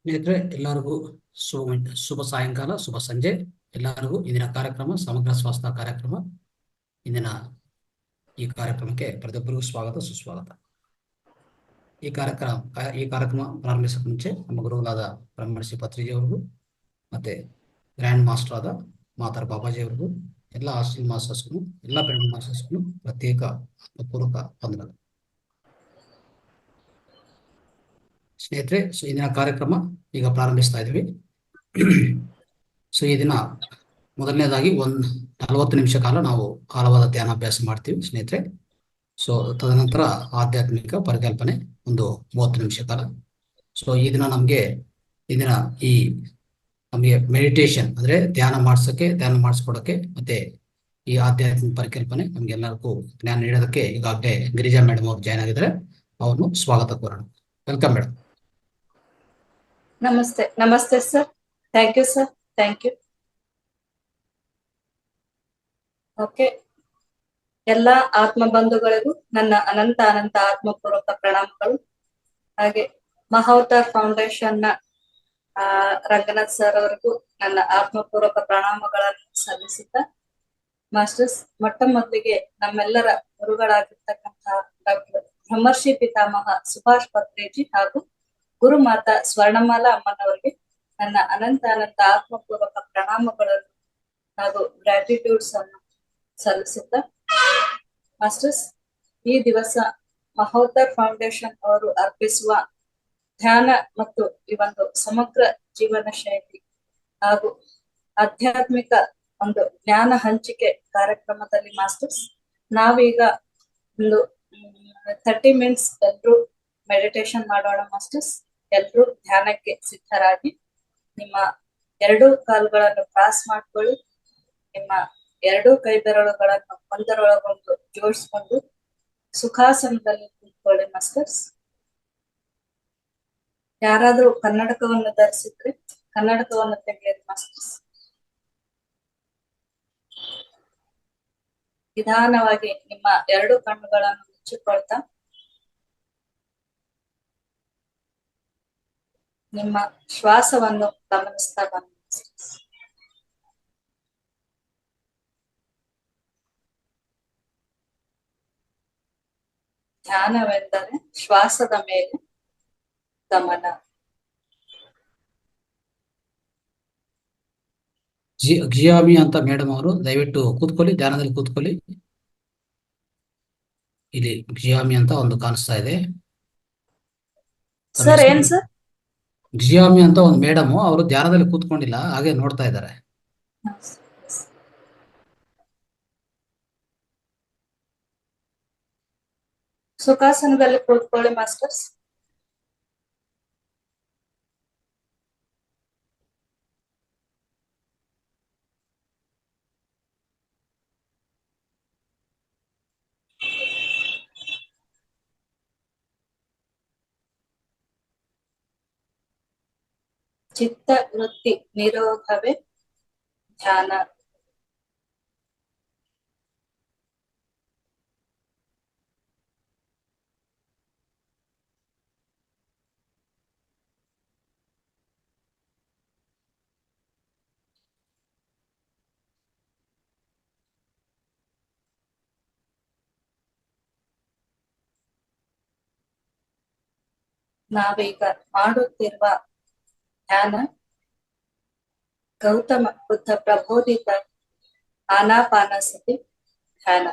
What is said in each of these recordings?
ಸ್ನೇಹಿತರೆ ಎಲ್ಲರಿಗೂ ಶುಭ ಸಾಯಂಕಾಲ, ಶುಭ ಸಂಜೆ. ಎಲ್ಲರಿಗೂ ಇಂದಿನ ಕಾರ್ಯಕ್ರಮ ಸಮಗ್ರ ಸ್ವಾಸ್ಥ್ಯ ಕಾರ್ಯಕ್ರಮ. ಇಂದಿನ ಈ ಕಾರ್ಯಕ್ರಮಕ್ಕೆ ಪ್ರತಿಯೊಬ್ಬರಿಗೂ ಸ್ವಾಗತ, ಸುಸ್ವಾಗತ. ಈ ಕಾರ್ಯಕ್ರಮ ಪ್ರಾರಂಭಿಸಕ್ಕೆ ಮುಂಚೆ ನಮ್ಮ ಗುರುಗಳಾದ ಬ್ರಹ್ಮರ್ಷಿ ಪತ್ರಿಜಿಯವರಿಗೂ ಮತ್ತೆ ಗ್ರ್ಯಾಂಡ್ ಮಾಸ್ಟರ್ ಆದ ಮಾತಾರ್ ಬಾಬಾಜಿ ಅವರಿಗೂ, ಎಲ್ಲ ಹಾಸ್ಟೆಲ್ ಮಾಸ್ಟರ್ಸ್ಗೂ, ಎಲ್ಲ ಪೆಂಡ್ ಮಾಸ್ಟರ್ಸ್ಗೂ ಪ್ರತ್ಯೇಕ ಆತ್ಮಪೂರ್ವಕ ವಂದನೆಗಳು. ಸ್ನೇಹಿತರೆ, ಇಂದಿನ ಕಾರ್ಯಕ್ರಮ ಈಗ ಪ್ರಾರಂಭಿಸ್ತಾ ಇದ್ದೀವಿ. ಈ ದಿನ ಮೊದಲನೇದಾಗಿ 40 ನಿಮಿಷ ಕಾಲ ನಾವು ಆಳವಾದ ಧ್ಯಾನಾಭ್ಯಾಸ ಮಾಡ್ತೀವಿ ಸ್ನೇಹಿತರೆ. ತದನಂತರ ಆಧ್ಯಾತ್ಮಿಕ ಪರಿಕಲ್ಪನೆ 30 ನಿಮಿಷ ಕಾಲ. ಈ ದಿನ ನಮಗೆ ಮೆಡಿಟೇಷನ್ ಅಂದ್ರೆ ಧ್ಯಾನ ಮಾಡಿಸ್ಕೊಡಕ್ಕೆ ಮತ್ತೆ ಈ ಆಧ್ಯಾತ್ಮಿಕ ಪರಿಕಲ್ಪನೆ ನಮ್ಗೆಲ್ಲರಿಗೂ ಜ್ಞಾನ ನೀಡೋದಕ್ಕೆ ಈಗಾಗಲೇ ಗಿರಿಜಾ ಮೇಡಮ್ ಅವರು ಜಾಯ್ನ್ ಆಗಿದ್ದಾರೆ. ಅವ್ರನ್ನು ಸ್ವಾಗತ ಕೋರೋಣ. Welcome madam. ನಮಸ್ತೆ sir. Thank you sir. Thank you. Okay, ಎಲ್ಲ ಆತ್ಮ ಬಂಧುಗಳಿಗೂ ನನ್ನ ಅನಂತ ಆತ್ಮಪೂರ್ವಕ ಪ್ರಣಾಮಗಳು. ಹಾಗೆ ಮಹಾವತಾರ್ ಫೌಂಡೇಶನ್ ನ ರಂಗನಾಥ್ ಸರ್ ಅವರಿಗೂ ನನ್ನ ಆತ್ಮಪೂರ್ವಕ ಪ್ರಣಾಮಗಳನ್ನು ಸಲ್ಲಿಸುತ್ತಾ, ಮಾಸ್ಟರ್ಸ್, ಮೊಟ್ಟ ಮೊದಲಿಗೆ ನಮ್ಮೆಲ್ಲರ ಗುರುಗಳಾಗಿರ್ತಕ್ಕಂತಹ ಡಾಕ್ಟರ್ ಬ್ರಹ್ಮರ್ಷಿ ಪಿತಾಮಹ ಸುಭಾಷ್ ಪತ್ರೇಜಿ ಹಾಗೂ ಗುರುಮಾತಾ ಸ್ವರ್ಣಮಾಲಾ ಅಮ್ಮನವರಿಗೆ ನನ್ನ ಅನಂತ ಆತ್ಮಪೂರ್ವಕ ಪ್ರಣಾಮಗಳನ್ನು ಹಾಗೂ ಗ್ರಾಟಿಟ್ಯೂಡ್ಸ್ ಅನ್ನು ಸಲ್ಲಿಸುತ್ತಾ, ಮಾಸ್ಟರ್ಸ್, ಈ ದಿವಸ ಮಹೋದರ್ ಫೌಂಡೇಶನ್ ಅವರು ಅರ್ಪಿಸುವ ಧ್ಯಾನ ಮತ್ತು ಈ ಒಂದು ಸಮಗ್ರ ಜೀವನ ಶೈಲಿ ಹಾಗೂ ಆಧ್ಯಾತ್ಮಿಕ ಒಂದು ಜ್ಞಾನ ಹಂಚಿಕೆ ಕಾರ್ಯಕ್ರಮದಲ್ಲಿ ಮಾಸ್ಟರ್ಸ್, ನಾವೀಗ ಒಂದು 30 ಮಿನಿಟ್ಸ್ ಎಲ್ರು ಮೆಡಿಟೇಷನ್ ಮಾಡೋಣ ಮಾಸ್ಟರ್ಸ್. ಎಲ್ರು ಧ್ಯಾನಕ್ಕೆ ಸಿದ್ಧರಾಗಿ ನಿಮ್ಮ 2 ಕಾಲುಗಳನ್ನು ಕ್ರಾಸ್ ಮಾಡ್ಕೊಳ್ಳಿ. ನಿಮ್ಮ 2 ಕೈ ಬೆರಳುಗಳನ್ನು ಒಂದರೊಳಗೊಂದು ಜೋಡಿಸ್ಕೊಂಡು ಸುಖಾಸನದಲ್ಲಿ ಕೂತ್ಕೊಳ್ಳಿ ಮಾಸ್ಟರ್ಸ್. ಯಾರಾದ್ರೂ ಕನ್ನಡಕವನ್ನು ಧರಿಸಿದ್ರೆ ಕನ್ನಡಕವನ್ನು ತೆಗೆಯಿರಿ ಮಾಸ್ಟರ್ಸ್. ನಿಧಾನವಾಗಿ ನಿಮ್ಮ 2 ಕಣ್ಣುಗಳನ್ನು ಮುಚ್ಚಿಕೊಳ್ತಾ ನಿಮ್ಮ ಶ್ವಾಸವನ್ನು ಗಮನಿಸ್ತಾ ಬನ್ನಿ. ಧ್ಯಾನವೆಂದರೆ ಶ್ವಾಸದ ಮೇಲೆ ಗಮನ. ಜಿಯಾಮಿ ಅಂತ ಮೇಡಮ್ ಅವರು ದಯವಿಟ್ಟು ಕೂತ್ಕೊಳ್ಳಿ, ಧ್ಯಾನದಲ್ಲಿ ಕೂತ್ಕೊಳ್ಳಿ. ಇಲ್ಲಿ ಜಿಯಾಮಿ ಅಂತ ಒಂದು ಕಾಣಿಸ್ತಾ ಇದೆ ಸರ್. ಏನ್ ಸರ್? ಜಿಯಾಮಿ ಅಂತ ಒಂದು ಮೇಡಮ್ ಅವರು ಧ್ಯಾನದಲ್ಲಿ ಕೂತ್ಕೊಂಡಿಲ್ಲ, ಹಾಗೆ ನೋಡ್ತಾ ಇದ್ದಾರೆ. ಸುಖಾಸನದಲ್ಲಿ ಕೂತ್ಕೊಳ್ಳಿ ಮಾಸ್ಟರ್ಸ್. ಚಿತ್ತ ವೃತ್ತಿ ನಿರೋಧವೇ ಧ್ಯಾನ. ನಾವೀಗ ಮಾಡುತ್ತಿರುವ ಧ್ಯಾನ ಗೌತಮ ಬುದ್ಧ ಪ್ರಬೋಧಿತ ಆನಾಪಾನಸತಿ ಧ್ಯಾನ.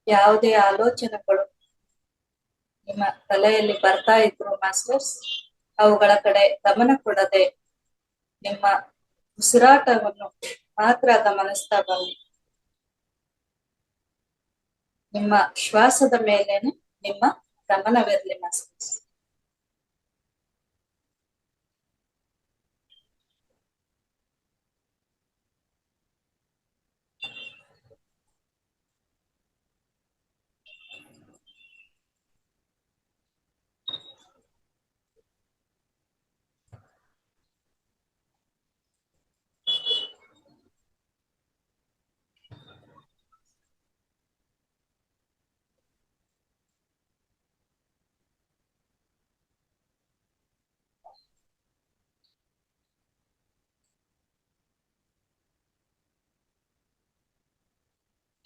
ಯಾವುದೇ ಆಲೋಚನೆಗಳು ನಿಮ್ಮ ತಲೆಯಲ್ಲಿ ಬರ್ತಾ ಇದ್ರು ಮಾಸ್ಟರ್ಸ್, ಅವುಗಳ ಕಡೆ ಗಮನ ಕೊಡದೆ ನಿಮ್ಮ ಉಸಿರಾಟವನ್ನು ಮಾತ್ರ ಗಮನಿಸ್ತಾ ಬನ್ನಿ. ನಿಮ್ಮ ಶ್ವಾಸದ ಮೇಲೇನೆ ನಿಮ್ಮ ಗಮನವಿರಲಿ ಮಾಸ್ಟರ್ಸ್.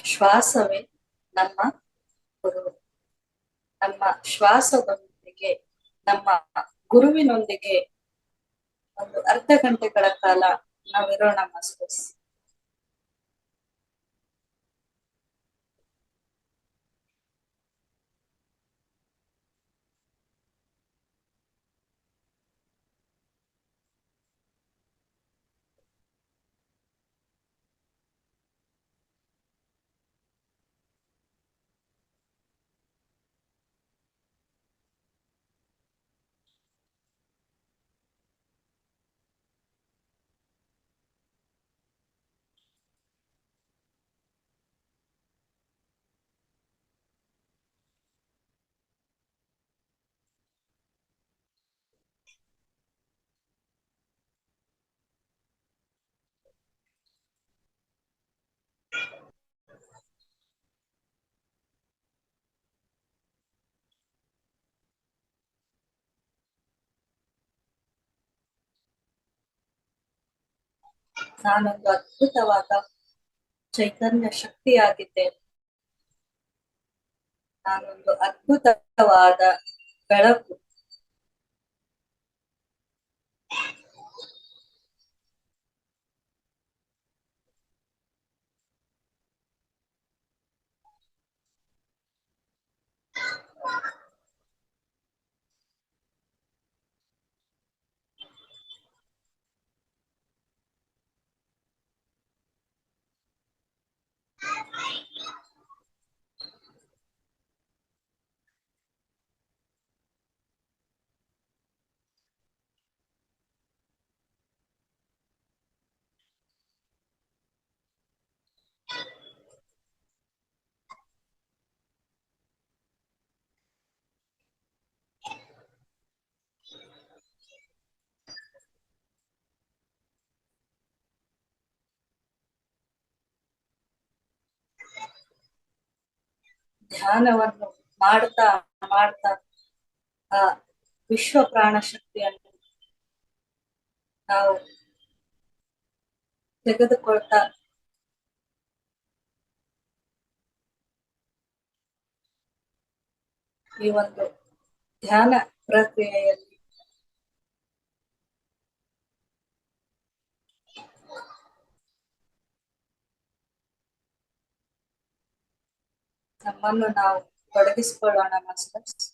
ಶ್ವಾಸವೇ ನಮ್ಮ ಗುರು. ನಮ್ಮ ಶ್ವಾಸದೊಂದಿಗೆ, ನಮ್ಮ ಗುರುವಿನೊಂದಿಗೆ ಒಂದು ಅರ್ಧ ಗಂಟೆಗಳ ಕಾಲ ನಾವಿರೋಣ ಮಾಸ್ಟರ್ಸ್. ನಾನೊಂದು ಅದ್ಭುತವಾದ ಚೈತನ್ಯ ಶಕ್ತಿಯಾಗಿದ್ದೇನೆ. ನಾನೊಂದು ಅದ್ಭುತವಾದ ಬೆಳಕು. ಧ್ಯಾನವನ್ನು ಮಾಡ್ತಾ ಮಾಡ್ತಾ ಆ ವಿಶ್ವ ಪ್ರಾಣ ಶಕ್ತಿಯನ್ನು ನಾವು ತೆಗೆದುಕೊಳ್ತಾ ಈ ಒಂದು ಧ್ಯಾನ ಪ್ರಕ್ರಿಯೆಯಲ್ಲಿ ನಮ್ಮನ್ನು ನಾವು ತೊಡಗಿಸಿಕೊಳ್ಳೋಣ ಮಾಸ್ಟರ್ಸ್.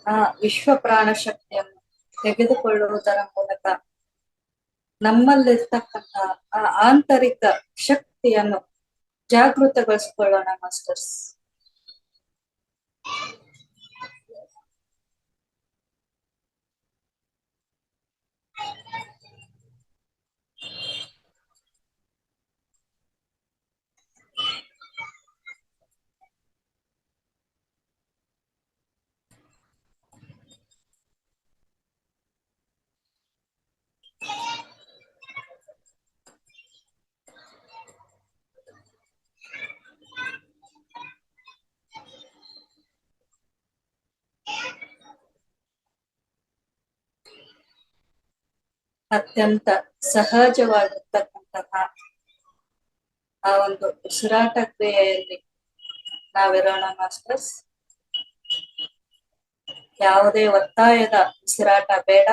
ಆ ವಿಶ್ವ ಪ್ರಾಣ ಶಕ್ತಿಯನ್ನು ತೆಗೆದುಕೊಳ್ಳುವುದರ ಮೂಲಕ ನಮ್ಮಲ್ಲಿರ್ತಕ್ಕಂಥ ಆ ಆಂತರಿಕ ಶಕ್ತಿಯನ್ನು ಜಾಗೃತಗೊಳಿಸಿಕೊಳ್ಳೋಣ ಮಾಸ್ಟರ್ಸ್. ಅತ್ಯಂತ ಸಹಜವಾಗಿರ್ತಕ್ಕಂತಹ ಆ ಒಂದು ಉಸಿರಾಟ ಕ್ರಿಯೆಯಲ್ಲಿ ನಾವಿರೋಣ ಮಾಸ್ಟರ್ಸ್. ಯಾವುದೇ ಒತ್ತಾಯದ ಉಸಿರಾಟ ಬೇಡ.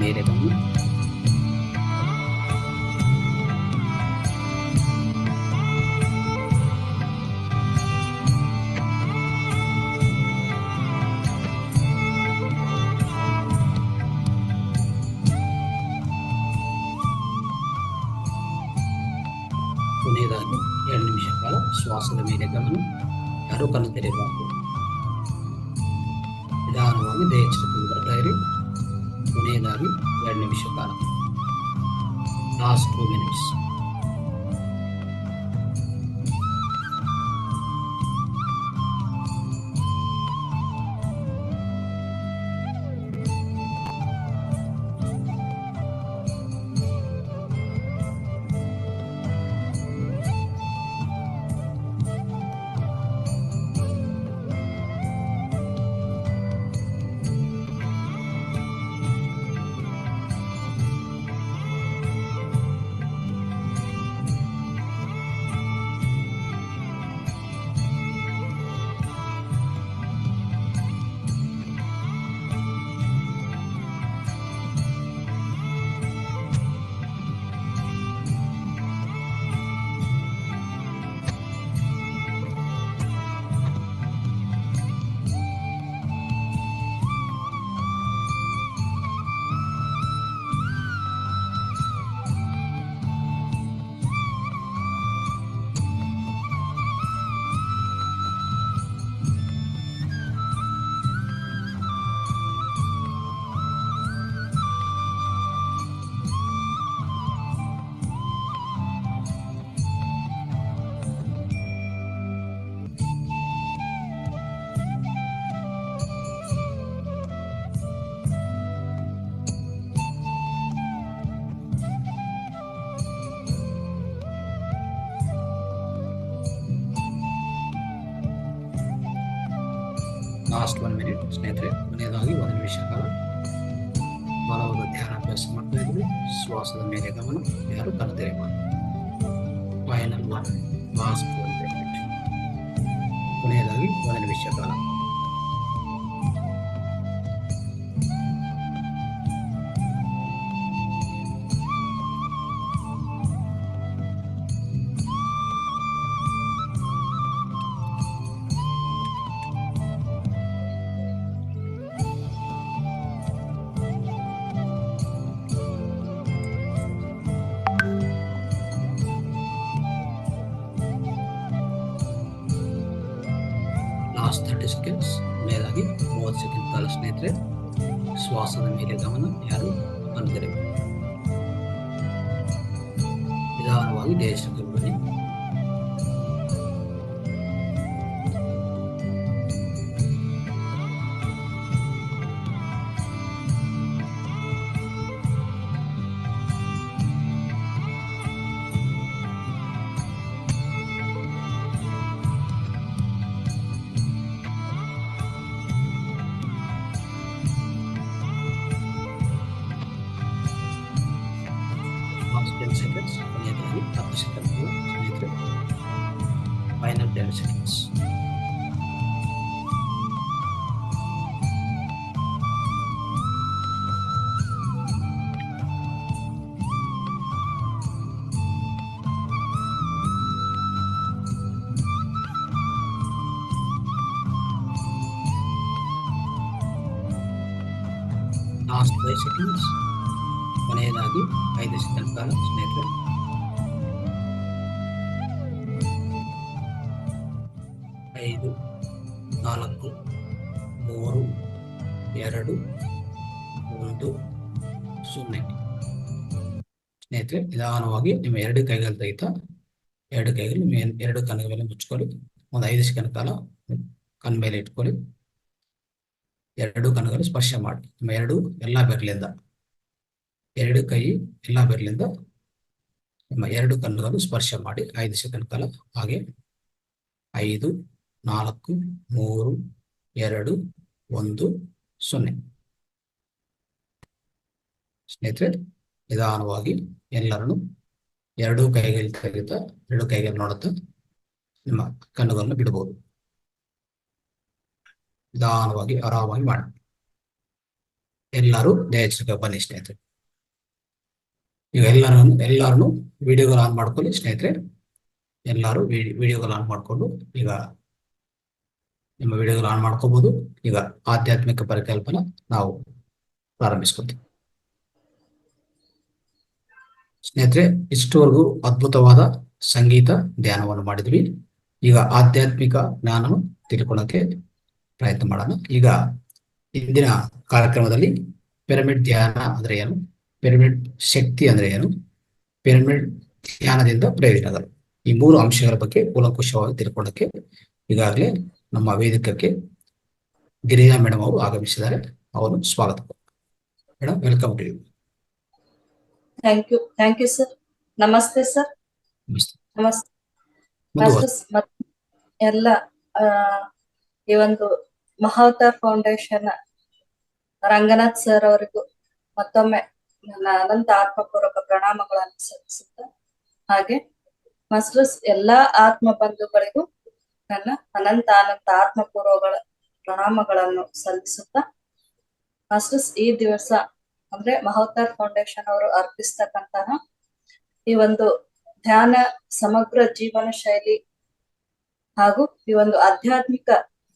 ಮೇಲೆ ಗಮನ. ಕೊನೆಯದಾಗಿ 2 ನಿಮಿಷ ಕಾಲ ಶ್ವಾಸದ ಮೇಲೆ ಗಮನ. ಯಾರು ಕಣ್ಣು ತೆರೆಯಬಾರದು. ನಿಧಾನವಾಗಿ ದೇಹ ಎಚ್ಚರಿಕೆಗೆ ಬರ್ತಾ ಇರಿ. ಕೊನೆಯದಾಗಿ 2 ನಿಮಿಷ ಕಾಲ, ಲಾಸ್ಟ್ 2 ಮಿನಿಟ್ಸ್. ಲಾಸ್ಟ್ 1 ಮಿನಿಟ್ ಸ್ನೇಹಿತರೆ. ಕೊನೆಯದಾಗಿ 1 ನಿಮಿಷ ಕಾಲ ಬಲವಾದ ಧ್ಯಾನಾಭ್ಯಾಸ ಮಾಡ್ತಾ ಇದ್ವಿ. ಶ್ವಾಸದ ಮೇಲೆ ಗಮನ. ಯಾರು ಕಣ್ಣು ತೆರೆಯಬಾರದು. Final 1 last 1 minute. ಕೊನೆಯದಾಗಿ 1 ನಿಮಿಷ ಕಾಲ. Last 30 seconds. ಕೊನೆಯದಾಗಿ 30 ಸೆಕೆಂಡ್ ಕಾಲ ಸ್ನೇಹಿತರೆ ಶ್ವಾಸದ ಮೇಲೆ ಗಮನ. ಯಾರು ಕಣ್ಣು ತೆರೆಯಬಾರದು. ನಿಧಾನವಾಗಿ ದೇಹ ಎಚ್ಚರಿಕೆಗೆ ಬನ್ನಿ. Last 10 seconds. ಕೊನೆಯದಾಗಿ 10 ಸೆಕೆಂಡ್ ಸ್ನೇಹಿತರೆ. Final 10 seconds. Last 5 seconds. ಕೊನೆಯದಾಗಿ 5 ಸೆಕೆಂಡ್ ಕಾಲ ಸ್ನೇಹಿತರೆ. 5, 4, 3, 2, 1 0. ಸ್ನೇಹಿತರೆ ನಿಧಾನವಾಗಿ ನಿಮ್ಮ 2 ಕೈಗಳು ತೆಗಿತಾ 2 ಕೈಗಳು ನಿಮ್ಮ 2 ಕಣ್ಣಿನ ಮೇಲೆ ಮುಚ್ಕೊಳ್ಳಿ. ಒಂದು 5 ಸೆಕೆಂಡ್ ಕಾಲ ಕಣ್ಣ ಮೇಲೆ ಇಟ್ಕೊಳ್ಳಿ. 2 ಕಣ್ಣುಗಳು ಸ್ಪರ್ಶ ಮಾಡಿ. ನಿಮ್ಮ 2 ಎಲ್ಲ ಬೆರಳಿಂದ 2 ಕೈ ಎಲ್ಲ ಬೆರಳಿಂದ ನಿಮ್ಮ 2 ಕಣ್ಣುಗಳು ಸ್ಪರ್ಶ ಮಾಡಿ 5 ಸೆಕೆಂಡ್ ಕಾಲ. ಹಾಗೆ 5, 4, 3, 2, 1 0. ಸ್ನೇಹಿತರೆ ನಿಧಾನವಾಗಿ ಎಲ್ಲರನ್ನು 2 ಕೈಗಳು ತೆಗೆಯುತ್ತಾ 2 ಕೈಗಳು ನೋಡುತ್ತಾ ನಿಮ್ಮ ಕಣ್ಣುಗಳನ್ನು ಬಿಡಬಹುದು. ನಿಧಾನವಾಗಿ ಆರಾಮಾಗಿ ಮಾಡಿ. ಎಲ್ಲರೂ ದಯచేಸಿ ಬನ್ನಿ ಸ್ನೇಹಿತರೆ. ಈಗ ಎಲ್ಲರೂ ವಿಡಿಯೋಗಳು ಆನ್ ಮಾಡ್ಕೊಳ್ಳಿ ಸ್ನೇಹಿತರೆ. ಎಲ್ಲರೂ ವಿಡಿಯೋಗಳು ಆನ್ ಮಾಡಿಕೊಂಡು ಈಗ ನಿಮ್ಮ ವಿಡಿಯೋಗಳು ಆನ್ ಮಾಡ್ಕೋಬಹುದು. ಈಗ ಆಧ್ಯಾತ್ಮಿಕ ಪರಿಕಲ್ಪನಾ ನಾವು ಪ್ರಾರಂಭಿಸ್ಕೊತೀವಿ. ಸ್ನೇಹಿತರೆ, ಇಷ್ಟವರೆಗೂ ಅದ್ಭುತವಾದ ಸಂಗೀತ ಧ್ಯಾನವನ್ನು ಮಾಡಿದ್ವಿ. ಈಗ ಆಧ್ಯಾತ್ಮಿಕ ಜ್ಞಾನವನ್ನು ತಿಳ್ಕೊಳ್ಳೋಕೆ ಪ್ರಯತ್ನ ಮಾಡೋಣ. ಈಗ ಇಂದಿನ ಕಾರ್ಯಕ್ರಮದಲ್ಲಿ ಪಿರಮಿಡ್ ಧ್ಯಾನ ಅಂದ್ರೆ ಏನು, ಪಿರಮಿಡ್ ಶಕ್ತಿ ಅಂದ್ರೆ ಏನು, ಪಿರಮಿಡ್ ಧ್ಯಾನದಿಂದ ಪ್ರಯೋಜನಗಳು, ಈ 3 ಅಂಶಗಳ ಬಗ್ಗೆ ಕೂಲಂಕುಷವಾಗಿ ತಿಳ್ಕೊಳ್ಳೋಕೆ ಈಗಾಗಲೇ ನಮ್ಮ ವೇದಿಕಕ್ಕೆ ಗಿರಿಜಾ ಮೇಡಮ್ ಅವರು ಆಗಮಿಸಿದ್ದಾರೆ. ಅವರು ಸ್ವಾಗತ. Madam, welcome to you. Thank you sir. ನಮಸ್ತೆ ಸರ್. ನಮಸ್ತೆ ಮಾಸ್ಟರ್ಸ್. ಎಲ್ಲ ಈ ಒಂದು ಮಹಾವತಾರ್ ಫೌಂಡೇಶನ್ ರಂಗನಾಥ್ ಸರ್ ಅವರಿಗೂ ಮತ್ತೊಮ್ಮೆ ನನ್ನ ಅನಂತ ಆತ್ಮಪೂರ್ವಕ ಪ್ರಣಾಮಗಳನ್ನು ಸಲ್ಲಿಸುತ್ತ, ಹಾಗೆ ಮಾಸ್ಟರ್ಸ್ ಎಲ್ಲಾ ಆತ್ಮ ಬಂಧುಗಳಿಗೂ ನನ್ನ ಅನಂತ ಆತ್ಮಪೂರ್ವಗಳ ಪ್ರಣಾಮಗಳನ್ನು ಸಲ್ಲಿಸುತ್ತಾ, ಮಾಸ್ಟರ್ಸ್ ಈ ದಿವಸ ಅಂದ್ರೆ ಮಹಾವತಾರ್ ಫೌಂಡೇಶನ್ ಅವರು ಅರ್ಪಿಸ್ತಕ್ಕಂತಹ ಈ ಒಂದು ಧ್ಯಾನ ಸಮಗ್ರ ಜೀವನ ಶೈಲಿ ಹಾಗೂ ಈ ಒಂದು ಆಧ್ಯಾತ್ಮಿಕ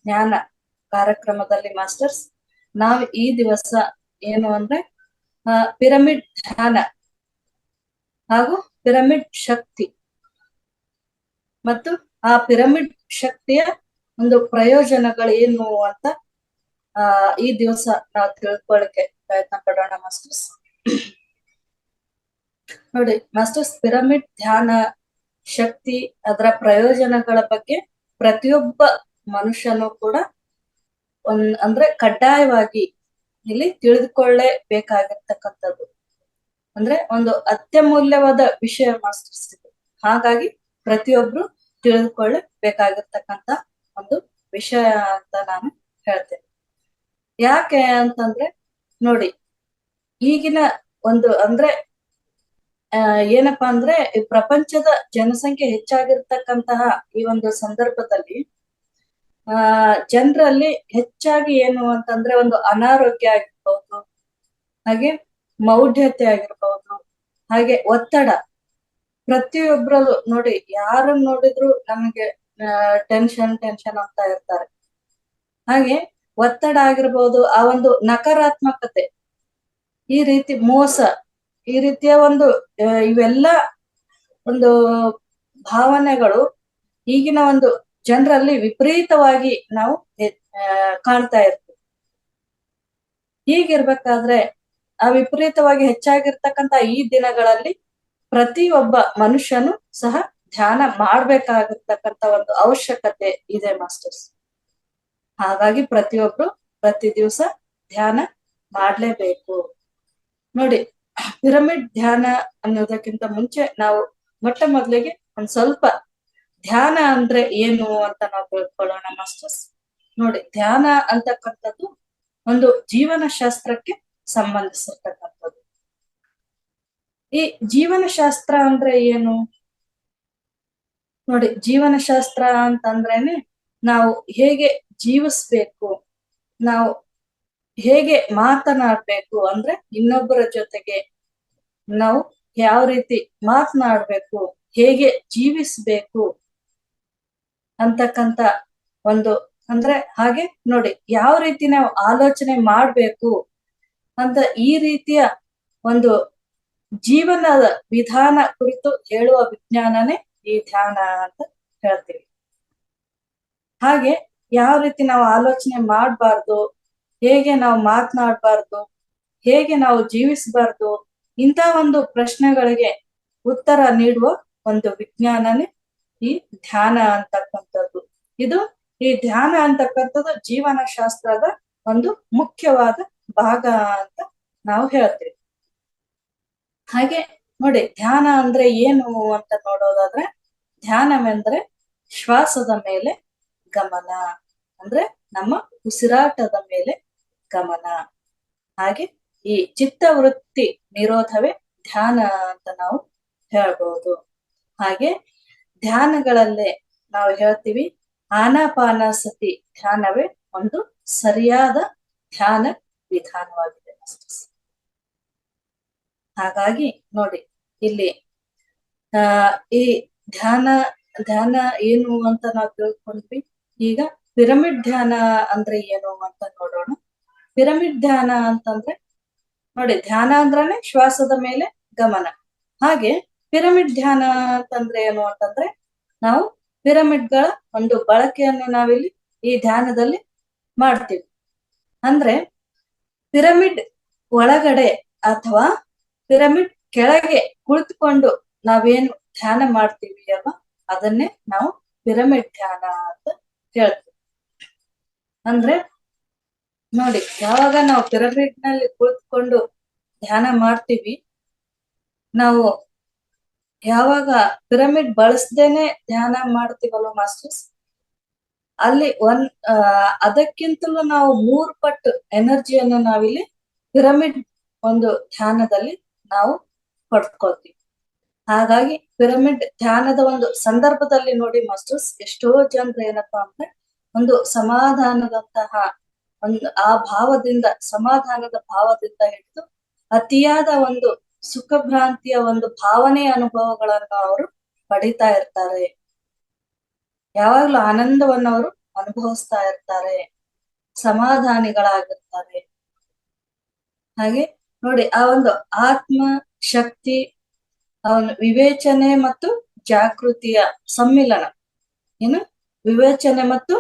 ಜ್ಞಾನ ಕಾರ್ಯಕ್ರಮದಲ್ಲಿ ಮಾಸ್ಟರ್ಸ್ ನಾವು ಈ ದಿವಸ ಏನು ಅಂದ್ರೆ ಪಿರಮಿಡ್ ಧ್ಯಾನ ಹಾಗೂ ಪಿರಮಿಡ್ ಶಕ್ತಿ ಮತ್ತು ಆ ಪಿರಮಿಡ್ ಶಕ್ತಿಯ ಒಂದು ಪ್ರಯೋಜನಗಳು ಏನು ಅಂತ ಈ ದಿವಸ ನಾವು ತಿಳ್ಕೊಳ್ಳಿಕ್ಕೆ ಪ್ರಯತ್ನ ಪಡೋಣ ಮಾಸ್ಟರ್ಸ್. ನೋಡಿ ಮಾಸ್ಟರ್ಸ್, ಪಿರಮಿಡ್ ಧ್ಯಾನ ಶಕ್ತಿ ಅದರ ಪ್ರಯೋಜನಗಳ ಬಗ್ಗೆ ಪ್ರತಿಯೊಬ್ಬ ಮನುಷ್ಯನು ಕೂಡ ಅಂದ್ರೆ ಕಡ್ಡಾಯವಾಗಿ ಇಲ್ಲಿ ತಿಳಿದುಕೊಳ್ಳೇಬೇಕಾಗಿರ್ತಕ್ಕಂಥದ್ದು. ಅಂದ್ರೆ ಒಂದು ಅತ್ಯಮೂಲ್ಯವಾದ ವಿಷಯ ಮಾಸ್ಟರ್ಸ್ ಇದು. ಹಾಗಾಗಿ ಪ್ರತಿಯೊಬ್ರು ತಿಳಿದುಕೊಳ್ಳಬೇಕಾಗಿರ್ತಕ್ಕಂಥ ಒಂದು ವಿಷಯ ಅಂತ ನಾನು ಹೇಳ್ತೇನೆ. ಯಾಕೆ ಅಂತಂದ್ರೆ ನೋಡಿ, ಈಗಿನ ಒಂದು ಅಂದ್ರೆ ಏನಪ್ಪಾ ಅಂದ್ರೆ ಪ್ರಪಂಚದ ಜನಸಂಖ್ಯೆ ಹೆಚ್ಚಾಗಿರ್ತಕ್ಕಂತಹ ಈ ಒಂದು ಸಂದರ್ಭದಲ್ಲಿ ಜನರಲ್ಲಿ ಹೆಚ್ಚಾಗಿ ಏನು ಅಂತಂದ್ರೆ ಒಂದು ಅನಾರೋಗ್ಯ ಆಗಿರ್ಬಹುದು, ಹಾಗೆ ಮೌಢ್ಯತೆ ಆಗಿರ್ಬಹುದು, ಹಾಗೆ ಒತ್ತಡ. ಪ್ರತಿಯೊಬ್ಬರಲ್ಲೂ ನೋಡಿ, ಯಾರನ್ನ ನೋಡಿದ್ರು ನಮಗೆ ಟೆನ್ಷನ್ ಅಂತ ಇರ್ತಾರೆ. ಹಾಗೆ ಒತ್ತಡ ಆಗಿರ್ಬಹುದು, ಆ ಒಂದು ನಕಾರಾತ್ಮಕತೆ, ಈ ರೀತಿ ಮೋಸ, ಈ ರೀತಿಯ ಒಂದು ಇವೆಲ್ಲ ಒಂದು ಭಾವನೆಗಳು ಈಗಿನ ಒಂದು ಜನರಲ್ಲಿ ವಿಪರೀತವಾಗಿ ನಾವು ಕಾಣ್ತಾ ಇರ್ತೀವಿ. ಹೀಗಿರ್ಬೇಕಾದ್ರೆ ಆ ವಿಪರೀತವಾಗಿ ಹೆಚ್ಚಾಗಿರ್ತಕ್ಕಂಥ ಈ ದಿನಗಳಲ್ಲಿ ಪ್ರತಿಯೊಬ್ಬ ಮನುಷ್ಯನು ಸಹ ಧ್ಯಾನ ಮಾಡ್ಬೇಕಾಗಿರ್ತಕ್ಕಂಥ ಒಂದು ಅವಶ್ಯಕತೆ ಇದೆ ಮಾಸ್ಟರ್ಸ್. ಹಾಗಾಗಿ ಪ್ರತಿಯೊಬ್ರು ಪ್ರತಿ ದಿವಸ ಧ್ಯಾನ ಮಾಡ್ಲೇಬೇಕು. ನೋಡಿ, ಪಿರಮಿಡ್ ಧ್ಯಾನ ಅನ್ನೋದಕ್ಕಿಂತ ಮುಂಚೆ ನಾವು ಮೊಟ್ಟ ಮೊದಲಿಗೆ ಒಂದ್ ಸ್ವಲ್ಪ ಧ್ಯಾನ ಅಂದ್ರೆ ಏನು ಅಂತ ನಾವು ತಿಳ್ಕೊಳ್ಳೋಣ ಮಾಸ್ಟರ್ಸ್. ನೋಡಿ, ಧ್ಯಾನ ಅಂತಕ್ಕಂಥದ್ದು ಒಂದು ಜೀವನ ಶಾಸ್ತ್ರಕ್ಕೆ ಸಂಬಂಧಿಸಿರ್ತಕ್ಕಂಥದ್ದು. ಈ ಜೀವನ ಶಾಸ್ತ್ರ ಅಂದ್ರೆ ಏನು ನೋಡಿ, ಜೀವನ ಶಾಸ್ತ್ರ ಅಂತಂದ್ರೇನೆ ನಾವು ಹೇಗೆ ಜೀವಿಸ್ಬೇಕು, ನಾವು ಹೇಗೆ ಮಾತನಾಡ್ಬೇಕು, ಅಂದ್ರೆ ಇನ್ನೊಬ್ಬರ ಜೊತೆಗೆ ನಾವು ಯಾವ ರೀತಿ ಮಾತನಾಡ್ಬೇಕು, ಹೇಗೆ ಜೀವಿಸ್ಬೇಕು ಅಂತಕ್ಕಂತ ಒಂದು ಅಂದ್ರೆ ಹಾಗೆ ನೋಡಿ ಯಾವ ರೀತಿ ನಾವು ಆಲೋಚನೆ ಮಾಡ್ಬೇಕು ಅಂತ ಈ ರೀತಿಯ ಒಂದು ಜೀವನದ ವಿಧಾನ ಕುರಿತು ಹೇಳುವ ವಿಜ್ಞಾನನೇ ಈ ಧ್ಯಾನ ಅಂತ ಹೇಳ್ತೀವಿ. ಹಾಗೆ ಯಾವ ರೀತಿ ನಾವು ಆಲೋಚನೆ ಮಾಡಬಾರ್ದು, ಹೇಗೆ ನಾವು ಮಾತನಾಡಬಾರ್ದು, ಹೇಗೆ ನಾವು ಜೀವಿಸಬಾರ್ದು, ಇಂಥ ಒಂದು ಪ್ರಶ್ನೆಗಳಿಗೆ ಉತ್ತರ ನೀಡುವ ಒಂದು ವಿಜ್ಞಾನನೇ ಈ ಧ್ಯಾನ ಅಂತಕ್ಕಂಥದ್ದು. ಈ ಧ್ಯಾನ ಅಂತಕ್ಕಂಥದ್ದು ಜೀವನ ಶಾಸ್ತ್ರದ ಒಂದು ಮುಖ್ಯವಾದ ಭಾಗ ಅಂತ ನಾವು ಹೇಳ್ತೀವಿ. ಹಾಗೆ ನೋಡಿ, ಧ್ಯಾನ ಅಂದ್ರೆ ಏನು ಅಂತ ನೋಡೋದಾದ್ರೆ, ಧ್ಯಾನವೆಂದ್ರೆ ಶ್ವಾಸದ ಮೇಲೆ ಗಮನ, ಅಂದ್ರೆ ನಮ್ಮ ಉಸಿರಾಟದ ಮೇಲೆ ಗಮನ. ಹಾಗೆ ಈ ಚಿತ್ತವೃತ್ತಿ ನಿರೋಧವೇ ಧ್ಯಾನ ಅಂತ ನಾವು ಹೇಳ್ಬಹುದು. ಹಾಗೆ ಧ್ಯಾನಗಳಲ್ಲೇ ನಾವು ಹೇಳ್ತೀವಿ, ಆನಾಪಾನಸತಿ ಧ್ಯಾನವೇ ಒಂದು ಸರಿಯಾದ ಧ್ಯಾನ ವಿಧಾನವಾಗಿದೆ. ಮಾಸ್ಟರ್ಸ್. ಹಾಗಾಗಿ ನೋಡಿ ಇಲ್ಲಿ ಈ ಧ್ಯಾನ ಧ್ಯಾನ ಏನು ಅಂತ ನಾವು ತಿಳ್ಕೊಂಡ್ವಿ. ಈಗ ಪಿರಮಿಡ್ ಧ್ಯಾನ ಅಂದ್ರೆ ಏನು ಅಂತ ನೋಡೋಣ. ಪಿರಮಿಡ್ ಧ್ಯಾನ ಅಂತಂದ್ರೆ ನೋಡಿ, ಧ್ಯಾನ ಅಂದ್ರೇನೆ ಶ್ವಾಸದ ಮೇಲೆ ಗಮನ. ಹಾಗೆ ಪಿರಮಿಡ್ ಧ್ಯಾನ ಅಂತಂದ್ರೆ ಏನು ಅಂತಂದ್ರೆ ನಾವು ಪಿರಮಿಡ್ಗಳ ಒಂದು ಬಳಕೆಯನ್ನು ನಾವಿಲ್ಲಿ ಈ ಧ್ಯಾನದಲ್ಲಿ ಮಾಡ್ತೀವಿ. ಅಂದ್ರೆ ಪಿರಮಿಡ್ ಒಳಗಡೆ ಅಥವಾ ಪಿರಮಿಡ್ ಕೆಳಗೆ ಕುಳಿತುಕೊಂಡು ನಾವೇನು ಧ್ಯಾನ ಮಾಡ್ತೀವಿ ಅಲ್ವಾ, ಅದನ್ನೇ ನಾವು ಪಿರಮಿಡ್ ಧ್ಯಾನ ಅಂತ ಹೇಳ್ತೀವಿ. ಅಂದ್ರೆ ನೋಡಿ, ಯಾವಾಗ ನಾವು ಪಿರಮಿಡ್ ನಲ್ಲಿ ಕುಳಿತುಕೊಂಡು ಧ್ಯಾನ ಮಾಡ್ತೀವಿ, ನಾವು ಯಾವಾಗ ಪಿರಮಿಡ್ ಬಳಸ್ದೇನೆ ಧ್ಯಾನ ಮಾಡ್ತೀವಲ್ಲ ಮಾಸ್ಟರ್ಸ್, ಅಲ್ಲಿ ಅದಕ್ಕಿಂತಲೂ ನಾವು 3 ಪಟ್ಟು ಎನರ್ಜಿಯನ್ನು ನಾವಿಲ್ಲಿ ಪಿರಮಿಡ್ ಒಂದು ಧ್ಯಾನದಲ್ಲಿ ನಾವು ಪಡ್ಕೊಳ್ತೀವಿ. ಹಾಗಾಗಿ ಪಿರಮಿಡ್ ಧ್ಯಾನದ ಒಂದು ಸಂದರ್ಭದಲ್ಲಿ ನೋಡಿ ಮಾಸ್ಟರ್ಸ್, ಎಷ್ಟೋ ಜನರು ಏನಪ್ಪಾ ಅಂದ್ರೆ ಒಂದು ಸಮಾಧಾನದಂತಹ ಒಂದು ಆ ಭಾವದಿಂದ, ಸಮಾಧಾನದ ಭಾವದಿಂದ ಹಿಡಿದು ಅತಿಯಾದ ಒಂದು ಸುಖಭ್ರಾಂತಿಯ ಒಂದು ಭಾವನೆ ಅನುಭವಗಳನ್ನು ಅವರು ಪಡಿತಾ ಇರ್ತಾರೆ. ಯಾವಾಗ್ಲೂ ಆನಂದವನ್ನು ಅವರು ಅನುಭವಿಸ್ತಾ ಇರ್ತಾರೆ, ಸಮಾಧಾನಿಗಳಾಗಿರ್ತಾರೆ. ಹಾಗೆ ನೋಡಿ, ಆ ಒಂದು ಆತ್ಮ ಶಕ್ತಿ, ಅವನ ವಿವೇಚನೆ ಮತ್ತು ಜಾಗೃತಿಯ ಸಮ್ಮಿಲನ, ಏನು ವಿವೇಚನೆ ಮತ್ತು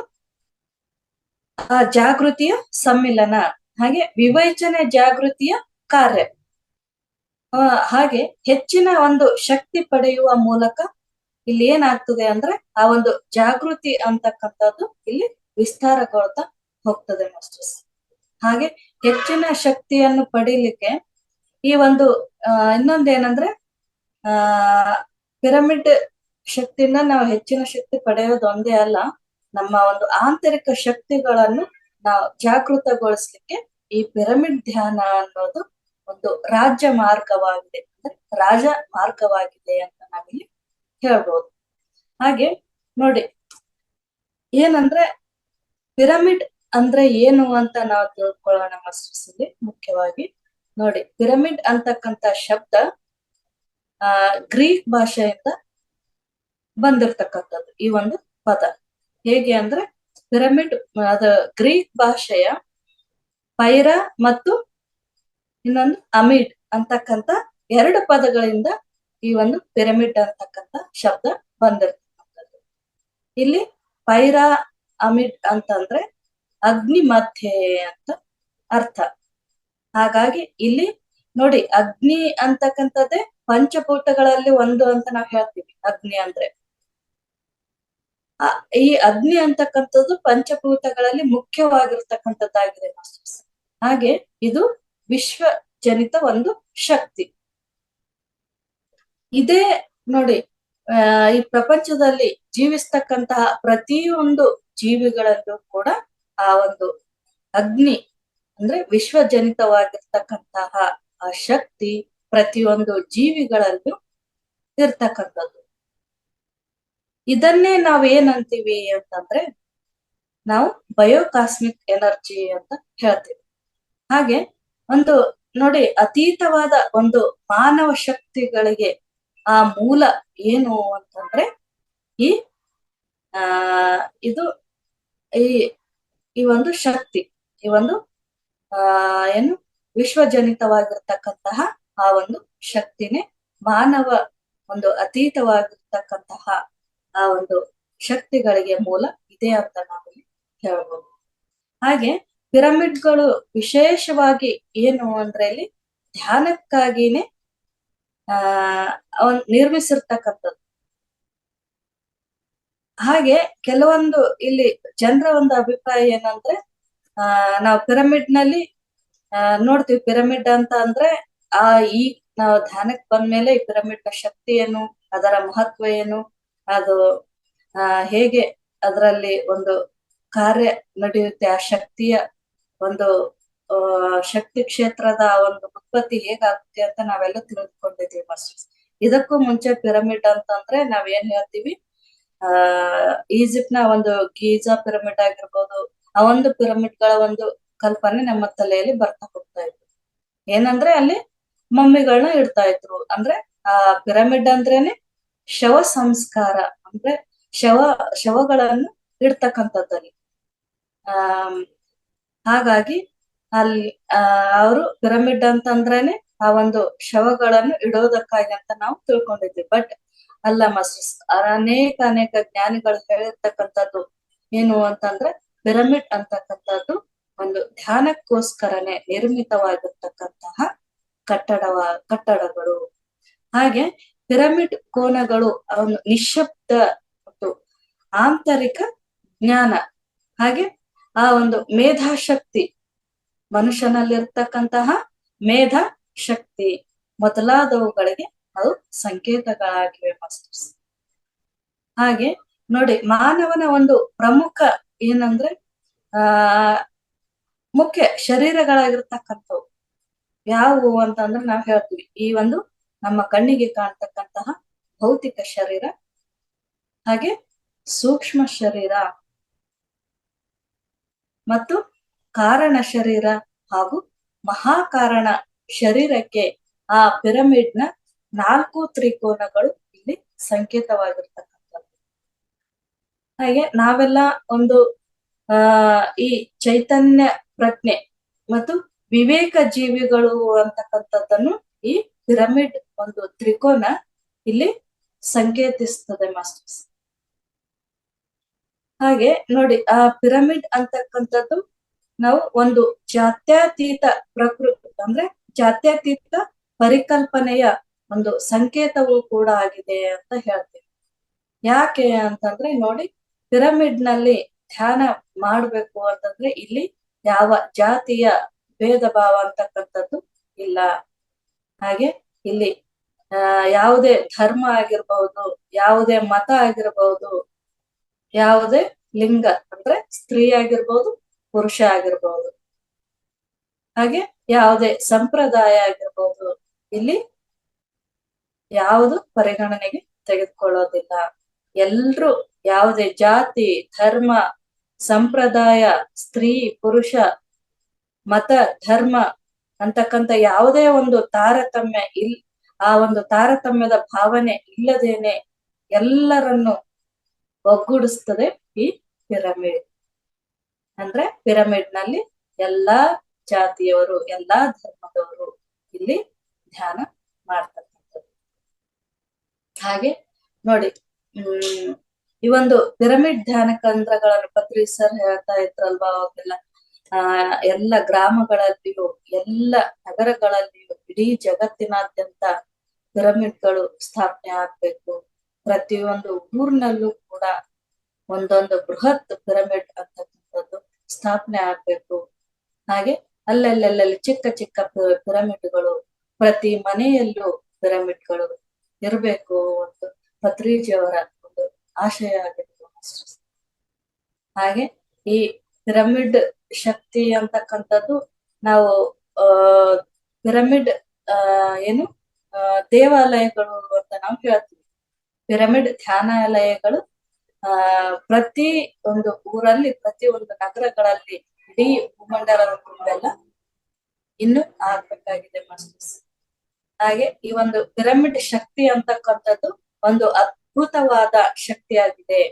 ಆ ಜಾಗೃತಿಯ ಸಮ್ಮಿಲನ, ಹಾಗೆ ವಿವೇಚನೆ ಜಾಗೃತಿಯ ಕಾರ್ಯ. ಹಾಗೆ ಹೆಚ್ಚಿನ ಒಂದು ಶಕ್ತಿ ಪಡೆಯುವ ಮೂಲಕ ಇಲ್ಲಿ ಏನಾಗ್ತದೆ ಅಂದ್ರೆ ಆ ಒಂದು ಜಾಗೃತಿ ಅಂತಕ್ಕಂಥದ್ದು ಇಲ್ಲಿ ವಿಸ್ತಾರಗೊಳ್ತಾ ಹೋಗ್ತದೆ ಮಾಸ್ಟರ್ಸ್. ಹಾಗೆ ಹೆಚ್ಚಿನ ಶಕ್ತಿಯನ್ನು ಪಡೀಲಿಕ್ಕೆ ಈ ಒಂದು ಇನ್ನೊಂದೇನಂದ್ರೆ ಪಿರಮಿಡ್ ಶಕ್ತಿಯಿಂದ ನಾವು ಹೆಚ್ಚಿನ ಶಕ್ತಿ ಪಡೆಯೋದು ಒಂದೇ ಅಲ್ಲ, ನಮ್ಮ ಒಂದು ಆಂತರಿಕ ಶಕ್ತಿಗಳನ್ನು ನಾವು ಜಾಗೃತಗೊಳಿಸ್ಲಿಕ್ಕೆ ಈ ಪಿರಮಿಡ್ ಧ್ಯಾನ ಅನ್ನೋದು ಒಂದು ರಾಜ ಮಾರ್ಗವಾಗಿದೆ, ಅಂದ್ರೆ ರಾಜ ಮಾರ್ಗವಾಗಿದೆ ಅಂತ ನಾವಿಲ್ಲಿ ಹೇಳ್ಬೋದು. ಹಾಗೆ ನೋಡಿ, ಏನಂದ್ರೆ ಪಿರಮಿಡ್ ಅಂದ್ರೆ ಏನು ಅಂತ ನಾವು ತಿಳ್ಕೊಳ್ಳೋಣ ಮಾಸ್ಟರ್ಸ್. ಇಲ್ಲಿ ಮುಖ್ಯವಾಗಿ ನೋಡಿ, ಪಿರಮಿಡ್ ಅಂತಕ್ಕಂಥ ಶಬ್ದ ಗ್ರೀಕ್ ಭಾಷೆಯಿಂದ ಬಂದಿರ್ತಕ್ಕಂಥದ್ದು ಈ ಒಂದು ಪದ. ಹೇಗೆ ಅಂದ್ರೆ ಪಿರಮಿಡ್ ಅದು ಗ್ರೀಕ್ ಭಾಷೆಯ ಪೈರಾ ಮತ್ತು ಇನ್ನೊಂದು ಅಮಿಡ್ ಅಂತಕ್ಕಂಥ 2 ಪದಗಳಿಂದ ಈ ಒಂದು ಪಿರಮಿಡ್ ಅಂತಕ್ಕಂಥ ಶಬ್ದ ಬಂದಿರ್ತಕ್ಕಂಥದ್ದು. ಇಲ್ಲಿ ಪೈರಾ ಅಮಿಡ್ ಅಂತಂದ್ರೆ ಅಗ್ನಿ ಮಧ್ಯೆ ಅಂತ ಅರ್ಥ. ಹಾಗಾಗಿ ಇಲ್ಲಿ ನೋಡಿ, ಅಗ್ನಿ ಅಂತಕ್ಕಂಥದ್ದೇ ಪಂಚಭೂತಗಳಲ್ಲಿ ಒಂದು ಅಂತ ನಾವು ಹೇಳ್ತೀವಿ. ಅಗ್ನಿ ಅಂದ್ರೆ ಈ ಅಗ್ನಿ ಅಂತಕ್ಕಂಥದ್ದು ಪಂಚಭೂತಗಳಲ್ಲಿ ಮುಖ್ಯವಾಗಿರ್ತಕ್ಕಂಥದ್ದಾಗಿದೆ ಮಾಸ್ಟರ್ಸ್. ಹಾಗೆ ಇದು ವಿಶ್ವ ಜನಿತ ಒಂದು ಶಕ್ತಿ. ಇದೇ ನೋಡಿ, ಈ ಪ್ರಪಂಚದಲ್ಲಿ ಜೀವಿಸ್ತಕ್ಕಂತಹ ಪ್ರತಿಯೊಂದು ಜೀವಿಗಳಲ್ಲೂ ಕೂಡ ಆ ಒಂದು ಅಗ್ನಿ ಅಂದ್ರೆ ವಿಶ್ವಜನಿತವಾಗಿರ್ತಕ್ಕಂತಹ ಆ ಶಕ್ತಿ ಪ್ರತಿಯೊಂದು ಜೀವಿಗಳಲ್ಲೂ ಇರ್ತಕ್ಕಂಥದ್ದು. ಇದನ್ನೇ ನಾವ್ ಏನಂತೀವಿ ಅಂತಂದ್ರೆ ನಾವು ಬಯೋಕಾಸ್ಮಿಕ್ ಎನರ್ಜಿ ಅಂತ ಹೇಳ್ತೀವಿ. ಹಾಗೆ ಒಂದು ನೋಡಿ, ಅತೀತವಾದ ಒಂದು ಮಾನವ ಶಕ್ತಿಗಳಿಗೆ ಆ ಮೂಲ ಏನು ಅಂತಂದ್ರೆ ಈ ಇದು ಈ ಒಂದು ಶಕ್ತಿ, ಈ ಒಂದು ಏನು ವಿಶ್ವಜನಿತವಾಗಿರ್ತಕ್ಕಂತಹ ಆ ಒಂದು ಶಕ್ತಿನೇ ಮಾನವ ಒಂದು ಅತೀತವಾಗಿರ್ತಕ್ಕಂತಹ ಆ ಒಂದು ಶಕ್ತಿಗಳಿಗೆ ಮೂಲ ಇದೆ ಅಂತ ನಾವಿಲ್ಲಿ ಹೇಳ್ಬೋದು. ಹಾಗೆ ಪಿರಮಿಡ್ಗಳು ವಿಶೇಷವಾಗಿ ಏನು ಅಂದ್ರೆ ಇಲ್ಲಿ ಧ್ಯಾನಕ್ಕಾಗಿನೇ ನಿರ್ಮಿಸಿರ್ತಕ್ಕಂಥದ್ದು. ಹಾಗೆ ಕೆಲವೊಂದು ಇಲ್ಲಿ ಜನರ ಒಂದು ಅಭಿಪ್ರಾಯ ಏನಂದ್ರೆ ನಾವು ಪಿರಮಿಡ್ ನಲ್ಲಿ ನೋಡ್ತೀವಿ. ಪಿರಮಿಡ್ ಅಂತ ಅಂದ್ರೆ ಈ ನಾವು ಧ್ಯಾನಕ್ಕೆ ಬಂದ್ಮೇಲೆ ಈ ಪಿರಮಿಡ್ ನ ಶಕ್ತಿ ಏನು, ಅದರ ಮಹತ್ವ ಏನು, ಅದು ಹೇಗೆ ಅದರಲ್ಲಿ ಒಂದು ಕಾರ್ಯ ನಡೆಯುತ್ತೆ, ಆ ಶಕ್ತಿಯ ಒಂದು ಶಕ್ತಿ ಕ್ಷೇತ್ರದ ಒಂದು ಉತ್ಪತ್ತಿ ಹೇಗಾಗುತ್ತೆ ಅಂತ ನಾವೆಲ್ಲ ತಿಳಿದುಕೊಂಡಿದ್ದೀವಿ ಮಾಸ್ಟರ್ಸ್. ಇದಕ್ಕೂ ಮುಂಚೆ ಪಿರಮಿಡ್ ಅಂತಂದ್ರೆ ನಾವೇನ್ ಹೇಳ್ತೀವಿ, ಈಜಿಪ್ಟ್ ನ ಒಂದು ಗೀಜಾ ಪಿರಮಿಡ್ ಆಗಿರ್ಬೋದು, ಆ ಒಂದು ಪಿರಮಿಡ್ ಗಳ ಒಂದು ಕಲ್ಪನೆ ನಮ್ಮ ತಲೆಯಲ್ಲಿ ಬರ್ತಾ ಹೋಗ್ತಾ ಇತ್ತು. ಏನಂದ್ರೆ ಅಲ್ಲಿ ಮಮ್ಮಿಗಳನ್ನ ಇಡ್ತಾ ಇದ್ರು. ಅಂದ್ರೆ ಆ ಪಿರಮಿಡ್ ಅಂದ್ರೇನೆ ಶವ ಸಂಸ್ಕಾರ, ಅಂದ್ರೆ ಶವಗಳನ್ನು ಇಡ್ತಕ್ಕಂಥದ್ದಲ್ಲಿ. ಆ ಹಾಗಾಗಿ ಅಲ್ಲಿ ಅವರು ಪಿರಮಿಡ್ ಅಂತಂದ್ರೇನೆ ಆ ಒಂದು ಶವಗಳನ್ನು ಇಡೋದಕ್ಕಾಗಿ ಅಂತ ನಾವು ತಿಳ್ಕೊಂಡಿದ್ವಿ. ಬಟ್ ಅಲ್ಲ ಮಾಸ್ಟರ್ಸ್, ಅನೇಕ ಜ್ಞಾನಿಗಳು ಹೇಳಿರ್ತಕ್ಕಂಥದ್ದು ಏನು ಅಂತಂದ್ರೆ ಪಿರಮಿಡ್ ಅಂತಕ್ಕಂಥದ್ದು ಒಂದು ಧ್ಯಾನಕ್ಕೋಸ್ಕರನೇ ನಿರ್ಮಿತವಾಗಿರ್ತಕ್ಕಂತಹ ಕಟ್ಟಡಗಳು. ಹಾಗೆ ಪಿರಮಿಡ್ ಕೋನಗಳು ಅವನು ನಿಶ್ಶಬ್ದ ಮತ್ತು ಆಂತರಿಕ ಜ್ಞಾನ, ಹಾಗೆ ಆ ಒಂದು ಮೇಧಾಶಕ್ತಿ, ಮನುಷ್ಯನಲ್ಲಿರ್ತಕ್ಕಂತಹ ಮೇಧಾ ಶಕ್ತಿ ಮೊದಲಾದವುಗಳಿಗೆ ಅದು ಸಂಕೇತಗಳಾಗಿವೆ ಮಾಸ್ಟರ್ಸ್. ಹಾಗೆ ನೋಡಿ, ಮಾನವನ ಒಂದು ಪ್ರಮುಖ ಏನಂದ್ರೆ ಆ ಮುಖ್ಯ ಶರೀರಗಳಾಗಿರ್ತಕ್ಕಂಥವು ಯಾವುವು ಅಂತಂದ್ರೆ ನಾವ್ ಹೇಳ್ತೀವಿ, ಈ ಒಂದು ನಮ್ಮ ಕಣ್ಣಿಗೆ ಕಾಣ್ತಕ್ಕಂತಹ ಭೌತಿಕ ಶರೀರ, ಹಾಗೆ ಸೂಕ್ಷ್ಮ ಶರೀರ ಮತ್ತು ಕಾರಣ ಶರೀರ ಹಾಗೂ ಮಹಾಕಾರಣ ಶರೀರಕ್ಕೆ ಆ ಪಿರಮಿಡ್ ನ 4 ತ್ರಿಕೋನಗಳು ಇಲ್ಲಿ ಸಂಕೇತವಾಗಿರ್ತಕ್ಕಂಥದ್ದು. ಹಾಗೆ ನಾವೆಲ್ಲ ಒಂದು ಈ ಚೈತನ್ಯ ಪ್ರಜ್ಞೆ ಮತ್ತು ವಿವೇಕ ಜೀವಿಗಳು ಅಂತಕ್ಕಂಥದ್ದನ್ನು ಈ ಪಿರಮಿಡ್ ಒಂದು ತ್ರಿಕೋನ ಇಲ್ಲಿ ಸಂಕೇತಿಸ್ತದೆ ಮಾಸ್ಟರ್ಸ್. ಹಾಗೆ ನೋಡಿ, ಆ ಪಿರಮಿಡ್ ಅಂತಕ್ಕಂಥದ್ದು ನಾವು ಒಂದು ಜಾತ್ಯತೀತ ಪ್ರಕೃತಿ, ಅಂದ್ರೆ ಜಾತ್ಯತೀತ ಪರಿಕಲ್ಪನೆಯ ಒಂದು ಸಂಕೇತವೂ ಕೂಡ ಆಗಿದೆ ಅಂತ ಹೇಳ್ತೀವಿ. ಯಾಕೆ ಅಂತಂದ್ರೆ ನೋಡಿ, ಪಿರಮಿಡ್ ನಲ್ಲಿ ಧ್ಯಾನ ಮಾಡ್ಬೇಕು ಅಂತಂದ್ರೆ ಇಲ್ಲಿ ಯಾವ ಜಾತಿಯ ಭೇದ ಭಾವ ಅಂತಕ್ಕಂಥದ್ದು ಇಲ್ಲ. ಹಾಗೆ ಇಲ್ಲಿ ಯಾವುದೇ ಧರ್ಮ ಆಗಿರ್ಬಹುದು, ಯಾವುದೇ ಮತ ಆಗಿರ್ಬಹುದು, ಯಾವುದೇ ಲಿಂಗ ಅಂದ್ರೆ ಸ್ತ್ರೀ ಆಗಿರ್ಬಹುದು, ಪುರುಷ ಆಗಿರ್ಬಹುದು, ಹಾಗೆ ಯಾವುದೇ ಸಂಪ್ರದಾಯ ಆಗಿರ್ಬಹುದು, ಇಲ್ಲಿ ಯಾವುದು ಪರಿಗಣನೆಗೆ ತೆಗೆದುಕೊಳ್ಳೋದಿಲ್ಲ. ಎಲ್ರು ಯಾವುದೇ ಜಾತಿ, ಧರ್ಮ, ಸಂಪ್ರದಾಯ, ಸ್ತ್ರೀ, ಪುರುಷ, ಮತ, ಧರ್ಮ ಅಂತಕ್ಕಂಥ ಯಾವುದೇ ಒಂದು ತಾರತಮ್ಯ ಆ ಒಂದು ತಾರತಮ್ಯದ ಭಾವನೆ ಇಲ್ಲದೇನೆ ಎಲ್ಲರನ್ನು ಒಗ್ಗೂಡಿಸ್ತದೆ ಈ ಪಿರಮಿಡ್. ಅಂದ್ರೆ ಪಿರಮಿಡ್ ನಲ್ಲಿ ಎಲ್ಲಾ ಜಾತಿಯವರು, ಎಲ್ಲಾ ಧರ್ಮದವರು ಇಲ್ಲಿ ಧ್ಯಾನ ಮಾಡ್ತಕ್ಕಂಥದ್ದು. ಹಾಗೆ ನೋಡಿ, ಈ ಒಂದು ಪಿರಮಿಡ್ ಧ್ಯಾನ ಕೇಂದ್ರಗಳನ್ನು ಪತ್ರಿ ಸರ್ ಹೇಳ್ತಾ ಇದ್ರಲ್ವಾ, ಅವಾಗೆಲ್ಲ ಎಲ್ಲ ಗ್ರಾಮಗಳಲ್ಲಿಯೂ ಎಲ್ಲ ನಗರಗಳಲ್ಲಿಯೂ ಇಡೀ ಜಗತ್ತಿನಾದ್ಯಂತ ಪಿರಮಿಡ್ಗಳು ಸ್ಥಾಪನೆ ಆಗ್ಬೇಕು. ಪ್ರತಿಯೊಂದು ಊರಿನಲ್ಲೂ ಕೂಡ ಒಂದೊಂದು ಬೃಹತ್ ಪಿರಮಿಡ್ ಅಂತಕ್ಕಂಥದ್ದು ಸ್ಥಾಪನೆ ಆಗ್ಬೇಕು. ಹಾಗೆ ಅಲ್ಲಲ್ಲಿ ಚಿಕ್ಕ ಚಿಕ್ಕ ಪಿರಮಿಡ್ಗಳು, ಪ್ರತಿ ಮನೆಯಲ್ಲೂ ಪಿರಮಿಡ್ಗಳು ಇರಬೇಕು ಅಂತ ಪತ್ರಿಜಿಯವರ ಒಂದು ಆಶಯ ಆಗಿತ್ತು. ಹಾಗೆ ಈ ಪಿರಮಿಡ್ ಶಕ್ತಿ ಅಂತಕ್ಕಂಥದ್ದು ನಾವು ಪಿರಮಿಡ್ ಏನು ದೇವಾಲಯಗಳು ಅಂತ ನಾವು ಹೇಳ್ತೀವಿ. ಪಿರಮಿಡ್ ಧ್ಯಾನಾಲಯಗಳು ಪ್ರತಿ ಒಂದು ಊರಲ್ಲಿ, ಪ್ರತಿ ಒಂದು ನಗರಗಳಲ್ಲಿ, ಇಡೀ ಭೂಮಂಡಲದ ತುಂಬೆಲ್ಲ ಇನ್ನು ಆಗ್ಬೇಕಾಗಿದೆ ಮಾಸ್ಟರ್ಸ್. ಹಾಗೆ ಈ ಒಂದು ಪಿರಮಿಡ್ ಶಕ್ತಿ ಅಂತಕ್ಕಂಥದ್ದು ಒಂದು ಅದ್ಭುತವಾದ ಶಕ್ತಿಯಾಗಿದೆ.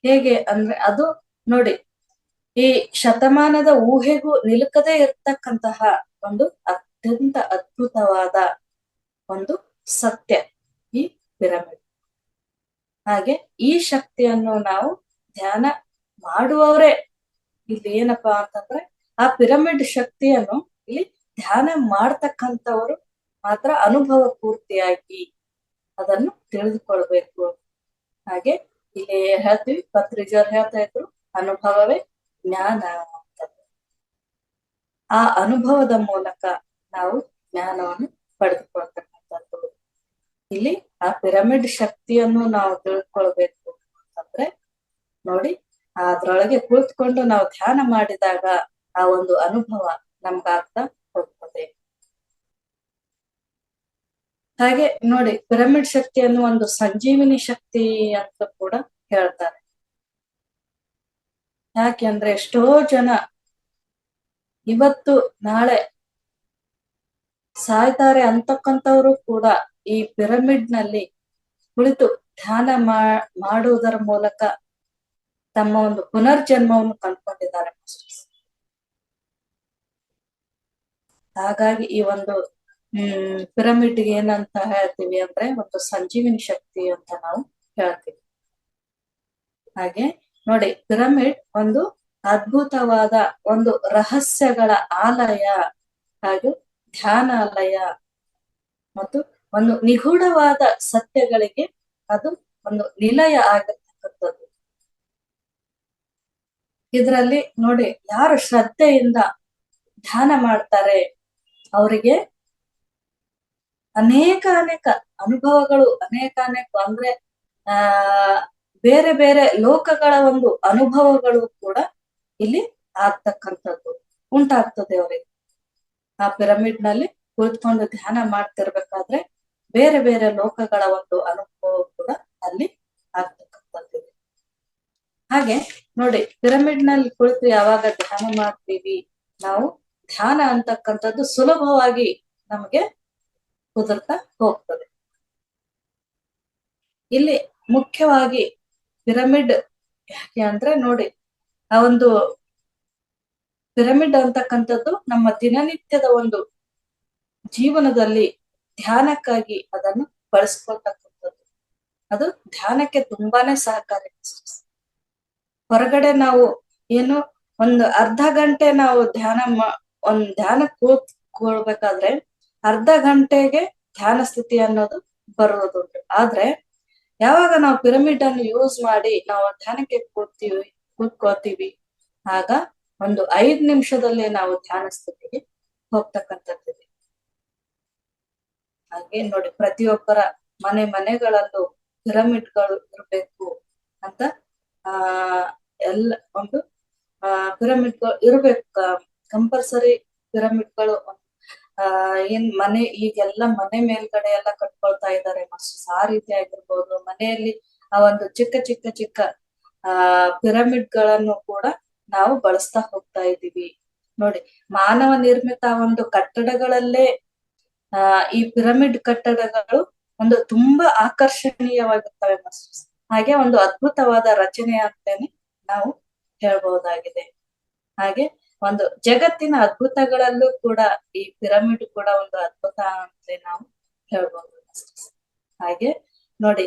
ಹೇಗೆ ಅಂದ್ರೆ ಅದು ನೋಡಿ, ಈ ಶತಮಾನದ ಊಹೆಗೂ ನಿಲುಕದೇ ಇರ್ತಕ್ಕಂತಹ ಒಂದು ಅತ್ಯಂತ ಅದ್ಭುತವಾದ ಒಂದು ಸತ್ಯ ಈ ಪಿರಮಿಡ್. ಹಾಗೆ ಈ ಶಕ್ತಿಯನ್ನು ನಾವು ಧ್ಯಾನ ಮಾಡುವವರೇ ಇಲ್ಲಿ ಏನಪ್ಪಾ ಅಂತಂದ್ರೆ ಆ ಪಿರಮಿಡ್ ಶಕ್ತಿಯನ್ನು ಇಲ್ಲಿ ಧ್ಯಾನ ಮಾಡ್ತಕ್ಕಂಥವರು ಮಾತ್ರ ಅನುಭವ ಪೂರ್ತಿಯಾಗಿ ಅದನ್ನು ತಿಳಿದುಕೊಳ್ಬೇಕು. ಹಾಗೆ ಇಲ್ಲಿ ಹೇಳ್ತೀವಿ, ಪತ್ರಿಜರ್ ಹೇಳ್ತಾ ಇದ್ರು, ಅನುಭವವೇ ಜ್ಞಾನ ಅಂತ. ಆ ಅನುಭವದ ಮೂಲಕ ನಾವು ಜ್ಞಾನವನ್ನು ಪಡೆದುಕೊಳ್ತಕ್ಕಂಥದ್ದು. ಇಲ್ಲಿ ಆ ಪಿರಮಿಡ್ ಶಕ್ತಿಯನ್ನು ನಾವು ತಿಳ್ಕೊಳ್ಬೇಕು ಅಂತಂದ್ರೆ ನೋಡಿ, ಅದ್ರೊಳಗೆ ಕುಳಿತುಕೊಂಡು ನಾವು ಧ್ಯಾನ ಮಾಡಿದಾಗ ಆ ಒಂದು ಅನುಭವ ನಮ್ಗಾಗ್ತಾ ಹೋಗ್ತದೆ. ಹಾಗೆ ನೋಡಿ, ಪಿರಮಿಡ್ ಶಕ್ತಿಯನ್ನು ಒಂದು ಸಂಜೀವಿನಿ ಶಕ್ತಿ ಅಂತ ಕೂಡ ಹೇಳ್ತಾರೆ. ಯಾಕೆ ಅಂದ್ರೆ ಎಷ್ಟೋ ಜನ ಇವತ್ತು ನಾಳೆ ಸಾಯ್ತಾರೆ ಅಂತಕ್ಕಂಥವ್ರು ಕೂಡ ಈ ಪಿರಮಿಡ್ ನಲ್ಲಿ ಕುಳಿತು ಧ್ಯಾನ ಮಾಡುವುದರ ಮೂಲಕ ತಮ್ಮ ಒಂದು ಪುನರ್ಜನ್ಮವನ್ನು ಕಂಡುಕೊಂಡಿದ್ದಾರೆ ಮಾಸ್ಟರ್ಸ್. ಹಾಗಾಗಿ ಈ ಒಂದು ಪಿರಮಿಡ್ ಏನಂತ ಹೇಳ್ತೀವಿ ಅಂದ್ರೆ ಒಂದು ಸಂಜೀವಿನಿ ಶಕ್ತಿ ಅಂತ ನಾವು ಹೇಳ್ತೀವಿ. ಹಾಗೆ ನೋಡಿ, ಪಿರಮಿಡ್ ಒಂದು ಅದ್ಭುತವಾದ ಒಂದು ರಹಸ್ಯಗಳ ಆಲಯ ಹಾಗೂ ಧ್ಯಾನಾಲಯ ಮತ್ತು ಒಂದು ನಿಗೂಢವಾದ ಸತ್ಯಗಳಿಗೆ ಅದು ಒಂದು ನಿಲಯ ಆಗಿರ್ತಕ್ಕಂಥದ್ದು. ಇದರಲ್ಲಿ ನೋಡಿ, ಯಾರು ಶ್ರದ್ಧೆಯಿಂದ ಧ್ಯಾನ ಮಾಡ್ತಾರೆ ಅವರಿಗೆ ಅನೇಕ ಅನುಭವಗಳು, ಅನೇಕ ಅಂದ್ರೆ ಬೇರೆ ಬೇರೆ ಲೋಕಗಳ ಒಂದು ಅನುಭವಗಳು ಕೂಡ ಇಲ್ಲಿ ಆಗ್ತಕ್ಕಂಥದ್ದು ಉಂಟಾಗ್ತದೆ ಅವರಿಗೆ. ಆ ಪಿರಮಿಡ್ ನಲ್ಲಿ ಕುಳಿತುಕೊಂಡು ಧ್ಯಾನ ಮಾಡ್ತಿರ್ಬೇಕಾದ್ರೆ ಬೇರೆ ಬೇರೆ ಲೋಕಗಳ ಒಂದು ಅನುಭವ ಕೂಡ ಅಲ್ಲಿ ಆಗ್ತಕ್ಕಂಥದ್ದು. ಹಾಗೆ ನೋಡಿ, ಪಿರಮಿಡ್ ನಲ್ಲಿ ಕುಳಿತು ಯಾವಾಗ ಧ್ಯಾನ ಮಾಡ್ತೀವಿ ನಾವು, ಧ್ಯಾನ ಅಂತಕ್ಕಂಥದ್ದು ಸುಲಭವಾಗಿ ನಮಗೆ ಕುದುರ್ತಾ ಹೋಗ್ತದೆ. ಇಲ್ಲಿ ಮುಖ್ಯವಾಗಿ ಪಿರಮಿಡ್ ಯಾಕೆ ಅಂದ್ರೆ ನೋಡಿ, ಆ ಒಂದು ಪಿರಮಿಡ್ ಅಂತಕ್ಕಂಥದ್ದು ನಮ್ಮ ದಿನನಿತ್ಯದ ಒಂದು ಜೀವನದಲ್ಲಿ ಧ್ಯಾನಕ್ಕಾಗಿ ಅದನ್ನು ಬಳಸ್ಕೊಳ್ತಕ್ಕಂಥದ್ದು. ಅದು ಧ್ಯಾನಕ್ಕೆ ತುಂಬಾನೇ ಸಹಕಾರಿ. ಹೊರಗಡೆ ನಾವು ಏನು ಒಂದು ಅರ್ಧ ಗಂಟೆ ನಾವು ಧ್ಯಾನ ಕೂತ್ಕೊಳ್ಬೇಕಾದ್ರೆ ಅರ್ಧ ಗಂಟೆಗೆ ಧ್ಯಾನ ಸ್ಥಿತಿ ಅನ್ನೋದು ಬರೋದುಂಟು. ಆದ್ರೆ ಯಾವಾಗ ನಾವು ಪಿರಮಿಡ್ ಅನ್ನು ಯೂಸ್ ಮಾಡಿ ನಾವು ಧ್ಯಾನಕ್ಕೆ ಕೂತ್ಕೋತೀವಿ ಆಗ ಒಂದು 5 ನಿಮಿಷದಲ್ಲೇ ನಾವು ಧ್ಯಾನ ಸ್ಥಿತಿಗೆ ಹೋಗ್ತಕ್ಕಂಥದ್ದು. ಹಾಗೆ ನೋಡಿ, ಪ್ರತಿಯೊಬ್ಬರ ಮನೆಗಳಲ್ಲೂ ಪಿರಮಿಡ್ಗಳು ಇರ್ಬೇಕು ಅಂತ ಎಲ್ಲ ಒಂದು ಪಿರಮಿಡ್ಗಳು ಇರ್ಬೇಕು, ಕಂಪಲ್ಸರಿ ಪಿರಮಿಡ್ಗಳು. ಈಗೆಲ್ಲ ಮನೆ ಮೇಲ್ಗಡೆ ಎಲ್ಲ ಕಟ್ಕೊಳ್ತಾ ಇದ್ದಾರೆ ಮಾಸ್ಟರ್ಸ್. ಆ ರೀತಿ ಆಗಿರ್ಬೋದು, ಮನೆಯಲ್ಲಿ ಆ ಒಂದು ಚಿಕ್ಕ ಪಿರಮಿಡ್ಗಳನ್ನು ಕೂಡ ನಾವು ಬಳಸ್ತಾ ಹೋಗ್ತಾ ಇದ್ದೀವಿ. ನೋಡಿ, ಮಾನವ ನಿರ್ಮಿತ ಒಂದು ಕಟ್ಟಡಗಳಲ್ಲೇ ಈ ಪಿರಮಿಡ್ ಕಟ್ಟಡಗಳು ಒಂದು ತುಂಬಾ ಆಕರ್ಷಣೀಯವಾಗಿರ್ತವೆ ಮಾಸ್ಟರ್ಸ್. ಹಾಗೆ ಒಂದು ಅದ್ಭುತವಾದ ರಚನೆ ಅಂತೇನೆ ನಾವು ಹೇಳ್ಬಹುದಾಗಿದೆ. ಹಾಗೆ ಒಂದು ಜಗತ್ತಿನ ಅದ್ಭುತಗಳಲ್ಲೂ ಕೂಡ ಈ ಪಿರಮಿಡ್ ಕೂಡ ಒಂದು ಅದ್ಭುತ ಅಂತ ನಾವು ಹೇಳ್ಬಹುದು ಮಾಸ್ಟರ್ಸ್. ಹಾಗೆ ನೋಡಿ,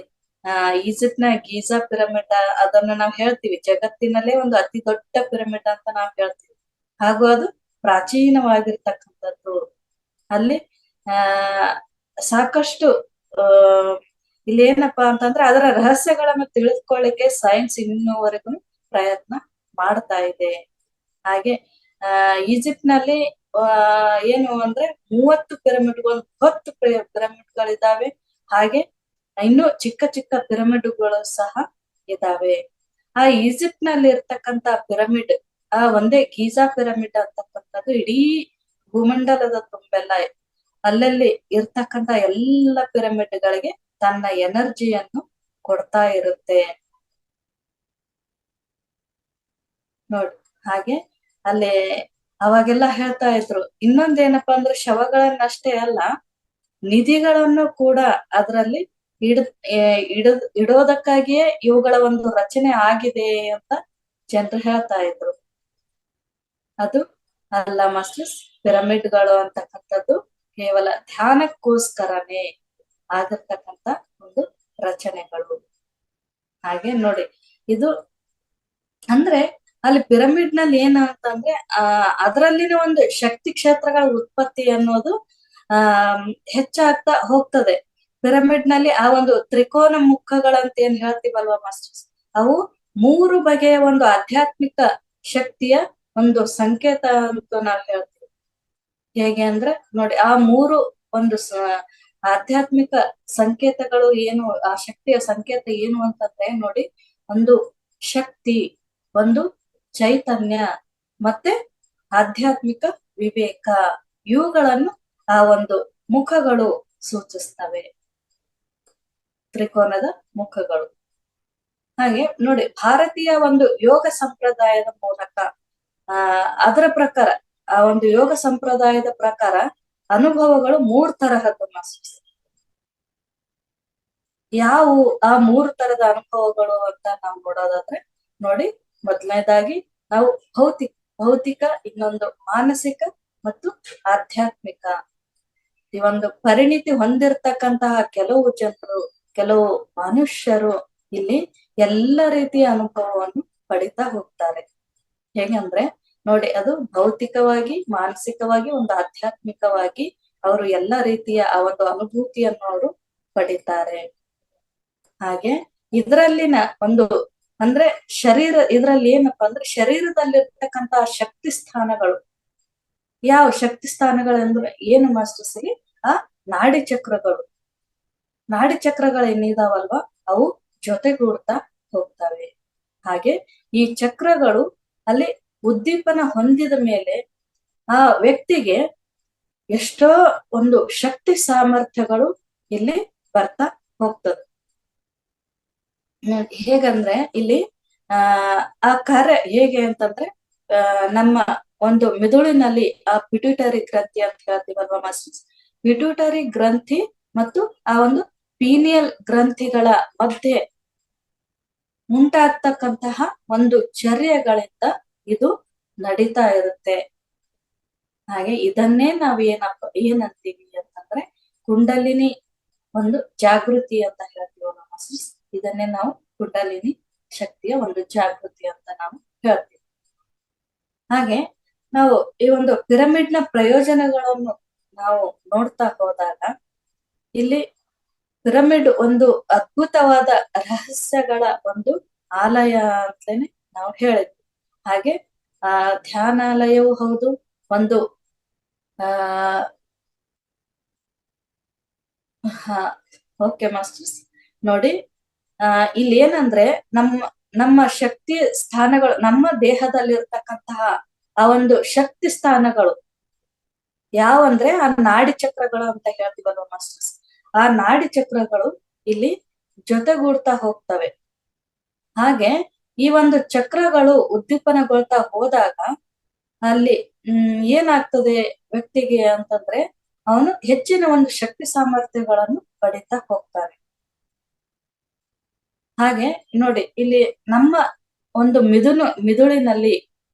ಈಜಿಪ್ಟ್ ನ ಗೀಜಾ ಪಿರಮಿಡ್ ಅದನ್ನು ನಾವು ಹೇಳ್ತೀವಿ ಜಗತ್ತಿನಲ್ಲೇ ಒಂದು ಅತಿ ದೊಡ್ಡ ಪಿರಮಿಡ್ ಅಂತ ನಾವು ಹೇಳ್ತೀವಿ. ಹಾಗೂ ಅದು ಪ್ರಾಚೀನವಾಗಿರ್ತಕ್ಕಂಥದ್ದು. ಅಲ್ಲಿ ಸಾಕಷ್ಟು ಇಲ್ಲೇನಪ್ಪಾ ಅಂತಂದ್ರೆ ಅದರ ರಹಸ್ಯಗಳನ್ನು ತಿಳಿದುಕೊಳ್ಳಿಕ್ಕೆ ಸೈನ್ಸ್ ಇನ್ನೂವರೆಗೂ ಪ್ರಯತ್ನ ಮಾಡ್ತಾ ಇದೆ. ಹಾಗೆ ಈಜಿಪ್ಟ್ ನಲ್ಲಿ ಏನು ಅಂದ್ರೆ 30 ಪಿರಮಿಡ್ಗಳು, 10 ಪಿರಮಿಡ್ಗಳಿದ್ದಾವೆ. ಹಾಗೆ ಇನ್ನು ಚಿಕ್ಕ ಪಿರಮಿಡ್ಗಳು ಸಹ ಇದಾವೆ. ಆ ಈಜಿಪ್ಟ್ ನಲ್ಲಿ ಇರ್ತಕ್ಕಂತ ಪಿರಮಿಡ್, ಆ ಒಂದೇ ಗೀಜಾ ಪಿರಮಿಡ್ ಅಂತಕ್ಕಂಥದ್ದು ಇಡೀ ಭೂಮಂಡಲದ ತುಂಬೆಲ್ಲ ಅಲ್ಲಲ್ಲಿ ಇರ್ತಕ್ಕಂತ ಎಲ್ಲ ಪಿರಮಿಡ್ಗಳಿಗೆ ತನ್ನ ಎನರ್ಜಿಯನ್ನು ಕೊಡ್ತಾ ಇರುತ್ತೆ ನೋಡಿ. ಹಾಗೆ ಅಲ್ಲಿ ಅವಾಗೆಲ್ಲ ಹೇಳ್ತಾ ಇದ್ರು, ಇನ್ನೊಂದೇನಪ್ಪಾ ಅಂದ್ರೆ ಶವಗಳನ್ನಷ್ಟೇ ಅಲ್ಲ, ನಿಧಿಗಳನ್ನು ಕೂಡ ಅದರಲ್ಲಿ ಇಡೋದಕ್ಕಾಗಿಯೇ ಇವುಗಳ ಒಂದು ರಚನೆ ಆಗಿದೆ ಅಂತ ಜನರು ಹೇಳ್ತಾ ಇದ್ರು. ಅದು ಅಲ್ಲ ಮಾಸ್ಟರ್ಸ್, ಪಿರಮಿಡ್ಗಳು ಅಂತಕ್ಕಂಥದ್ದು ಕೇವಲ ಧ್ಯಾನಕ್ಕೋಸ್ಕರನೇ ಆಗಿರ್ತಕ್ಕಂಥ ಒಂದು ರಚನೆಗಳು. ಹಾಗೆ ನೋಡಿ, ಇದು ಅಂದ್ರೆ ಅಲ್ಲಿ ಪಿರಮಿಡ್ ನಲ್ಲಿ ಏನಂತಂದ್ರೆ ಅದರಲ್ಲಿನ ಒಂದು ಶಕ್ತಿ ಕ್ಷೇತ್ರಗಳ ಉತ್ಪತ್ತಿ ಅನ್ನೋದು ಹೆಚ್ಚಾಗ್ತಾ ಹೋಗ್ತದೆ. ಪಿರಮಿಡ್ ನಲ್ಲಿ ಆ ಒಂದು ತ್ರಿಕೋನ ಮುಖಗಳಂತ ಏನ್ ಹೇಳ್ತೀವಲ್ವಾ ಮಾಸ್ಟರ್ಸ್, ಅವು 3 ಬಗೆಯ ಒಂದು ಆಧ್ಯಾತ್ಮಿಕ ಶಕ್ತಿಯ ಒಂದು ಸಂಕೇತ ಅಂತ ನಾವು ಹೇಳ್ತೀವಿ. ಹೇಗೆ ಅಂದ್ರೆ ನೋಡಿ, ಆ 3 ಒಂದು ಆಧ್ಯಾತ್ಮಿಕ ಸಂಕೇತಗಳು ಏನು, ಆ ಶಕ್ತಿಯ ಸಂಕೇತ ಏನು ಅಂತಂದ್ರೆ ನೋಡಿ, ಒಂದು ಶಕ್ತಿ, ಒಂದು ಚೈತನ್ಯ, ಮತ್ತೆ ಆಧ್ಯಾತ್ಮಿಕ ವಿವೇಕ, ಇವುಗಳನ್ನು ಆ ಒಂದು ಮುಖಗಳು ಸೂಚಿಸ್ತವೆ, ತ್ರಿಕೋನದ ಮುಖಗಳು. ಹಾಗೆ ನೋಡಿ, ಭಾರತೀಯ ಒಂದು ಯೋಗ ಸಂಪ್ರದಾಯದ ಮೂಲಕ ಅದರ ಪ್ರಕಾರ, ಆ ಒಂದು ಯೋಗ ಸಂಪ್ರದಾಯದ ಪ್ರಕಾರ ಅನುಭವಗಳು 3 ತರಹದ್ದು ಮಾಸ್ಟರ್ಸ್. ಯಾವುವು ಆ 3 ತರದ ಅನುಭವಗಳು ಅಂತ ನಾವು ನೋಡೋದಾದ್ರೆ ನೋಡಿ, ಮೊದಲನೇದಾಗಿ ನಾವು ಭೌತಿಕ, ಇನ್ನೊಂದು ಮಾನಸಿಕ ಮತ್ತು ಆಧ್ಯಾತ್ಮಿಕ. ಈ ಒಂದು ಪರಿಣಿತಿ ಹೊಂದಿರತಕ್ಕಂತಹ ಕೆಲವು ಜನರು, ಕೆಲವು ಮನುಷ್ಯರು ಇಲ್ಲಿ ಎಲ್ಲ ರೀತಿಯ ಅನುಭವವನ್ನು ಪಡಿತಾ ಹೋಗ್ತಾರೆ. ಹೇಗಂದ್ರೆ ನೋಡಿ, ಅದು ಭೌತಿಕವಾಗಿ, ಮಾನಸಿಕವಾಗಿ, ಒಂದು ಆಧ್ಯಾತ್ಮಿಕವಾಗಿ ಅವರು ಎಲ್ಲ ರೀತಿಯ ಆ ಒಂದು ಅನುಭೂತಿಯನ್ನು ಅವರು ಪಡಿತಾರೆ. ಹಾಗೆ ಇದರಲ್ಲಿನ ಒಂದು ಅಂದ್ರೆ ಇದರಲ್ಲಿ ಏನಪ್ಪಾ ಅಂದ್ರೆ ಶರೀರದಲ್ಲಿರ್ತಕ್ಕಂತಹ ಶಕ್ತಿ ಸ್ಥಾನಗಳು. ಯಾವ ಶಕ್ತಿ ಸ್ಥಾನಗಳು ಅಂದ್ರೆ ಏನು ಮಾಸ್ಟರ್ಸ್ಗೆ? ಆ ನಾಡಿ ಚಕ್ರಗಳು. ನಾಡಿ ಚಕ್ರಗಳು ಏನಿದಾವಲ್ವಾ, ಅವು ಜೊತೆಗೂಡ್ತಾ ಹೋಗ್ತವೆ. ಹಾಗೆ ಈ ಚಕ್ರಗಳು ಅಲ್ಲಿ ಉದ್ದೀಪನ ಹೊಂದಿದ ಮೇಲೆ ಆ ವ್ಯಕ್ತಿಗೆ ಎಷ್ಟೋ ಒಂದು ಶಕ್ತಿ ಸಾಮರ್ಥ್ಯಗಳು ಇಲ್ಲಿ ಬರ್ತಾ ಹೋಗ್ತದೆ. ಹೇಗಂದ್ರೆ ಇಲ್ಲಿ ಆ ಕಾರ್ಯ ಹೇಗೆ ಅಂತಂದ್ರೆ ನಮ್ಮ ಒಂದು ಮೆದುಳಿನಲ್ಲಿ ಆ ಪಿಟ್ಯೂಟರಿ ಗ್ರಂಥಿ ಅಂತ ಹೇಳ್ತೀವಲ್ವಾ ಮಾಸ್ಟರ್ಸ್, ಪಿಟ್ಯೂಟರಿ ಗ್ರಂಥಿ ಮತ್ತು ಆ ಒಂದು ಪೀನಿಯಲ್ ಗ್ರಂಥಿಗಳ ಮಧ್ಯೆ ಉಂಟಾಗ್ತಕ್ಕಂತಹ ಒಂದು ಚರ್ಯಗಳಿಂದ ಇದು ನಡೀತಾ ಇರುತ್ತೆ. ಹಾಗೆ ಇದನ್ನೇ ನಾವು ಏನಂತೀವಿ ಅಂತಂದ್ರೆ ಕುಂಡಲಿನಿ ಒಂದು ಜಾಗೃತಿ ಅಂತ ಹೇಳ್ತೀವಲ್ಲ ಮಾಸ್ಟರ್ಸ್, ಇದನ್ನೇ ನಾವು ಕುಂಡಲಿನಿ ಶಕ್ತಿಯ ಒಂದು ಜಾಗೃತಿ ಅಂತ ನಾವು ಹೇಳ್ತೀವಿ. ಹಾಗೆ ನಾವು ಈ ಒಂದು ಪಿರಮಿಡ್ ನ ಪ್ರಯೋಜನಗಳನ್ನು ನಾವು ನೋಡ್ತಾ ಹೋದಾಗ ಇಲ್ಲಿ ಪಿರಮಿಡ್ ಒಂದು ಅದ್ಭುತವಾದ ರಹಸ್ಯಗಳ ಒಂದು ಆಲಯ ಅಂತಲೇ ನಾವು ಹೇಳಿದ್ವಿ. ಹಾಗೆ ಧ್ಯಾನಾಲಯವೂ ಹೌದು, ಒಂದು ಓಕೆ ಮಾಸ್ಟರ್ಸ್. ನೋಡಿ, ಇಲ್ಲಿ ಏನಂದ್ರೆ ನಮ್ಮ ಶಕ್ತಿ ಸ್ಥಾನಗಳು, ನಮ್ಮ ದೇಹದಲ್ಲಿರ್ತಕ್ಕಂತಹ ಆ ಒಂದು ಶಕ್ತಿ ಸ್ಥಾನಗಳು ಯಾವಂದ್ರೆ ಆ ನಾಡಿ ಚಕ್ರಗಳು ಅಂತ ಹೇಳ್ತೀವಲ್ವ ಮಾಸ್ಟರ್ಸ್, ಆ ನಾಡಿ ಚಕ್ರಗಳು ಇಲ್ಲಿ ಜೊತೆಗೂಡ್ತಾ ಹೋಗ್ತವೆ. ಹಾಗೆ ಈ ಒಂದು ಚಕ್ರಗಳು ಉದ್ದೀಪನಗೊಳ್ತಾ ಹೋದಾಗ ಅಲ್ಲಿ ಏನಾಗ್ತದೆ ವ್ಯಕ್ತಿಗೆ ಅಂತಂದ್ರೆ ಅವನು ಹೆಚ್ಚಿನ ಒಂದು ಶಕ್ತಿ ಸಾಮರ್ಥ್ಯಗಳನ್ನು ಪಡಿತಾ ಹೋಗ್ತಾನೆ. ಹಾಗೆ ನೋಡಿ, ಇಲ್ಲಿ ನಮ್ಮ ಒಂದು ಮಿದುಳಿನಲ್ಲಿ,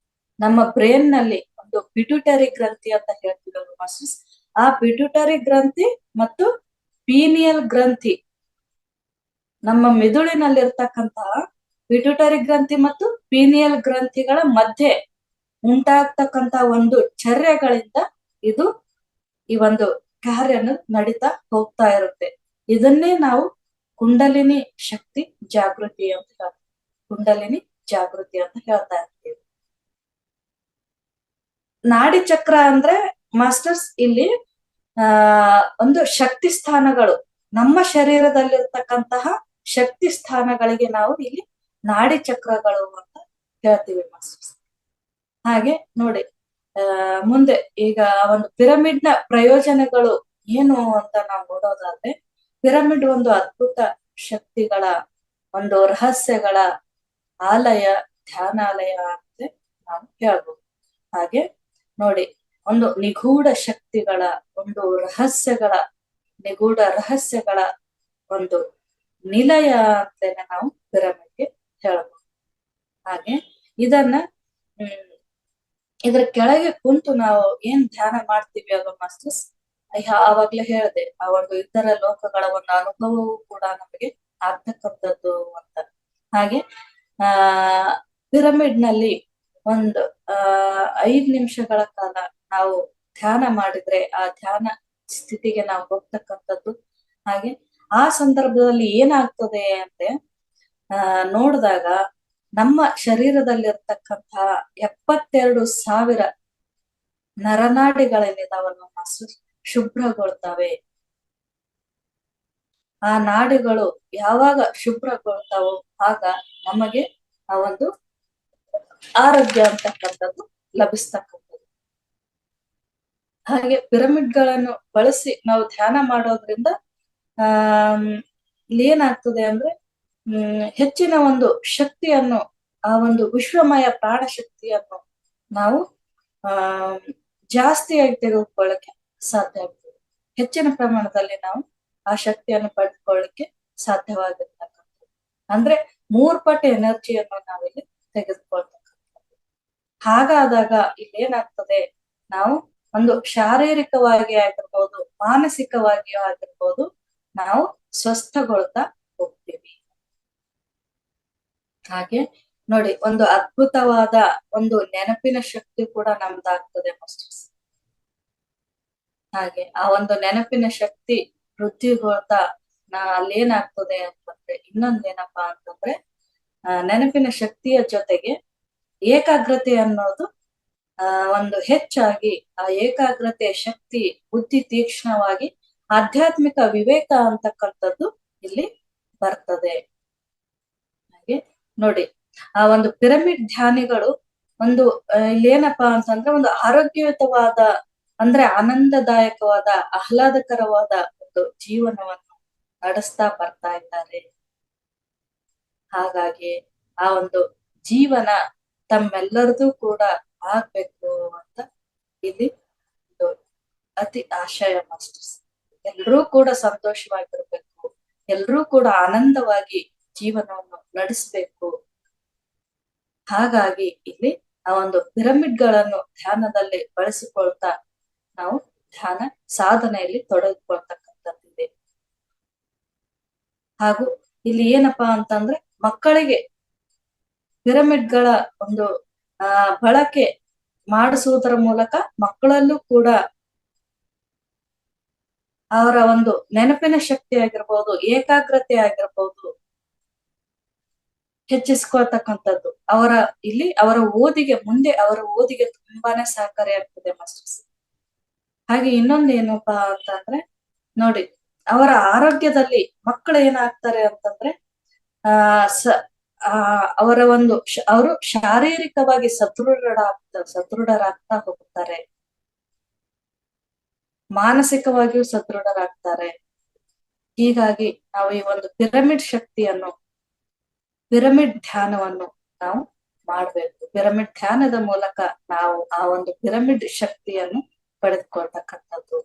ನಮ್ಮ ಬ್ರೇನ್ ನಲ್ಲಿ ಒಂದು ಪಿಟ್ಯೂಟರಿ ಗ್ರಂಥಿ ಅಂತ ಹೇಳ್ತೀವಲ್ವ ಮಾಸ್ಟರ್ಸ್, ಆ ಪಿಟ್ಯೂಟರಿ ಗ್ರಂಥಿ ಮತ್ತು ಪೀನಿಯಲ್ ಗ್ರಂಥಿ, ನಮ್ಮ ಮಿದುಳಿನಲ್ಲಿರ್ತಕ್ಕಂತಹ ಪಿಟ್ಯೂಟರಿ ಗ್ರಂಥಿ ಮತ್ತು ಪೀನಿಯಲ್ ಗ್ರಂಥಿಗಳ ಮಧ್ಯೆ ಉಂಟಾಗ್ತಕ್ಕಂತ ಒಂದು ಚರ್ಯಗಳಿಂದ ಇದು ಈ ಒಂದು ಕಾರ್ಯ ನಡೀತಾ ಹೋಗ್ತಾ ಇರುತ್ತೆ. ಇದನ್ನೇ ನಾವು ಕುಂಡಲಿನಿ ಶಕ್ತಿ ಜಾಗೃತಿ ಅಂತ ಹೇಳ್ತೀವಿ, ಕುಂಡಲಿನಿ ಜಾಗೃತಿ ಅಂತ ಹೇಳ್ತಾ ಇರ್ತೀವಿ. ನಾಡಿ ಚಕ್ರ ಅಂದ್ರೆ ಮಾಸ್ಟರ್ಸ್ ಇಲ್ಲಿ ಒಂದು ಶಕ್ತಿ ಸ್ಥಾನಗಳು, ನಮ್ಮ ಶರೀರದಲ್ಲಿರ್ತಕ್ಕಂತಹ ಶಕ್ತಿ ಸ್ಥಾನಗಳಿಗೆ ನಾವು ಇಲ್ಲಿ ನಾಡಿ ಚಕ್ರಗಳು ಅಂತ ಹೇಳ್ತೀವಿ ಮಾಸ್ಟರ್ಸ್. ಹಾಗೆ ನೋಡಿ, ಮುಂದೆ ಈಗ ಒಂದು ಪಿರಮಿಡ್ ನ ಪ್ರಯೋಜನಗಳು ಏನು ಅಂತ ನಾವು ನೋಡೋದಾದ್ರೆ, ಪಿರಮಿಡ್ ಒಂದು ಅದ್ಭುತ ಶಕ್ತಿಗಳ ಒಂದು ರಹಸ್ಯಗಳ ಆಲಯ, ಧ್ಯಾನಾಲಯ ಅಂತ ನಾವು ಹೇಳ್ಬೋದು. ಹಾಗೆ ನೋಡಿ, ಒಂದು ನಿಗೂಢ ಶಕ್ತಿಗಳ ಒಂದು ನಿಗೂಢ ರಹಸ್ಯಗಳ ಒಂದು ನಿಲಯ ಅಂತೇನೆ ನಾವು ಪಿರಮಿಡ್ಗೆ ಹೇಳ್ಬೋದು. ಹಾಗೆ ಇದನ್ನ ಇದ್ರ ಕೆಳಗೆ ಕುಂತು ನಾವು ಏನ್ ಧ್ಯಾನ ಮಾಡ್ತೀವಿ ಅದು ಮಾಸ್ಟರ್ಸ್, ಆವಾಗ್ಲೇ ಹೇಳಿದೆ, ಆ ಒಂದು ಇತರ ಲೋಕಗಳ ಒಂದು ಅನುಭವವೂ ಕೂಡ ನಮಗೆ ಆಗ್ತಕ್ಕಂಥದ್ದು ಅಂತ. ಹಾಗೆ ಪಿರಮಿಡ್ ನಲ್ಲಿ ಒಂದು 5 ನಿಮಿಷಗಳ ಕಾಲ ನಾವು ಧ್ಯಾನ ಮಾಡಿದ್ರೆ ಆ ಧ್ಯಾನ ಸ್ಥಿತಿಗೆ ನಾವು ಹೋಗ್ತಕ್ಕಂಥದ್ದು. ಹಾಗೆ ಆ ಸಂದರ್ಭದಲ್ಲಿ ಏನಾಗ್ತದೆ ಅಂದ್ರೆ ನೋಡಿದಾಗ ನಮ್ಮ ಶರೀರದಲ್ಲಿರ್ತಕ್ಕಂತಹ 72,000 ನರನಾಡಿಗಳೇನಿದಾವಲ್ಲ ಮಾಸ್ಟರ್, ಶುಭ್ರಗೊಳ್ತವೆ. ಆ ನಾಡಿಗಳು ಯಾವಾಗ ಶುಭ್ರಗೊಳ್ತಾವೋ ಆಗ ನಮಗೆ ಆ ಒಂದು ಆರೋಗ್ಯ ಅಂತಕ್ಕಂಥದ್ದು ಲಭಿಸ್ತಕ್ಕಂಥದ್ದು. ಹಾಗೆ ಪಿರಮಿಡ್ಗಳನ್ನು ಬಳಸಿ ನಾವು ಧ್ಯಾನ ಮಾಡೋದ್ರಿಂದ ಇಲ್ಲಿ ಏನಾಗ್ತದೆ ಅಂದ್ರೆ ಹೆಚ್ಚಿನ ಒಂದು ಶಕ್ತಿಯನ್ನು, ಆ ಒಂದು ವಿಶ್ವಮಯ ಪ್ರಾಣ ಶಕ್ತಿಯನ್ನು ನಾವು ಜಾಸ್ತಿಯಾಗಿ ತೆಗೆದುಕೊಳ್ಳಕ್ಕೆ ಸಾಧ್ಯ ಆಗ್ತದೆ. ಹೆಚ್ಚಿನ ಪ್ರಮಾಣದಲ್ಲಿ ನಾವು ಆ ಶಕ್ತಿಯನ್ನು ಪಡೆದುಕೊಳ್ಳಿಕ್ಕೆ ಸಾಧ್ಯವಾಗಿರ್ತಕ್ಕಂಥದ್ದು. ಅಂದ್ರೆ 3 ಪಟ್ಟು ಎನರ್ಜಿಯನ್ನು ನಾವಿಲ್ಲಿ ತೆಗೆದುಕೊಳ್ತಕ್ಕಂಥದ್ದು. ಹಾಗಾದಾಗ ಇಲ್ಲಿ ಏನಾಗ್ತದೆ, ನಾವು ಒಂದು ಶಾರೀರಿಕವಾಗಿ ಆಗಿರ್ಬೋದು, ಮಾನಸಿಕವಾಗಿಯೂ ಆಗಿರ್ಬೋದು, ನಾವು ಸ್ವಸ್ಥಗೊಳ್ತಾ ಹೋಗ್ತೀವಿ. ಹಾಗೆ ನೋಡಿ, ಒಂದು ಅದ್ಭುತವಾದ ಒಂದು ನೆನಪಿನ ಶಕ್ತಿ ಕೂಡ ನಮ್ದಾಗ್ತದೆ ಮಾಸ್ಟರ್ಸ್. ಹಾಗೆ ಆ ಒಂದು ನೆನಪಿನ ಶಕ್ತಿ ವೃದ್ಧಿಗೊಳ್ತಾ ಅಲ್ಲಿ ಏನಾಗ್ತದೆ ಅಂತಂದ್ರೆ, ಇನ್ನೊಂದೇನಪ್ಪಾ ಅಂತಂದ್ರೆ, ನೆನಪಿನ ಶಕ್ತಿಯ ಜೊತೆಗೆ ಏಕಾಗ್ರತೆ ಅನ್ನೋದು ಒಂದು ಹೆಚ್ಚಾಗಿ, ಆ ಏಕಾಗ್ರತೆಯ ಶಕ್ತಿ ಬುದ್ಧಿ ತೀಕ್ಷ್ಣವಾಗಿ ಆಧ್ಯಾತ್ಮಿಕ ವಿವೇಕ ಅಂತಕ್ಕಂಥದ್ದು ಇಲ್ಲಿ ಬರ್ತದೆ. ಹಾಗೆ ನೋಡಿ, ಆ ಒಂದು ಪಿರಮಿಡ್ ಧ್ಯಾನಿಗಳು ಒಂದು ಇಲ್ಲಿ ಏನಪ್ಪಾ ಅಂತಂದ್ರೆ, ಒಂದು ಆರೋಗ್ಯಯುತವಾದ, ಅಂದ್ರೆ ಆನಂದದಾಯಕವಾದ, ಆಹ್ಲಾದಕರವಾದ ಒಂದು ಜೀವನವನ್ನು ನಡೆಸ್ತಾ ಬರ್ತಾ ಇದ್ದಾರೆ. ಹಾಗಾಗಿ ಆ ಒಂದು ಜೀವನ ತಮ್ಮೆಲ್ಲರದು ಕೂಡ ಆಗ್ಬೇಕು ಅಂತ ಇಲ್ಲಿ ಒಂದು ಅತಿ ಆಶಯ ಮಾಸ್ಟರ್ಸ್. ಎಲ್ರೂ ಕೂಡ ಸಂತೋಷವಾಗಿರ್ಬೇಕು, ಎಲ್ರೂ ಕೂಡ ಆನಂದವಾಗಿ ಜೀವನವನ್ನು ನಡೆಸಬೇಕು. ಹಾಗಾಗಿ ಇಲ್ಲಿ ಆ ಒಂದು ಪಿರಮಿಡ್ ಗಳನ್ನು ಧ್ಯಾನದಲ್ಲಿ ಬಳಸಿಕೊಳ್ತಾ ನಾವು ಧ್ಯಾನ ಸಾಧನೆಯಲ್ಲಿ ತೊಡಗಿಕೊಳ್ತಕ್ಕಂಥದ್ದಿದೆ. ಹಾಗೂ ಇಲ್ಲಿ ಏನಪ್ಪಾ ಅಂತಂದ್ರೆ, ಮಕ್ಕಳಿಗೆ ಪಿರಮಿಡ್ಗಳ ಒಂದು ಬಳಕೆ ಮಾಡಿಸುವುದರ ಮೂಲಕ ಮಕ್ಕಳಲ್ಲೂ ಕೂಡ ಅವರ ಒಂದು ನೆನಪಿನ ಶಕ್ತಿ ಆಗಿರ್ಬೋದು, ಏಕಾಗ್ರತೆ ಆಗಿರ್ಬೋದು, ಹೆಚ್ಚಿಸ್ಕೊಳ್ತಕ್ಕಂಥದ್ದು ಅವರ ಓದಿಗೆ, ಮುಂದೆ ಅವರ ಓದಿಗೆ ತುಂಬಾನೇ ಸಹಕಾರಿ ಆಗ್ತದೆ ಮಾಸ್ಟರ್ಸ್. ಹಾಗೆ ಇನ್ನೊಂದೇನಪ್ಪಾ ಅಂತಂದ್ರೆ, ನೋಡಿ, ಅವರ ಆರೋಗ್ಯದಲ್ಲಿ ಮಕ್ಕಳು ಏನಾಗ್ತಾರೆ ಅಂತಂದ್ರೆ, ಅವರ ಒಂದು ಅವರು ಶಾರೀರಿಕವಾಗಿ ಸದೃಢರಾಗ್ತಾ ಹೋಗ್ತಾರೆ, ಮಾನಸಿಕವಾಗಿಯೂ ಸದೃಢರಾಗ್ತಾರೆ. ಹೀಗಾಗಿ ನಾವು ಈ ಒಂದು ಪಿರಮಿಡ್ ಶಕ್ತಿಯನ್ನು, ಪಿರಮಿಡ್ ಧ್ಯಾನವನ್ನು ನಾವು ಮಾಡ್ಬೇಕು. ಪಿರಮಿಡ್ ಧ್ಯಾನದ ಮೂಲಕ ನಾವು ಆ ಒಂದು ಪಿರಮಿಡ್ ಶಕ್ತಿಯನ್ನು ಪಡೆದುಕೊಳ್ತಕ್ಕಂಥದ್ದು.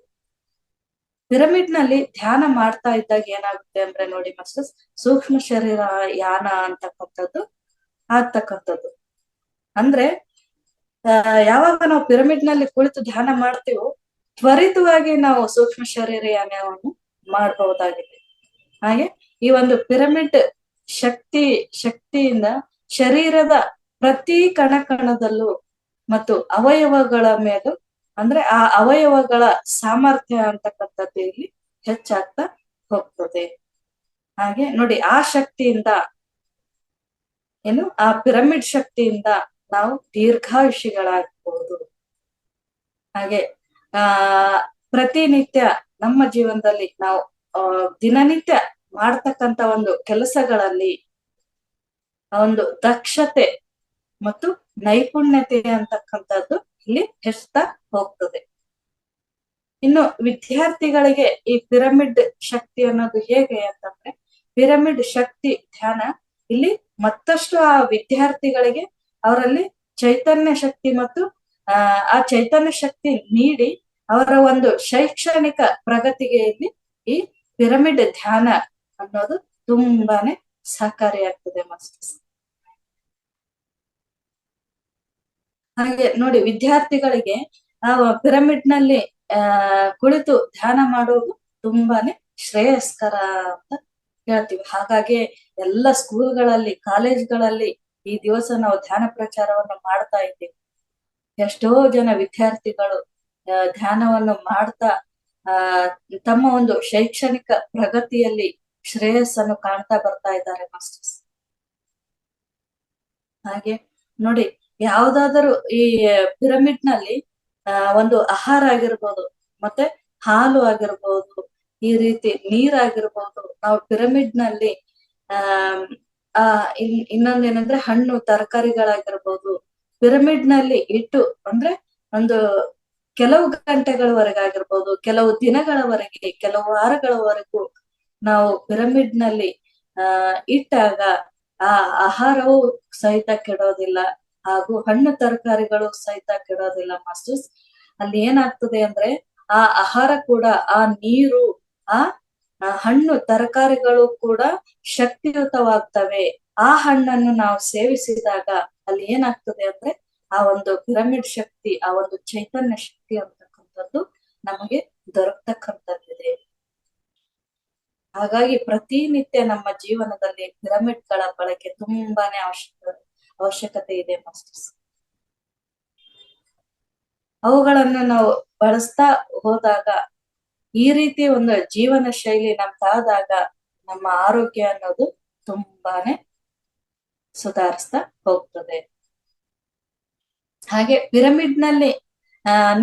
ಪಿರಮಿಡ್ ನಲ್ಲಿ ಧ್ಯಾನ ಮಾಡ್ತಾ ಇದ್ದಾಗ ಏನಾಗುತ್ತೆ ಅಂದ್ರೆ ನೋಡಿ ಮಾಸ್ಟರ್ಸ್, ಸೂಕ್ಷ್ಮ ಶರೀರ ಯಾನ ಅಂತಕ್ಕಂಥದ್ದು ಆಗ್ತಕ್ಕಂಥದ್ದು. ಅಂದ್ರೆ ಯಾವಾಗ ನಾವು ಪಿರಮಿಡ್ ನಲ್ಲಿ ಕುಳಿತು ಧ್ಯಾನ ಮಾಡ್ತೀವೋ, ತ್ವರಿತವಾಗಿ ನಾವು ಸೂಕ್ಷ್ಮ ಶರೀರ ಯಾನವನ್ನು ಮಾಡಬಹುದಾಗಿದೆ. ಹಾಗೆ ಈ ಒಂದು ಪಿರಮಿಡ್ ಶಕ್ತಿಯಿಂದ ಶರೀರದ ಪ್ರತಿ ಕಣದಲ್ಲೂ ಮತ್ತು ಅವಯವಗಳ ಮೇಲೂ, ಅಂದ್ರೆ ಆ ಅವಯವಗಳ ಸಾಮರ್ಥ್ಯ ಅಂತಕ್ಕಂಥದ್ದು ಇಲ್ಲಿ ಹೆಚ್ಚಾಗ್ತಾ ಹೋಗ್ತದೆ. ಹಾಗೆ ನೋಡಿ, ಆ ಶಕ್ತಿಯಿಂದ ಆ ಪಿರಮಿಡ್ ಶಕ್ತಿಯಿಂದ ನಾವು ದೀರ್ಘಾಯುಷಿಗಳಾಗಬಹುದು. ಹಾಗೆ ಪ್ರತಿನಿತ್ಯ ನಮ್ಮ ಜೀವನದಲ್ಲಿ ನಾವು ದಿನನಿತ್ಯ ಮಾಡ್ತಕ್ಕಂತ ಒಂದು ಕೆಲಸಗಳಲ್ಲಿ ಒಂದು ದಕ್ಷತೆ ಮತ್ತು ನೈಪುಣ್ಯತೆ ಅಂತಕ್ಕಂಥದ್ದು ಇಲ್ಲಿ ಹೆಚ್ಚುತ್ತಾ ಹೋಗ್ತದೆ. ಇನ್ನು ವಿದ್ಯಾರ್ಥಿಗಳಿಗೆ ಈ ಪಿರಮಿಡ್ ಶಕ್ತಿ ಅನ್ನೋದು ಹೇಗೆ ಅಂತಂದ್ರೆ, ಪಿರಮಿಡ್ ಶಕ್ತಿ ಧ್ಯಾನ ಇಲ್ಲಿ ಮತ್ತಷ್ಟು ಆ ವಿದ್ಯಾರ್ಥಿಗಳಿಗೆ ಅವರಲ್ಲಿ ಚೈತನ್ಯ ಶಕ್ತಿ ಮತ್ತು ಆ ಚೈತನ್ಯ ಶಕ್ತಿ ನೀಡಿ ಅವರ ಒಂದು ಶೈಕ್ಷಣಿಕ ಪ್ರಗತಿಗೆ ಇಲ್ಲಿ ಈ ಪಿರಮಿಡ್ ಧ್ಯಾನ ಅನ್ನೋದು ತುಂಬಾನೇ ಸಹಕಾರಿಯಾಗ್ತದೆ ಮಾಸ್ಟರ್ಸ್. ಹಾಗೆ ನೋಡಿ, ವಿದ್ಯಾರ್ಥಿಗಳಿಗೆ ಆ ಪಿರಮಿಡ್ ನಲ್ಲಿ ಕುಳಿತು ಧ್ಯಾನ ಮಾಡೋದು ತುಂಬಾನೇ ಶ್ರೇಯಸ್ಕರ ಅಂತ ಹೇಳ್ತೀವಿ. ಹಾಗಾಗಿ ಎಲ್ಲ ಸ್ಕೂಲ್ಗಳಲ್ಲಿ, ಕಾಲೇಜ್ಗಳಲ್ಲಿ ಈ ದಿವಸ ನಾವು ಧ್ಯಾನ ಪ್ರಚಾರವನ್ನು ಮಾಡ್ತಾ ಇದ್ದೀವಿ. ಎಷ್ಟೋ ಜನ ವಿದ್ಯಾರ್ಥಿಗಳು ಧ್ಯಾನವನ್ನು ಮಾಡ್ತಾ ತಮ್ಮ ಒಂದು ಶೈಕ್ಷಣಿಕ ಪ್ರಗತಿಯಲ್ಲಿ ಶ್ರೇಯಸ್ಸನ್ನು ಕಾಣ್ತಾ ಬರ್ತಾ ಇದ್ದಾರೆ ಮಾಸ್ಟರ್ಸ್. ಹಾಗೆ ನೋಡಿ, ಯಾವ್ದಾದರೂ ಈ ಪಿರಮಿಡ್ ನಲ್ಲಿ ಒಂದು ಆಹಾರ ಆಗಿರ್ಬೋದು, ಮತ್ತೆ ಹಾಲು ಆಗಿರ್ಬೋದು, ಈ ರೀತಿ ನೀರಾಗಿರ್ಬೋದು, ನಾವು ಪಿರಮಿಡ್ ನಲ್ಲಿ ಇನ್ನೊಂದೇನಂದ್ರೆ ಹಣ್ಣು ತರಕಾರಿಗಳಾಗಿರ್ಬೋದು ಪಿರಮಿಡ್ ನಲ್ಲಿ ಇಟ್ಟು, ಅಂದ್ರೆ ಒಂದು ಕೆಲವು ಗಂಟೆಗಳವರೆಗಾಗಿರ್ಬೋದು, ಕೆಲವು ದಿನಗಳವರೆಗೆ, ಕೆಲವು ವಾರಗಳವರೆಗೂ ನಾವು ಪಿರಮಿಡ್ ನಲ್ಲಿ ಇಟ್ಟಾಗ ಆ ಆಹಾರವು ಸಹಿತ ಕೆಡೋದಿಲ್ಲ, ಹಾಗೂ ಹಣ್ಣು ತರಕಾರಿಗಳು ಸಹಿತ ಕೆಡೋದಿಲ್ಲ ಮಾಸ್ಟರ್ಸ್. ಅಲ್ಲಿ ಏನಾಗ್ತದೆ ಅಂದ್ರೆ ಆ ಆಹಾರ ಕೂಡ, ಆ ನೀರು, ಆ ಹಣ್ಣು ತರಕಾರಿಗಳು ಕೂಡ ಶಕ್ತಿಯುತವಾಗ್ತವೆ. ಆ ಹಣ್ಣನ್ನು ನಾವು ಸೇವಿಸಿದಾಗ ಅಲ್ಲಿ ಏನಾಗ್ತದೆ ಅಂದ್ರೆ ಆ ಒಂದು ಪಿರಮಿಡ್ ಶಕ್ತಿ, ಆ ಒಂದು ಚೈತನ್ಯ ಶಕ್ತಿ ಅಂತಕ್ಕಂಥದ್ದು ನಮಗೆ ದೊರಕತಕ್ಕಂಥದ್ದಿದೆ. ಹಾಗಾಗಿ ಪ್ರತಿನಿತ್ಯ ನಮ್ಮ ಜೀವನದಲ್ಲಿ ಪಿರಮಿಡ್ಗಳ ಬಳಕೆ ತುಂಬಾನೇ ಅವಶ್ಯಕತೆ ಇದೆ ಮಾಸ್ಟರ್ಸ್. ಅವುಗಳನ್ನು ನಾವು ಬಳಸ್ತಾ ಹೋದಾಗ, ಈ ರೀತಿ ಒಂದು ಜೀವನ ಶೈಲಿ ನಮ್ದಾದಾಗ ನಮ್ಮ ಆರೋಗ್ಯ ಅನ್ನೋದು ತುಂಬಾನೇ ಸುಧಾರಿಸ್ತಾ ಹೋಗ್ತದೆ. ಹಾಗೆ ಪಿರಮಿಡ್ ನಲ್ಲಿ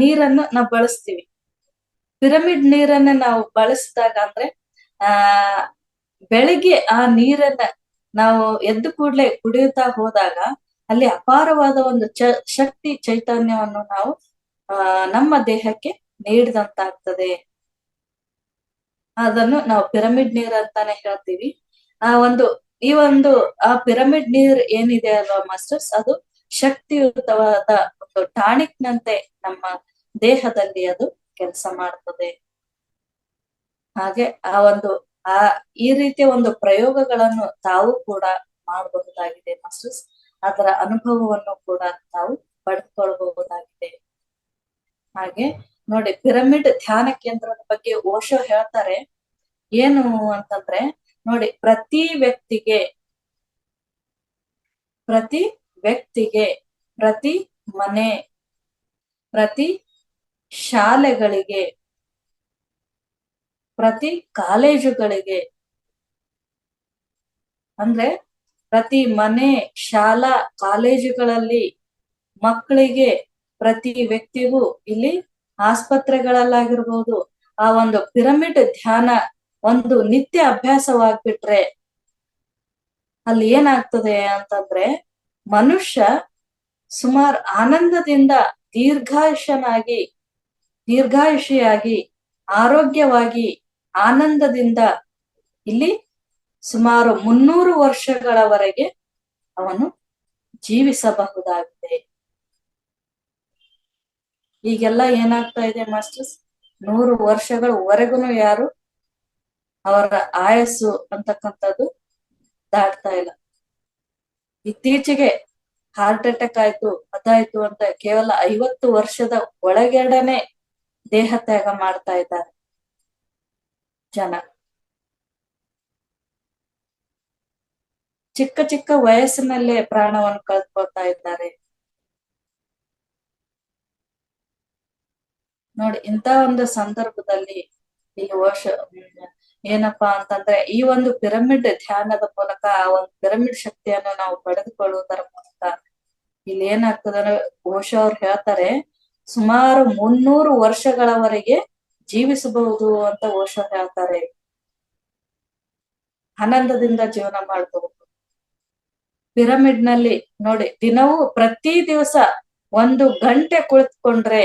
ನೀರನ್ನು ನಾವು ಬಳಸ್ತೀವಿ. ಪಿರಮಿಡ್ ನೀರನ್ನ ನಾವು ಬಳಸಿದಾಗ ಅಂದ್ರೆ ಬೆಳಿಗ್ಗೆ ಆ ನೀರನ್ನ ನಾವು ಎದ್ದು ಕೂಡ್ಲೆ ಕುಡಿಯುತ್ತಾ ಹೋದಾಗ ಅಲ್ಲಿ ಅಪಾರವಾದ ಒಂದು ಶಕ್ತಿ ಚೈತನ್ಯವನ್ನು ನಾವು ನಮ್ಮ ದೇಹಕ್ಕೆ ನೀಡಿದಂತಾಗ್ತದೆ. ಅದನ್ನು ನಾವು ಪಿರಮಿಡ್ ನೀರ್ ಅಂತಾನೆ ಹೇಳ್ತೀವಿ. ಆ ಪಿರಮಿಡ್ ನೀರ್ ಏನಿದೆ ಅಲ್ವಾ ಮಾಸ್ಟರ್ಸ್, ಅದು ಶಕ್ತಿಯುತವಾದ ಒಂದು ಟಾನಿಕ್ ನಂತೆ ನಮ್ಮ ದೇಹದಲ್ಲಿ ಅದು ಕೆಲಸ ಮಾಡ್ತದೆ. ಹಾಗೆ ಈ ರೀತಿಯ ಒಂದು ಪ್ರಯೋಗಗಳನ್ನು ತಾವು ಕೂಡ ಮಾಡಬಹುದಾಗಿದೆ ಮಾಸ್ಟರ್ಸ್. ಅದರ ಅನುಭವವನ್ನು ಕೂಡ ತಾವು ಪಡೆದುಕೊಳ್ಳಬಹುದಾಗಿದೆ. ಹಾಗೆ ನೋಡಿ, ಪಿರಮಿಡ್ ಧ್ಯಾನ ಕೇಂದ್ರದ ಬಗ್ಗೆ ಓಶೋ ಹೇಳ್ತಾರೆ ಏನು ಅಂತಂದ್ರೆ, ನೋಡಿ, ಪ್ರತಿ ವ್ಯಕ್ತಿಗೆ, ಪ್ರತಿ ಮನೆ, ಪ್ರತಿ ಶಾಲೆಗಳಿಗೆ, ಪ್ರತಿ ಕಾಲೇಜುಗಳಿಗೆ, ಅಂದ್ರೆ ಪ್ರತಿ ಮನೆ, ಶಾಲಾ, ಕಾಲೇಜುಗಳಲ್ಲಿ ಮಕ್ಕಳಿಗೆ, ಪ್ರತಿ ವ್ಯಕ್ತಿಗೂ, ಇಲ್ಲಿ ಆಸ್ಪತ್ರೆಗಳಲ್ಲಾಗಿರ್ಬೋದು, ಆ ಒಂದು ಪಿರಮಿಡ್ ಧ್ಯಾನ ಒಂದು ನಿತ್ಯ ಅಭ್ಯಾಸವಾಗ್ಬಿಟ್ರೆ ಅಲ್ಲಿ ಏನಾಗ್ತದೆ ಅಂತಂದ್ರೆ ಮನುಷ್ಯ ಸುಮಾರು ಆನಂದದಿಂದ ದೀರ್ಘಾಯುಷಿಯಾಗಿ ಆರೋಗ್ಯವಾಗಿ ಆನಂದದಿಂದ ಇಲ್ಲಿ ಸುಮಾರು 300 ವರ್ಷಗಳವರೆಗೆ ಅವನು ಜೀವಿಸಬಹುದಾಗಿದೆ. ಈಗೆಲ್ಲ ಏನಾಗ್ತಾ ಇದೆ ಮಾಸ್ಟರ್ಸ್, 100 ವರ್ಷಗಳವರೆಗೂ ಯಾರು ಅವರ ಆಯಸ್ಸು ಅಂತಕ್ಕಂಥದ್ದು ದಾಟ್ತಾ ಇಲ್ಲ. ಇತ್ತೀಚೆಗೆ ಹಾರ್ಟ್ ಅಟ್ಯಾಕ್ ಆಯ್ತು, ಅದಾಯ್ತು ಅಂತ ಕೇವಲ 50 ವರ್ಷದ ಒಳಗಡೆನೆ ದೇಹ ತ್ಯಾಗ ಮಾಡ್ತಾ ಇದ್ದಾರೆ ಜನ. ಚಿಕ್ಕ ವಯಸ್ಸಿನಲ್ಲೇ ಪ್ರಾಣವನ್ನು ಕಳ್ಕೊಳ್ತಾ ಇದ್ದಾರೆ. ನೋಡಿ, ಇಂತ ಒಂದು ಸಂದರ್ಭದಲ್ಲಿ ಇಲ್ಲಿ ಏನಪ್ಪಾ ಅಂತಂದ್ರೆ ಈ ಒಂದು ಪಿರಮಿಡ್ ಧ್ಯಾನದ ಮೂಲಕ, ಆ ಒಂದು ಪಿರಮಿಡ್ ಶಕ್ತಿಯನ್ನು ನಾವು ಪಡೆದುಕೊಳ್ಳುವುದರ ಮೂಲಕ ಇಲ್ಲಿ ಏನಾಗ್ತದೆ ಅಂದ್ರೆ ಓಶೋ ಅವ್ರು ಹೇಳ್ತಾರೆ ಸುಮಾರು 300 ವರ್ಷಗಳವರೆಗೆ ಜೀವಿಸಬಹುದು ಅಂತ ಓಶೋ ಹೇಳ್ತಾರೆ. ಆನಂದದಿಂದ ಜೀವನ ಮಾಡಬಹುದು. ಪಿರಮಿಡ್ ನಲ್ಲಿ ನೋಡಿ, ದಿನವೂ ಪ್ರತಿ ದಿವಸ 1 ಗಂಟೆ ಕುಳಿತುಕೊಂಡ್ರೆ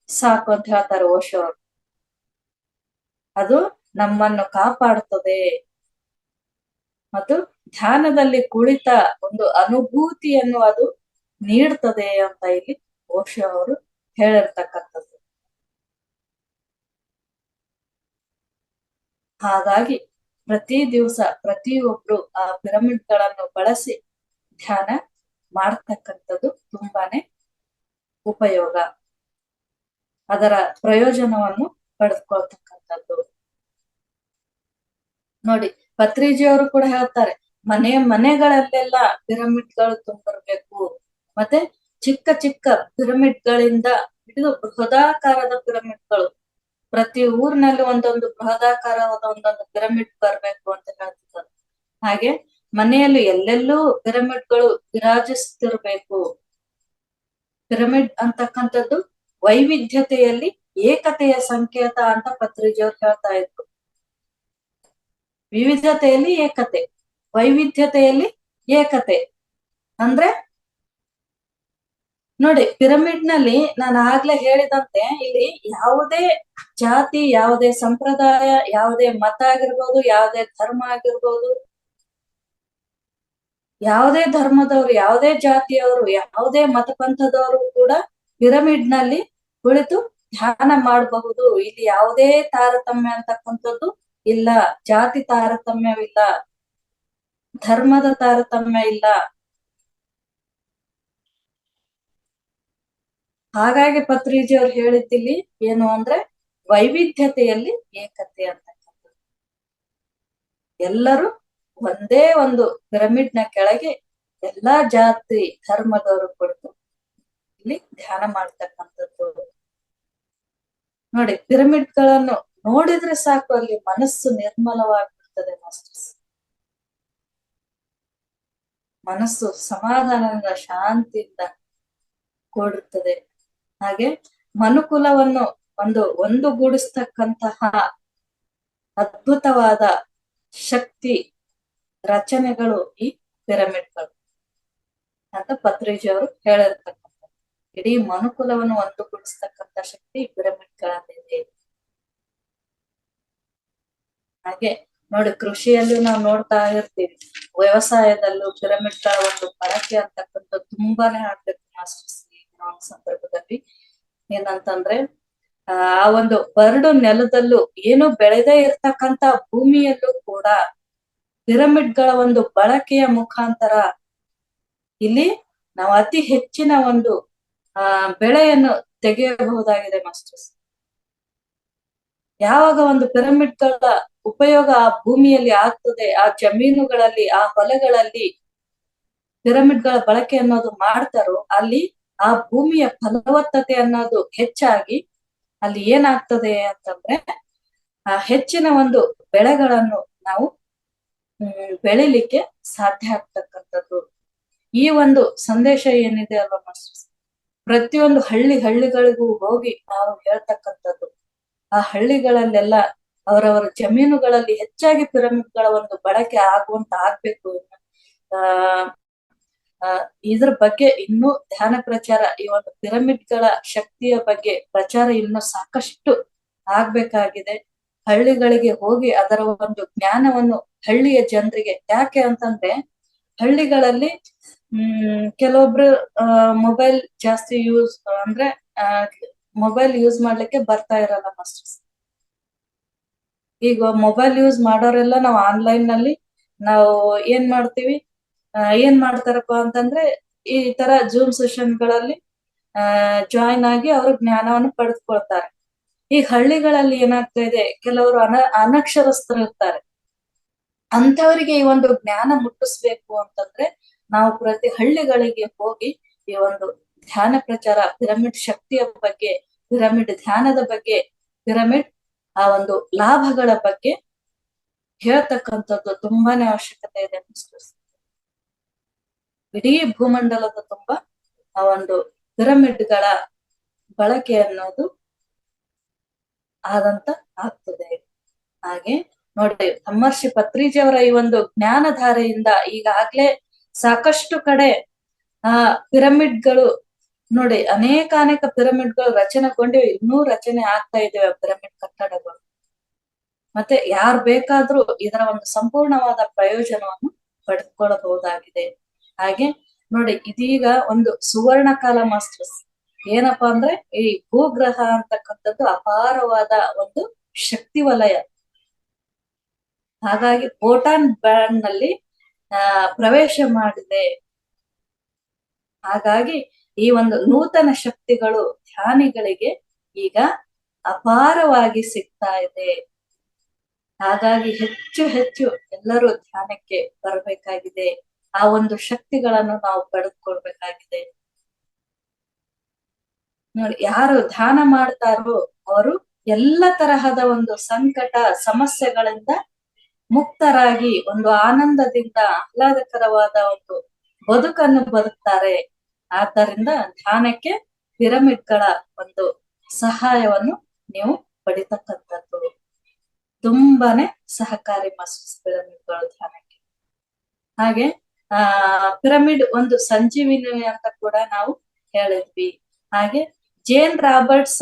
ಸಾಕು ಅಂತ ಹೇಳ್ತಾರೆ ಓಶೋ ಅವರು. ಅದು ನಮ್ಮನ್ನು ಕಾಪಾಡುತ್ತದೆ ಮತ್ತು ಧ್ಯಾನದಲ್ಲಿ ಕುಳಿತ ಒಂದು ಅನುಭೂತಿಯನ್ನು ಅದು ನೀಡ್ತದೆ ಅಂತ ಇಲ್ಲಿ ಓಶೋ ಅವರು ಹೇಳಿರ್ತಕ್ಕಂಥದ್ದು. ಹಾಗಾಗಿ ಪ್ರತಿ ದಿವಸ ಪ್ರತಿಯೊಬ್ರು ಆ ಪಿರಮಿಡ್ ಗಳನ್ನು ಬಳಸಿ ಧ್ಯಾನ ಮಾಡ್ತಕ್ಕಂಥದ್ದು ತುಂಬಾನೇ ಉಪಯೋಗ, ಅದರ ಪ್ರಯೋಜನವನ್ನು ಪಡೆದುಕೊಳ್ತಕ್ಕಂಥದ್ದು. ನೋಡಿ, ಪತ್ರಿಜಿಯವರು ಕೂಡ ಹೇಳ್ತಾರೆ ಮನೆಗಳಲ್ಲೆಲ್ಲ ಪಿರಮಿಡ್ಗಳು ತುಂಬಿರ್ಬೇಕು. ಮತ್ತೆ ಚಿಕ್ಕ ಪಿರಮಿಡ್ಗಳಿಂದ ಹಿಡಿದು ಬೃಹದಾಕಾರದ ಪಿರಮಿಡ್ಗಳು, ಪ್ರತಿ ಊರಿನಲ್ಲಿ ಒಂದೊಂದು ಬೃಹದಾಕಾರವಾದ ಒಂದೊಂದು ಪಿರಮಿಡ್ ಬರ್ಬೇಕು ಅಂತ ಹೇಳ್ತಿದ್ದಾರೆ. ಹಾಗೆ ಮನೆಯಲ್ಲಿ ಎಲ್ಲೆಲ್ಲೂ ಪಿರಮಿಡ್ಗಳು ವಿರಾಜಿಸ್ತಿರ್ಬೇಕು. ಪಿರಮಿಡ್ ಅಂತಕ್ಕಂಥದ್ದು ವೈವಿಧ್ಯತೆಯಲ್ಲಿ ಏಕತೆಯ ಸಂಕೇತ ಅಂತ ಪತ್ರಿಜಿಯವರು ಹೇಳ್ತಾ ಇದ್ರು. ವಿವಿಧತೆಯಲ್ಲಿ ಏಕತೆ, ವೈವಿಧ್ಯತೆಯಲ್ಲಿ ಏಕತೆ ಅಂದ್ರೆ ನೋಡಿ, ಪಿರಮಿಡ್ ನಲ್ಲಿ ನಾನು ಆಗ್ಲೇ ಹೇಳಿದಂತೆ ಇಲ್ಲಿ ಯಾವುದೇ ಜಾತಿ, ಯಾವುದೇ ಸಂಪ್ರದಾಯ, ಯಾವುದೇ ಮತ ಆಗಿರ್ಬೋದು, ಯಾವುದೇ ಧರ್ಮ ಆಗಿರ್ಬೋದು, ಯಾವುದೇ ಧರ್ಮದವರು, ಯಾವುದೇ ಜಾತಿಯವರು, ಯಾವುದೇ ಮತ ಪಂಥದವರು ಕೂಡ ಪಿರಮಿಡ್ ನಲ್ಲಿ ಕುಳಿತು ಧ್ಯಾನ ಮಾಡಬಹುದು. ಇಲ್ಲಿ ಯಾವುದೇ ತಾರತಮ್ಯ ಅಂತಕ್ಕಂಥದ್ದು ಇಲ್ಲ, ಜಾತಿ ತಾರತಮ್ಯವಿಲ್ಲ, ಧರ್ಮದ ತಾರತಮ್ಯ ಇಲ್ಲ. ಹಾಗಾಗಿ ಪತ್ರಿಜಿ ಅವ್ರು ಹೇಳಿದ್ದಿಲ್ಲಿ ಏನು ಅಂದ್ರೆ ವೈವಿಧ್ಯತೆಯಲ್ಲಿ ಏಕತೆ ಅಂತಕ್ಕಂಥದ್ದು. ಎಲ್ಲರೂ ಒಂದೇ ಒಂದು ಪಿರಮಿಡ್ ನ ಕೆಳಗೆ ಎಲ್ಲಾ ಜಾತಿ ಧರ್ಮದವರು ಕುಳಿತು ಇಲ್ಲಿ ಧ್ಯಾನ ಮಾಡ್ತಕ್ಕಂಥದ್ದು. ನೋಡಿ, ಪಿರಮಿಡ್ ಗಳನ್ನು ನೋಡಿದ್ರೆ ಸಾಕು, ಅಲ್ಲಿ ಮನಸ್ಸು ನಿರ್ಮಲವಾಗಿರ್ತದೆ ಮಾಸ್ಟರ್ಸ್. ಮನಸ್ಸು ಸಮಾಧಾನದಿಂದ ಶಾಂತಿಯಿಂದ ಕೂಡಿರ್ತದೆ. ಹಾಗೆ ಮನುಕುಲವನ್ನು ಒಂದುಗೂಡಿಸ್ತಕ್ಕಂತಹ ಅದ್ಭುತವಾದ ಶಕ್ತಿ ರಚನೆಗಳು ಈ ಪಿರಮಿಡ್ಗಳು ಅಂತ ಪತ್ರಿಜಿ ಅವರು ಹೇಳಿರ್ತಕ್ಕಂಥ. ಇಡೀ ಮನುಕುಲವನ್ನು ಒಂದುಗೂಡಿಸ್ತಕ್ಕಂಥ ಶಕ್ತಿ ಪಿರಮಿಡ್ಗಳಲ್ಲಿದೆ. ಹಾಗೆ ನೋಡಿ, ಕೃಷಿಯಲ್ಲೂ ನಾವು ನೋಡ್ತಾ ಇರ್ತೀವಿ, ವ್ಯವಸಾಯದಲ್ಲೂ ಪಿರಮಿಡ್ಗಳ ಒಂದು ಬಳಕೆ ಅಂತಕ್ಕಂಥದ್ದು ತುಂಬಾನೇ ಆಗ್ಬೇಕು ಮಾಸ್ಟರ್ಸ್. ಒಂದು ಸಂದರ್ಭದಲ್ಲಿ ಏನಂತಂದ್ರೆ ಆ ಒಂದು ಬರಡು ನೆಲದಲ್ಲೂ ಏನು ಬೆಳೆದೇ ಇರ್ತಕ್ಕಂಥ ಭೂಮಿಯಲ್ಲೂ ಕೂಡ ಪಿರಮಿಡ್ಗಳ ಒಂದು ಬಳಕೆಯ ಮುಖಾಂತರ ಇಲ್ಲಿ ನಾವು ಅತಿ ಹೆಚ್ಚಿನ ಒಂದು ಬೆಳೆಯನ್ನು ತೆಗೆಯಬಹುದಾಗಿದೆ ಮಾಸ್ಟರ್ಸ್. ಯಾವಾಗ ಒಂದು ಪಿರಮಿಡ್ಗಳ ಉಪಯೋಗ ಆ ಭೂಮಿಯಲ್ಲಿ ಆಗ್ತದೆ, ಆ ಜಮೀನುಗಳಲ್ಲಿ, ಆ ಹೊಲಗಳಲ್ಲಿ ಪಿರಮಿಡ್ಗಳ ಬಳಕೆ ಅನ್ನೋದು ಮಾಡ್ತಾರೋ, ಅಲ್ಲಿ ಆ ಭೂಮಿಯ ಫಲವತ್ತತೆ ಅನ್ನೋದು ಹೆಚ್ಚಾಗಿ ಅಲ್ಲಿ ಏನಾಗ್ತದೆ ಅಂತಂದ್ರೆ ಹೆಚ್ಚಿನ ಒಂದು ಬೆಳೆಗಳನ್ನು ನಾವು ಬೆಳಿಲಿಕ್ಕೆ ಸಾಧ್ಯ ಆಗ್ತಕ್ಕಂಥದ್ದು. ಈ ಒಂದು ಸಂದೇಶ ಏನಿದೆ ಅಲ್ವಾ ಮಾಸ್ಟರ್ಸ್, ಪ್ರತಿಯೊಂದು ಹಳ್ಳಿಗಳಿಗೂ ಹೋಗಿ ನಾವು ಹೇಳ್ತಕ್ಕಂಥದ್ದು. ಆ ಹಳ್ಳಿಗಳಲ್ಲೆಲ್ಲ ಅವರವರ ಜಮೀನುಗಳಲ್ಲಿ ಹೆಚ್ಚಾಗಿ ಪಿರಮಿಡ್ಗಳ ಒಂದು ಬಳಕೆ ಆಗ್ಬೇಕು. ಇದ್ರ ಬಗ್ಗೆ ಇನ್ನೂ ಧ್ಯಾನ ಪ್ರಚಾರ, ಈ ಒಂದು ಪಿರಮಿಡ್ಗಳ ಶಕ್ತಿಯ ಬಗ್ಗೆ ಪ್ರಚಾರ ಇನ್ನೂ ಸಾಕಷ್ಟು ಆಗ್ಬೇಕಾಗಿದೆ. ಹಳ್ಳಿಗಳಿಗೆ ಹೋಗಿ ಅದರ ಒಂದು ಜ್ಞಾನವನ್ನು ಹಳ್ಳಿಯ ಜನರಿಗೆ, ಯಾಕೆ ಅಂತಂದ್ರೆ ಹಳ್ಳಿಗಳಲ್ಲಿ ಕೆಲವೊಬ್ರು ಮೊಬೈಲ್ ಜಾಸ್ತಿ ಯೂಸ್ ಅಂದ್ರೆ ಮೊಬೈಲ್ ಯೂಸ್ ಮಾಡ್ಲಿಕ್ಕೆ ಬರ್ತಾ ಇರಲ್ಲ ಮಾಸ್ಟರ್ಸ್. ಈಗ ಮೊಬೈಲ್ ಯೂಸ್ ಮಾಡೋರೆಲ್ಲ ನಾವು ಆನ್ಲೈನ್ ನಲ್ಲಿ ನಾವು ಏನ್ ಮಾಡ್ತಾರಪ್ಪ ಅಂತಂದ್ರೆ ಈ ತರ ಜೂಮ್ ಸೆಷನ್ಗಳಲ್ಲಿ ಜಾಯಿನ್ ಆಗಿ ಅವರು ಜ್ಞಾನವನ್ನು ಪಡೆದುಕೊಳ್ತಾರೆ. ಈ ಹಳ್ಳಿಗಳಲ್ಲಿ ಏನಾಗ್ತಾ ಇದೆ, ಕೆಲವರು ಅನಕ್ಷರಸ್ಥರು ಇರ್ತಾರೆ. ಅಂತವರಿಗೆ ಈ ಒಂದು ಜ್ಞಾನ ಮುಟ್ಟಿಸ್ಬೇಕು ಅಂತಂದ್ರೆ ನಾವು ಪ್ರತಿ ಹಳ್ಳಿಗಳಿಗೆ ಹೋಗಿ ಈ ಒಂದು ಧ್ಯಾನ ಪ್ರಚಾರ, ಪಿರಮಿಡ್ ಶಕ್ತಿಯ ಬಗ್ಗೆ, ಪಿರಮಿಡ್ ಧ್ಯಾನದ ಬಗ್ಗೆ, ಪಿರಮಿಡ್ ಆ ಒಂದು ಲಾಭಗಳ ಬಗ್ಗೆ ಹೇಳ್ತಕ್ಕಂಥದ್ದು ತುಂಬಾನೇ ಅವಶ್ಯಕತೆ ಇದೆ ಮಾಸ್ಟರ್ಸ್. ಇಡೀ ಭೂಮಂಡಲದ ತುಂಬಾ ಆ ಒಂದು ಪಿರಮಿಡ್ಗಳ ಬಳಕೆ ಅನ್ನೋದು ಆದಂತ ಆಗ್ತದೆ. ಹಾಗೆ ನೋಡಿ, ಬ್ರಹ್ಮರ್ಷಿ ಪತ್ರಿಜಿ ಅವರ ಈ ಒಂದು ಜ್ಞಾನಧಾರೆಯಿಂದ ಈಗಾಗ್ಲೇ ಸಾಕಷ್ಟು ಕಡೆ ಪಿರಮಿಡ್ಗಳು ನೋಡಿ, ಅನೇಕ ಪಿರಮಿಡ್ಗಳು ರಚನೆಗೊಂಡಿವೆ, ಇನ್ನೂ ರಚನೆ ಆಗ್ತಾ ಇದ್ದೇವೆ ಪಿರಮಿಡ್ ಕಟ್ಟಡಗಳು. ಮತ್ತೆ ಯಾರು ಬೇಕಾದ್ರೂ ಇದರ ಒಂದು ಸಂಪೂರ್ಣವಾದ ಪ್ರಯೋಜನವನ್ನು ಪಡೆದುಕೊಳ್ಳಬಹುದಾಗಿದೆ. ಹಾಗೆ ನೋಡಿ, ಇದೀಗ ಒಂದು ಸುವರ್ಣ ಕಾಲ ಮಾಸ್ಟರ್ಸ್. ಏನಪ್ಪಾ ಅಂದ್ರೆ ಈ ಭೂಗ್ರಹ ಅಂತಕ್ಕಂಥದ್ದು ಅಪಾರವಾದ ಒಂದು ಶಕ್ತಿ ವಲಯ. ಹಾಗಾಗಿ ಫೋಟಾನ್ ಬ್ಯಾಂಡ್ ನಲ್ಲಿ ಪ್ರವೇಶ ಮಾಡಿದೆ. ಹಾಗಾಗಿ ಈ ಒಂದು ನೂತನ ಶಕ್ತಿಗಳು ಧ್ಯಾನಿಗಳಿಗೆ ಈಗ ಅಪಾರವಾಗಿ ಸಿಗ್ತಾ ಇದೆ. ಹಾಗಾಗಿ ಹೆಚ್ಚು ಎಲ್ಲರೂ ಧ್ಯಾನಕ್ಕೆ ಬರಬೇಕಾಗಿದೆ. ಆ ಒಂದು ಶಕ್ತಿಗಳನ್ನು ನಾವು ಪಡೆದುಕೊಳ್ಬೇಕಾಗಿದೆ. ನೋಡಿ, ಯಾರು ಧ್ಯಾನ ಮಾಡ್ತಾರೋ ಅವರು ಎಲ್ಲ ತರಹದ ಒಂದು ಸಂಕಟ ಸಮಸ್ಯೆಗಳಿಂದ ಮುಕ್ತರಾಗಿ ಒಂದು ಆನಂದದಿಂದ ಆಹ್ಲಾದಕರವಾದ ಒಂದು ಬದುಕನ್ನು ಬದುಕ್ತಾರೆ. ಆದ್ದರಿಂದ ಧ್ಯಾನಕ್ಕೆ ಪಿರಮಿಡ್ಗಳ ಒಂದು ಸಹಾಯವನ್ನು ನೀವು ಪಡಿತಕ್ಕಂಥದ್ದು ತುಂಬಾನೇ ಸಹಕಾರಿ ಮಾಸ್ಟರ್ಸ್, ಪಿರಮಿಡ್ಗಳು ಧ್ಯಾನಕ್ಕೆ. ಹಾಗೆ ಪಿರಮಿಡ್ ಒಂದು ಸಂಜೀವಿನಿ ಅಂತ ಕೂಡ ನಾವು ಹೇಳಿದ್ವಿ. ಹಾಗೆ ಜೇನ್ ರಾಬರ್ಟ್ಸ್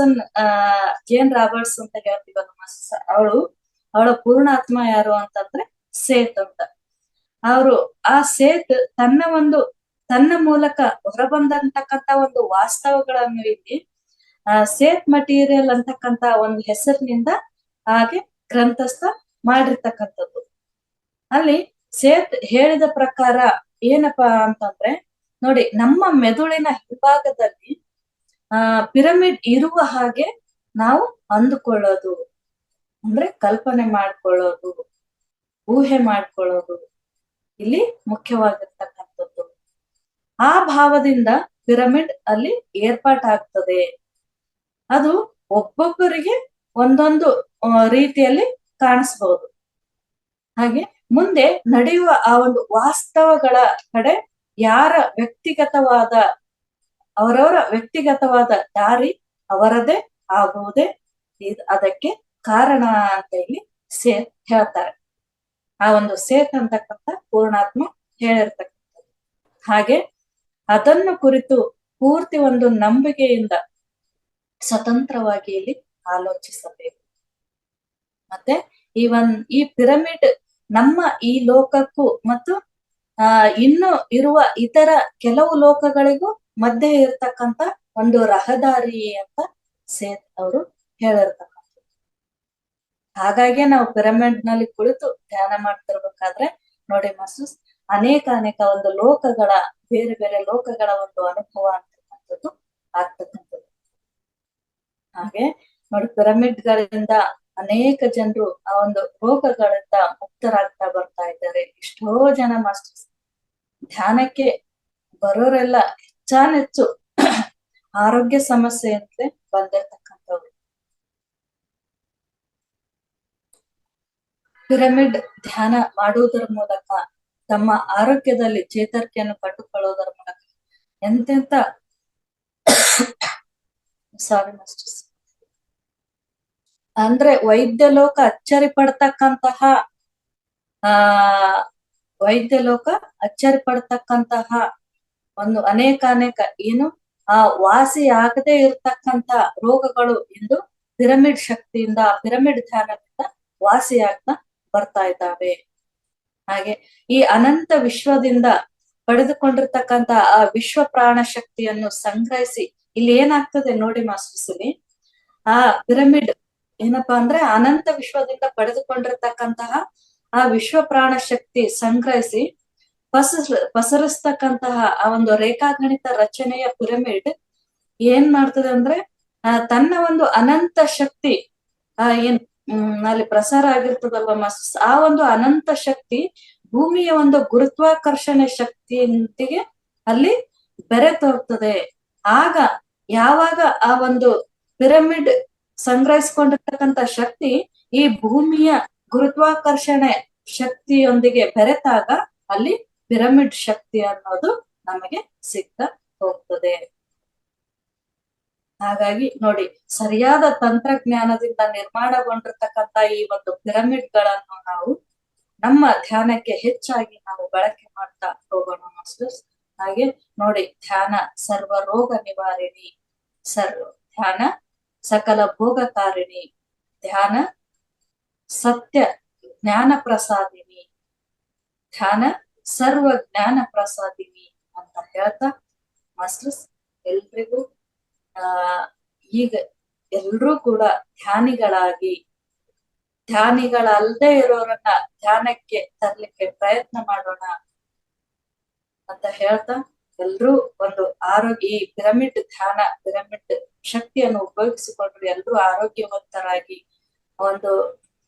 ಅಂತ ಹೇಳ್ತೀವಲ್ಲ ಮಾಸ್ಟರ್ಸ್, ಅವಳ ಪೂರ್ಣಾತ್ಮ ಯಾರು ಅಂತಂದ್ರೆ ಸೇತ್ ಅಂತ. ಆ ಸೇತ್ ತನ್ನ ಮೂಲಕ ಹೊರಬಂದಂತಕ್ಕಂತ ಒಂದು ವಾಸ್ತವಗಳನ್ನು ಇಲ್ಲಿ ಸೇತ್ ಮಟೀರಿಯಲ್ ಅಂತಕ್ಕಂತ ಒಂದು ಹೆಸರಿನಿಂದ ಹಾಗೆ ಗ್ರಂಥಸ್ಥ ಮಾಡಿರ್ತಕ್ಕಂಥದ್ದು. ಅಲ್ಲಿ ಸೇತ್ ಹೇಳಿದ ಪ್ರಕಾರ ಏನಪ್ಪಾ ಅಂತಂದ್ರೆ ನೋಡಿ, ನಮ್ಮ ಮೆದುಳಿನ ಹಿಂಭಾಗದಲ್ಲಿ ಪಿರಮಿಡ್ ಇರುವ ಹಾಗೆ ನಾವು ಅಂದುಕೊಳ್ಳೋದು, ಅಂದ್ರೆ ಕಲ್ಪನೆ ಮಾಡ್ಕೊಳ್ಳೋದು, ಊಹೆ ಮಾಡ್ಕೊಳ್ಳೋದು ಇಲ್ಲಿ ಮುಖ್ಯವಾಗಿರ್ತಕ್ಕಂಥದ್ದು. ಆ ಭಾವದಿಂದ ಪಿರಮಿಡ್ ಅಲ್ಲಿ ಏರ್ಪಾಟಾಗ್ತದೆ. ಅದು ಒಬ್ಬೊಬ್ಬರಿಗೆ ಒಂದೊಂದು ರೀತಿಯಲ್ಲಿ ಕಾಣಿಸ್ಬಹುದು. ಹಾಗೆ ಮುಂದೆ ನಡೆಯುವ ಆ ಒಂದು ವಾಸ್ತವಗಳ ಕಡೆ ಅವರವರ ವ್ಯಕ್ತಿಗತವಾದ ದಾರಿ ಅವರದೇ ಆಗುವುದೇ ಅದಕ್ಕೆ ಕಾರಣ ಅಂತ ಇಲ್ಲಿ ಸೇತ್ ಹೇಳ್ತಾರೆ. ಆ ಒಂದು ಸೇತ್ ಅಂತಕ್ಕಂಥ ಪೂರ್ಣಾತ್ಮ ಹೇಳಿರ್ತಕ್ಕಂಥದ್ದು. ಹಾಗೆ ಅದನ್ನು ಕುರಿತು ಪೂರ್ತಿ ಒಂದು ನಂಬಿಕೆಯಿಂದ ಸ್ವತಂತ್ರವಾಗಿ ಇಲ್ಲಿ ಆಲೋಚಿಸಬೇಕು. ಮತ್ತೆ ಈ ಪಿರಮಿಡ್ ನಮ್ಮ ಈ ಲೋಕಕ್ಕೂ ಮತ್ತು ಇನ್ನು ಇರುವ ಇತರ ಕೆಲವು ಲೋಕಗಳಿಗೂ ಮಧ್ಯೆ ಇರ್ತಕ್ಕಂತ ಒಂದು ರಹದಾರಿ ಅಂತ ಸೇತ್ ಅವರು ಹೇಳಿರ್ತಕ್ಕಂಥದ್ದು. ಹಾಗಾಗಿ ನಾವು ಪಿರಮಿಡ್ ನಲ್ಲಿ ಕುಳಿತು ಧ್ಯಾನ ಮಾಡ್ತಿರ್ಬೇಕಾದ್ರೆ ನೋಡಿ ಮಾಸ್ಟರ್ಸ್, ಅನೇಕ ಒಂದು ಬೇರೆ ಬೇರೆ ಲೋಕಗಳ ಒಂದು ಅನುಭವ ಅಂತಕ್ಕಂಥದ್ದು ಆಗ್ತಕ್ಕಂಥದ್ದು. ಹಾಗೆ ನೋಡಿ, ಪಿರಮಿಡ್ಗಳಿಂದ ಅನೇಕ ಜನರು ಆ ಒಂದು ರೋಗಗಳಿಂದ ಮುಕ್ತರಾಗ್ತಾ ಬರ್ತಾ ಇದ್ದಾರೆ. ಎಷ್ಟೋ ಜನ ಮಾಸ್ಟರ್ಸ್ ಧ್ಯಾನಕ್ಕೆ ಬರೋರೆಲ್ಲ ಹೆಚ್ಚಾನೆಚ್ಚು ಆರೋಗ್ಯ ಸಮಸ್ಯೆಯಂತೆ ಬಂದಿರ್ತಕ್ಕಂಥವ್ರು. ಪಿರಮಿಡ್ ಧ್ಯಾನ ಮಾಡುವುದರ ಮೂಲಕ ತಮ್ಮ ಆರೋಗ್ಯದಲ್ಲಿ ಚೇತರಿಕೆಯನ್ನು ಕಂಡುಕೊಳ್ಳುವುದರ ಮೂಲಕ ಎಂತೆಂತ ಮಾಸ್ಟರ್ಸ್ ಅಂದ್ರೆ ವೈದ್ಯ ಲೋಕ ಅಚ್ಚರಿ ಪಡ್ತಕ್ಕಂತಹ ಒಂದು ಅನೇಕ ಏನು ವಾಸಿ ಆಗದೆ ಇರ್ತಕ್ಕಂತ ರೋಗಗಳು ಇಂದು ಪಿರಮಿಡ್ ಶಕ್ತಿಯಿಂದ, ಪಿರಮಿಡ್ ಧ್ಯಾನದಿಂದ ವಾಸಿ ಆಗ್ತಾ ಬರ್ತಾ ಇದ್ದಾವೆ. ಹಾಗೆ ಈ ಅನಂತ ವಿಶ್ವದಿಂದ ಪಡೆದುಕೊಂಡಿರ್ತಕ್ಕಂತ ಆ ವಿಶ್ವ ಪ್ರಾಣ ಶಕ್ತಿಯನ್ನು ಸಂಗ್ರಹಿಸಿ ಇಲ್ಲಿ ಏನಾಗ್ತದೆ ನೋಡಿ ಮಾಸ್ಟರ್ಸ್, ಇಲ್ಲಿ ಆ ಪಿರಮಿಡ್ ಏನಪ್ಪಾ ಅಂದ್ರೆ ಅನಂತ ವಿಶ್ವದಿಂದ ಪಡೆದುಕೊಂಡಿರ್ತಕ್ಕಂತಹ ಆ ವಿಶ್ವ ಪ್ರಾಣ ಶಕ್ತಿ ಸಂಗ್ರಹಿಸಿ ಪಸರಿಸ್ತಕ್ಕಂತಹ ಆ ಒಂದು ರೇಖಾಗಣಿತ ರಚನೆಯ ಪಿರಮಿಡ್ ಏನ್ ಮಾಡ್ತದೆ ಅಂದ್ರೆ ತನ್ನ ಒಂದು ಅನಂತ ಶಕ್ತಿ ಅಲ್ಲಿ ಪ್ರಸಾರ ಆಗಿರ್ತದಲ್ವ ಮಾಸ್ಟರ್ಸ್, ಆ ಒಂದು ಅನಂತ ಶಕ್ತಿ ಭೂಮಿಯ ಒಂದು ಗುರುತ್ವಾಕರ್ಷಣೆ ಶಕ್ತಿಯೊಂದಿಗೆ ಅಲ್ಲಿ ಬೆರೆತು ಹೋಗ್ತದೆ. ಆಗ ಯಾವಾಗ ಆ ಒಂದು ಪಿರಮಿಡ್ ಸಂಗ್ರಹಿಸಿಕೊಂಡಿರ್ತಕ್ಕಂಥ ಶಕ್ತಿ ಈ ಭೂಮಿಯ ಗುರುತ್ವಾಕರ್ಷಣೆ ಶಕ್ತಿಯೊಂದಿಗೆ ಬೆರೆತಾಗ ಅಲ್ಲಿ ಪಿರಮಿಡ್ ಶಕ್ತಿ ಅನ್ನೋದು ನಮಗೆ ಸಿಗ್ತಾ ಹೋಗ್ತದೆ. ಹಾಗಾಗಿ ನೋಡಿ, ಸರಿಯಾದ ತಂತ್ರಜ್ಞಾನದಿಂದ ನಿರ್ಮಾಣಗೊಂಡಿರ್ತಕ್ಕಂಥ ಈ ಒಂದು ಪಿರಮಿಡ್ ಗಳನ್ನು ನಾವು ನಮ್ಮ ಧ್ಯಾನಕ್ಕೆ ಹೆಚ್ಚಾಗಿ ನಾವು ಬಳಕೆ ಮಾಡ್ತಾ ಹೋಗೋಣ ಮಾಸ್ಟರ್ಸ್. ಹಾಗೆ ನೋಡಿ, ಧ್ಯಾನ ಸರ್ವ ರೋಗ ನಿವಾರಿಣಿ, ಧ್ಯಾನ ಸಕಲ ಭೋಗಕಾರಿಣಿ, ಧ್ಯಾನ ಸತ್ಯ ಜ್ಞಾನ ಪ್ರಸಾದಿನಿ, ಧ್ಯಾನ ಸರ್ವ ಜ್ಞಾನ ಪ್ರಸಾದಿನಿ ಅಂತ ಹೇಳ್ತಾ ಮಾಸ್ಟರ್ಸ್ ಎಲ್ರಿಗೂ ಈಗ ಎಲ್ರೂ ಕೂಡ ಧ್ಯಾನಿಗಳಲ್ಲದೆ ಇರೋರನ್ನ ಧ್ಯಾನಕ್ಕೆ ತರ್ಲಿಕ್ಕೆ ಪ್ರಯತ್ನ ಮಾಡೋಣ ಅಂತ ಹೇಳ್ತಾ, ಎಲ್ರೂ ಒಂದು ಈ ಪಿರಮಿಡ್ ಶಕ್ತಿಯನ್ನು ಉಪಯೋಗಿಸಿಕೊಂಡ್ರು ಎಲ್ರೂ ಆರೋಗ್ಯವಂತರಾಗಿ ಒಂದು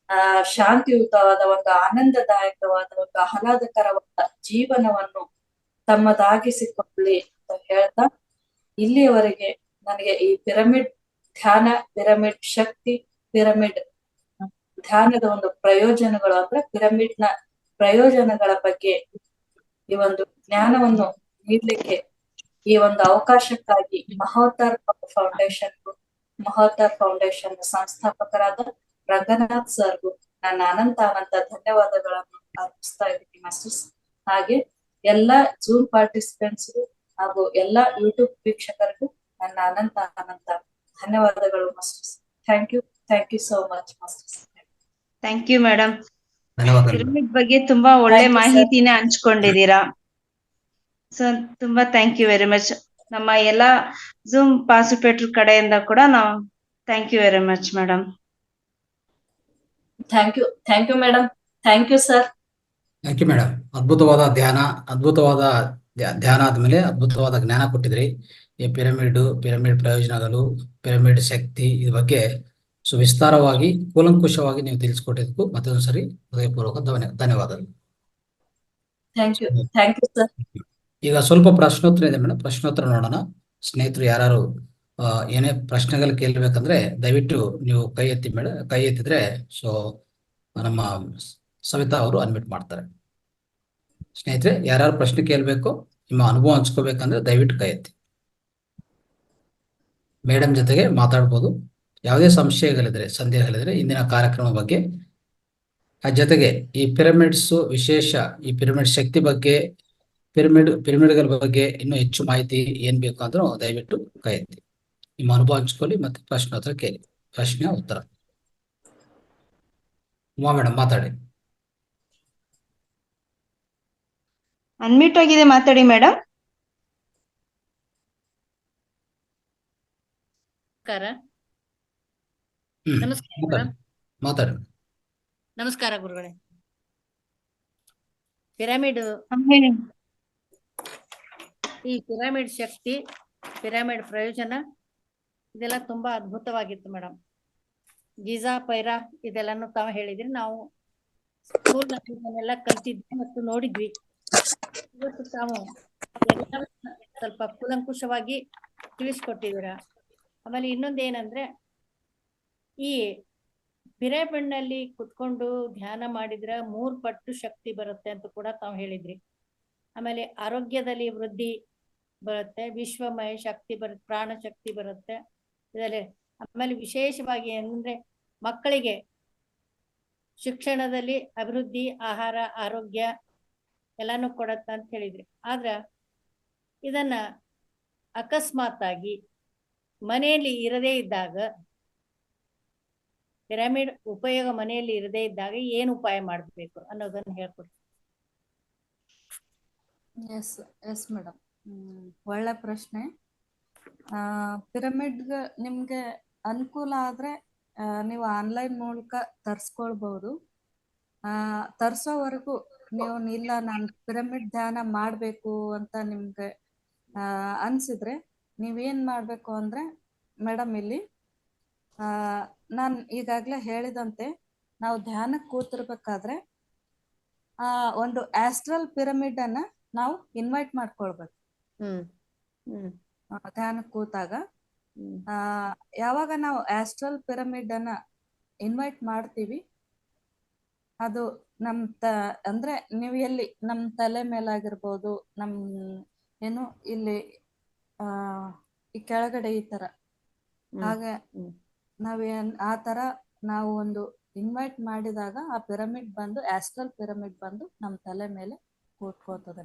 ಶಾಂತಿಯುತವಾದ ಒಂದು ಆನಂದದಾಯಕವಾದ ಒಂದು ಆಹ್ಲಾದಕರವಾದ ಜೀವನವನ್ನು ತಮ್ಮದಾಗಿಸಿಕೊಳ್ಳಿ ಅಂತ ಹೇಳ್ತಾ, ಇಲ್ಲಿಯವರೆಗೆ ನನಗೆ ಈ ಪಿರಮಿಡ್ ಧ್ಯಾನ, ಪಿರಮಿಡ್ ಶಕ್ತಿ, ಪಿರಮಿಡ್ ಧ್ಯಾನದ ಒಂದು ಪ್ರಯೋಜನಗಳು ಅಂದ್ರೆ ಪಿರಮಿಡ್ನ ಪ್ರಯೋಜನಗಳ ಬಗ್ಗೆ ಈ ಒಂದು ಜ್ಞಾನವನ್ನು ನೀಡ್ಲಿಕ್ಕೆ ಈ ಒಂದು ಅವಕಾಶಕ್ಕಾಗಿ ಮಹೋತ್ತರ್ ಫೌಂಡೇಶನ್ ಸಂಸ್ಥಾಪಕರಾದ ರಂಗನಾಥ್ ಸರ್ಗೂ ನನ್ನ ಅನಂತ ಧನ್ಯವಾದಗಳನ್ನು ಅರ್ಪಿಸ್ತಾ ಇದ್ದೀನಿ ಮಾಸ್ಟರ್ಸ್. ಹಾಗೆ ಎಲ್ಲಾ ಜೂಮ್ ಪಾರ್ಟಿಸಿಪೆಂಟ್ಸ್ಗೂ ಹಾಗೂ ಎಲ್ಲಾ ಯೂಟ್ಯೂಬ್ ವೀಕ್ಷಕರಿಗೂ ನನ್ನ ಅನಂತ ಧನ್ಯವಾದಗಳು masters. Thank you so much masters. Thank you madam. Pyramid ಬಗ್ಗೆ ತುಂಬಾ ಒಳ್ಳೆ ಮಾಹಿತಿನ ಹಂಚ್ಕೊಂಡಿದ್ದೀರಾ. ಸೊ ತುಂಬಾ ಥ್ಯಾಂಕ್ ಯು ವೆರಿ ಮಚ್. ನಮ್ಮ ಎಲ್ಲಾ ಝೂಮ್ ಪಾರ್ಟಿಸಿಪೇಟರ್ ಕಡೆಯಿಂದ ಕೂಡ ನಾವು thank you very much madam. Thank you madam, thank you sir. Thank you madam. ಅದ್ಭುತವಾದ ಧ್ಯಾನ ಆದ್ಮೇಲೆ ಅದ್ಭುತವಾದ ಜ್ಞಾನ ಕೊಟ್ಟಿದ್ರಿ. ಈ ಪಿರಮಿಡ್ ಪ್ರಯೋಜನಗಳು, ಪಿರಮಿಡ್ ಶಕ್ತಿ ಇದ್ರ ಬಗ್ಗೆ ಸುವಿಸ್ತಾರವಾಗಿ ಕೂಲಂಕುಷವಾಗಿ ನೀವು ತಿಳಿಸ್ಕೊಟ್ಟಿದ್ದಕ್ಕೂ ಮತ್ತೊಂದು ಸರಿ ಹೃದಯಪೂರ್ವಕ ಧನ್ಯವಾದಗಳು. Thank you sir. ಈಗ ಸ್ವಲ್ಪ ಪ್ರಶ್ನೋತ್ತರ ಇದೆ ಮೇಡಮ್, ಪ್ರಶ್ನೋತ್ತರ ನೋಡೋಣ. ಸ್ನೇಹಿತರು ಯಾರು ಏನೇ ಪ್ರಶ್ನೆಗಳು ಕೇಳಬೇಕಂದ್ರೆ ದಯವಿಟ್ಟು ನೀವು ಕೈ ಎತ್ತಿದ್ರೆ ಸೊ ನಮ್ಮ ಸವಿತಾ ಅವರು ಅನ್ಮಿಟ್ ಮಾಡ್ತಾರೆ. ಸ್ನೇಹಿತರೆ ಯಾರ್ಯಾರು ಪ್ರಶ್ನೆ ಕೇಳಬೇಕು, ನಿಮ್ಮ ಅನುಭವ ಹಂಚ್ಕೋಬೇಕಂದ್ರೆ ದಯವಿಟ್ಟು ಕೈ ಎತ್ತಿ. ಮೇಡಮ್ ಜೊತೆಗೆ ಮಾತಾಡ್ಬೋದು. ಯಾವುದೇ ಸಂದೇಹಗಳಿದ್ರೆ ಇಂದಿನ ಕಾರ್ಯಕ್ರಮ ಬಗ್ಗೆ, ಜೊತೆಗೆ ಈ ಪಿರಮಿಡ್ಸ್ ವಿಶೇಷ, ಈ ಪಿರಮಿಡ್ ಶಕ್ತಿ ಬಗ್ಗೆ, ಪಿರಮಿಡ್ಗಳ ಬಗ್ಗೆ ಇನ್ನೂ ಹೆಚ್ಚು ಮಾಹಿತಿ ಏನ್ ಬೇಕು ಅಂದ್ರೂ ದಯವಿಟ್ಟು ಕೈ ಎತ್ತಿ. ನಿಮ್ಮ ಅನುಭವ ಹಂಚ್ಕೊಳ್ಳಿ ಮತ್ತೆ ಪ್ರಶ್ನೋತ್ತರ ಕೇಳಿ. ಪ್ರಶ್ನೆ ಉತ್ತರ. ಉಮಾ ಮೇಡಮ್ ಮಾತಾಡಿ. ಅನ್ಮ್ಯೂಟ್ ಆಗಿದೆ, ಮಾತಾಡಿ ಮೇಡಮ್. ನಮಸ್ಕಾರ ಮೇಡಮ್. ಮಾತಾಡಿ. ನಮಸ್ಕಾರ ಗುರುಗಳೇ. ಪಿರಮಿಡ್, ಈ ಪಿರಮಿಡ್ ಶಕ್ತಿ, ಪಿರಮಿಡ್ ಪ್ರಯೋಜನ ಇದೆಲ್ಲ ತುಂಬಾ ಅದ್ಭುತವಾಗಿತ್ತು ಮೇಡಮ್. ಗೀಜಾ ಪೈರಾ ಇದೆಲ್ಲಾನು ತಾವು ಹೇಳಿದ್ರಿ, ನಾವು ಸ್ಕೂಲ್ ಇದನ್ನೆಲ್ಲ ಕಲ್ತಿದ್ವಿ ಮತ್ತು ನೋಡಿದ್ವಿ. ಇವತ್ತು ತಾವು ಸ್ವಲ್ಪ ಕೂಲಂಕುಷವಾಗಿ ತಿಳಿಸ್ಕೊಟ್ಟಿದ್ದೀರ. ಆಮೇಲೆ ಇನ್ನೊಂದೇನಂದ್ರೆ, ಈ ಪಿರಮಿಡ್ ನಲ್ಲಿ ಕುತ್ಕೊಂಡು ಧ್ಯಾನ ಮಾಡಿದ್ರ 3 ಪಟ್ಟು ಶಕ್ತಿ ಬರುತ್ತೆ ಅಂತ ಕೂಡ ತಾವು ಹೇಳಿದ್ರಿ. ಆಮೇಲೆ ಆರೋಗ್ಯದಲ್ಲಿ ವೃದ್ಧಿ ಬರುತ್ತೆ, ವಿಶ್ವಮಯ ಶಕ್ತಿ ಬರುತ್ತೆ, ಪ್ರಾಣ ಶಕ್ತಿ ಬರುತ್ತೆ ಇದರಲ್ಲಿ. ಆಮೇಲೆ ವಿಶೇಷವಾಗಿ ಅಂದ್ರೆ ಮಕ್ಕಳಿಗೆ ಶಿಕ್ಷಣದಲ್ಲಿ ಅಭಿವೃದ್ಧಿ, ಆಹಾರ, ಆರೋಗ್ಯ ಎಲ್ಲಾನು ಕೊಡತ್ತ ಅಂತ ಹೇಳಿದ್ರಿ. ಆದ್ರ ಇದನ್ನ ಅಕಸ್ಮಾತ್ ಆಗಿ ಮನೆಯಲ್ಲಿ ಇರದೇ ಇದ್ದಾಗ, ಪಿರಮಿಡ್ ಉಪಯೋಗ ಮನೆಯಲ್ಲಿ ಇರದೇ ಇದ್ದಾಗ ಏನು ಉಪಾಯ ಮಾಡಬೇಕು ಅನ್ನೋದನ್ನ ಹೇಳ್ಕೊಡಿ. ಎಸ್ ಮೇಡಮ್, ಒಳ್ಳೆ ಪ್ರಶ್ನೆ. ಪಿರಮಿಡ್ ನಿಮ್ಗೆ ಅನುಕೂಲ ಆದ್ರೆ ನೀವು ಆನ್ಲೈನ್ ಮೂಲಕ ತರ್ಸ್ಕೊಳ್ಬಹುದು. ತರ್ಸೋವರೆಗೂ ನೀವು ಇಲ್ಲ ನಾನು ಪಿರಮಿಡ್ ಧ್ಯಾನ ಮಾಡಬೇಕು ಅಂತ ನಿಮ್ಗೆ ಅನ್ಸಿದ್ರೆ ನೀವೇನ್ ಮಾಡ್ಬೇಕು ಅಂದ್ರೆ ಮೇಡಮ್, ಇಲ್ಲಿ ನಾನು ಈಗಾಗಲೇ ಹೇಳಿದಂತೆ ನಾವು ಧ್ಯಾನಕ್ಕೆ ಕೂತಿರ್ಬೇಕಾದ್ರೆ ಒಂದು ಆಸ್ಟ್ರಲ್ ಪಿರಮಿಡ್ ಅನ್ನ ನಾವು ಇನ್ವೈಟ್ ಮಾಡ್ಕೊಳ್ಬೇಕು. ಧ್ಯಾನಕ್ಕೆ ಕೂತಾಗ ಯಾವಾಗ ನಾವು ಆಸ್ಟ್ರಲ್ ಪಿರಮಿಡ್ ಅನ್ನ ಇನ್ವೈಟ್ ಮಾಡ್ತೀವಿ, ಅದು ಅಂದ್ರೆ ನೀವು ಎಲ್ಲಿ ನಮ್ ತಲೆ ಮೇಲಾಗಿರ್ಬೋದು, ಏನು ಇಲ್ಲಿ ಈ ಕೆಳಗಡೆ ಈ ತರ, ಹಾಗೆ ಆ ತರ ನಾವು ಒಂದು ಇನ್ವೈಟ್ ಮಾಡಿದಾಗ ಆ ಪಿರಮಿಡ್ ಬಂದು, ಆಸ್ಟ್ರಲ್ ಪಿರಮಿಡ್ ಬಂದು ನಮ್ ತಲೆ ಮೇಲೆ ಕೂತ್ಕೋತದೆ.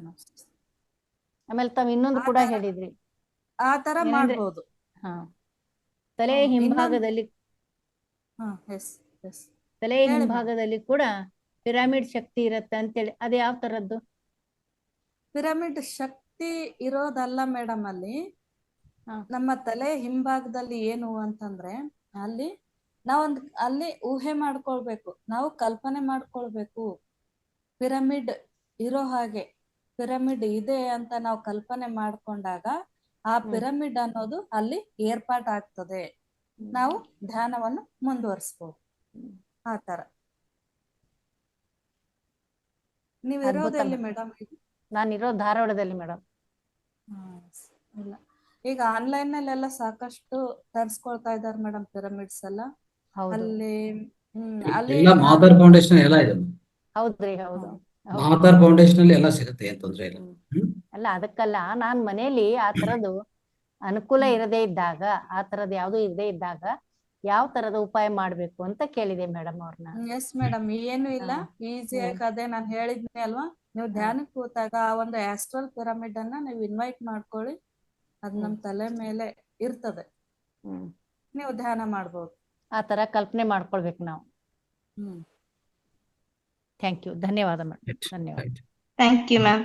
ಆಮೇಲೆ ತಾವ್ ಇನ್ನೊಂದು ಕೂಡ ಹೇಳಿದ್ರಿ, ಆ ತರ ಮಾಡ್ಬೋದು. ತಲೆ ಹಿಂಭಾಗದಲ್ಲಿ, ತಲೆ ಹಿಂಭಾಗದಲ್ಲಿ ಕೂಡ ಪಿರಮಿಡ್ ಶಕ್ತಿ ಇರತ್ತೆ ಅಂತೇಳಿ, ಅದು ಯಾವ ತರದ್ದು? ಪಿರಮಿಡ್ ಶಕ್ತಿ ಇರೋದಲ್ಲ ಮೇಡಮ್, ನಮ್ಮ ತಲೆ ಹಿಂಭಾಗದಲ್ಲಿ ಏನು ಅಂತಂದ್ರೆ ಅಲ್ಲಿ ಊಹೆ ಮಾಡ್ಕೊಳ್ಬೇಕು, ನಾವು ಕಲ್ಪನೆ ಮಾಡ್ಕೊಳ್ಬೇಕು. ಪಿರಮಿಡ್ ಇರೋ ಹಾಗೆ, ಪಿರಮಿಡ್ ಇದೆ ಅಂತ ನಾವು ಕಲ್ಪನೆ ಮಾಡ್ಕೊಂಡಾಗ ಆ ಪಿರಮಿಡ್ ಅನ್ನೋದು ಅಲ್ಲಿ ಏರ್ಪಾಟಾಗ್ತದೆ. ನಾವು ಧ್ಯಾನವನ್ನು ಮುಂದುವರಿಸಬಹುದು. ಆ ತರ. ನೀವಿರೋದೆಲ್ಲಿ ಮೇಡಮ್? ನಾನಿರೋ ಧಾರವಾಡದಲ್ಲಿ ಮೇಡಮ್. ಇಲ್ಲ, ಈಗ ಆನ್ಲೈನ್ ನಲ್ಲೆಲ್ಲ ಸಾಕಷ್ಟು ತರಿಸ್ಕೊಳ್ತಾ ಇದಾರೆ ಮೇಡಮ್ ಪಿರಮಿಡ್ಸ್ ಎಲ್ಲ. ಅಲ್ಲಿ ಮಾದರ್ ಫೌಂಡೇಶನ್ ಎಲ್ಲ ಇದೆ. ಹೌದ್ರಿ, ಹೌದು. ಮಾದರ್ ಫೌಂಡೇಶನ್ ಅಲ್ಲಿ ಎಲ್ಲ ಸಿಗುತ್ತೆ, ಏನ್ ತೊಂದ್ರೆ ಇಲ್ಲ. ಅಲ್ಲ, ಅದಕ್ಕಲ್ಲ, ನಾನ್ ಮನೆಯಲ್ಲಿ ಆ ತರದ್ದು ಅನುಕೂಲ ಇರದೇ ಇದ್ದಾಗ, ಆ ತರದ್ ಯಾವ್ದು ಇರದೇ ಇದ್ದಾಗ ಯಾವ ತರದ ಉಪಾಯ ಮಾಡ್ಬೇಕು ಅಂತ ಕೇಳಿದೆ ಮೇಡಮ್ ಅವ್ರನ್ನ. ಎಸ್ ಮೇಡಮ್, ಏನು ಇಲ್ಲ, ಈಸಿಯಾಗಿ ಅದೇ ನಾನು ಹೇಳಿದ್ನಿ ಅಲ್ವಾ, ನೀವು ಧ್ಯಾನಕ್ಕೆ ಕೂತಾಗ ಆ ಒಂದು ಆಸ್ಟ್ರಲ್ ಪಿರಮಿಡ್ ಅನ್ನ ನೀವು ಇನ್ವೈಟ್ ಮಾಡ್ಕೊಳ್ಳಿ. ಅದ್ ನಮ್ ತಲೆ ಮೇಲೆ ಇರ್ತದೆ, ನೀವು ಧ್ಯಾನ ಮಾಡ್ಬೋದು. ಆ ತರ ಕಲ್ಪನೆ ಮಾಡ್ಕೊಳ್ಬೇಕು ನಾವು. ಥ್ಯಾಂಕ್ ಯು, ಧನ್ಯವಾದ ಮೇಡಮ್. ಧನ್ಯವಾದ. Thank you ma'am.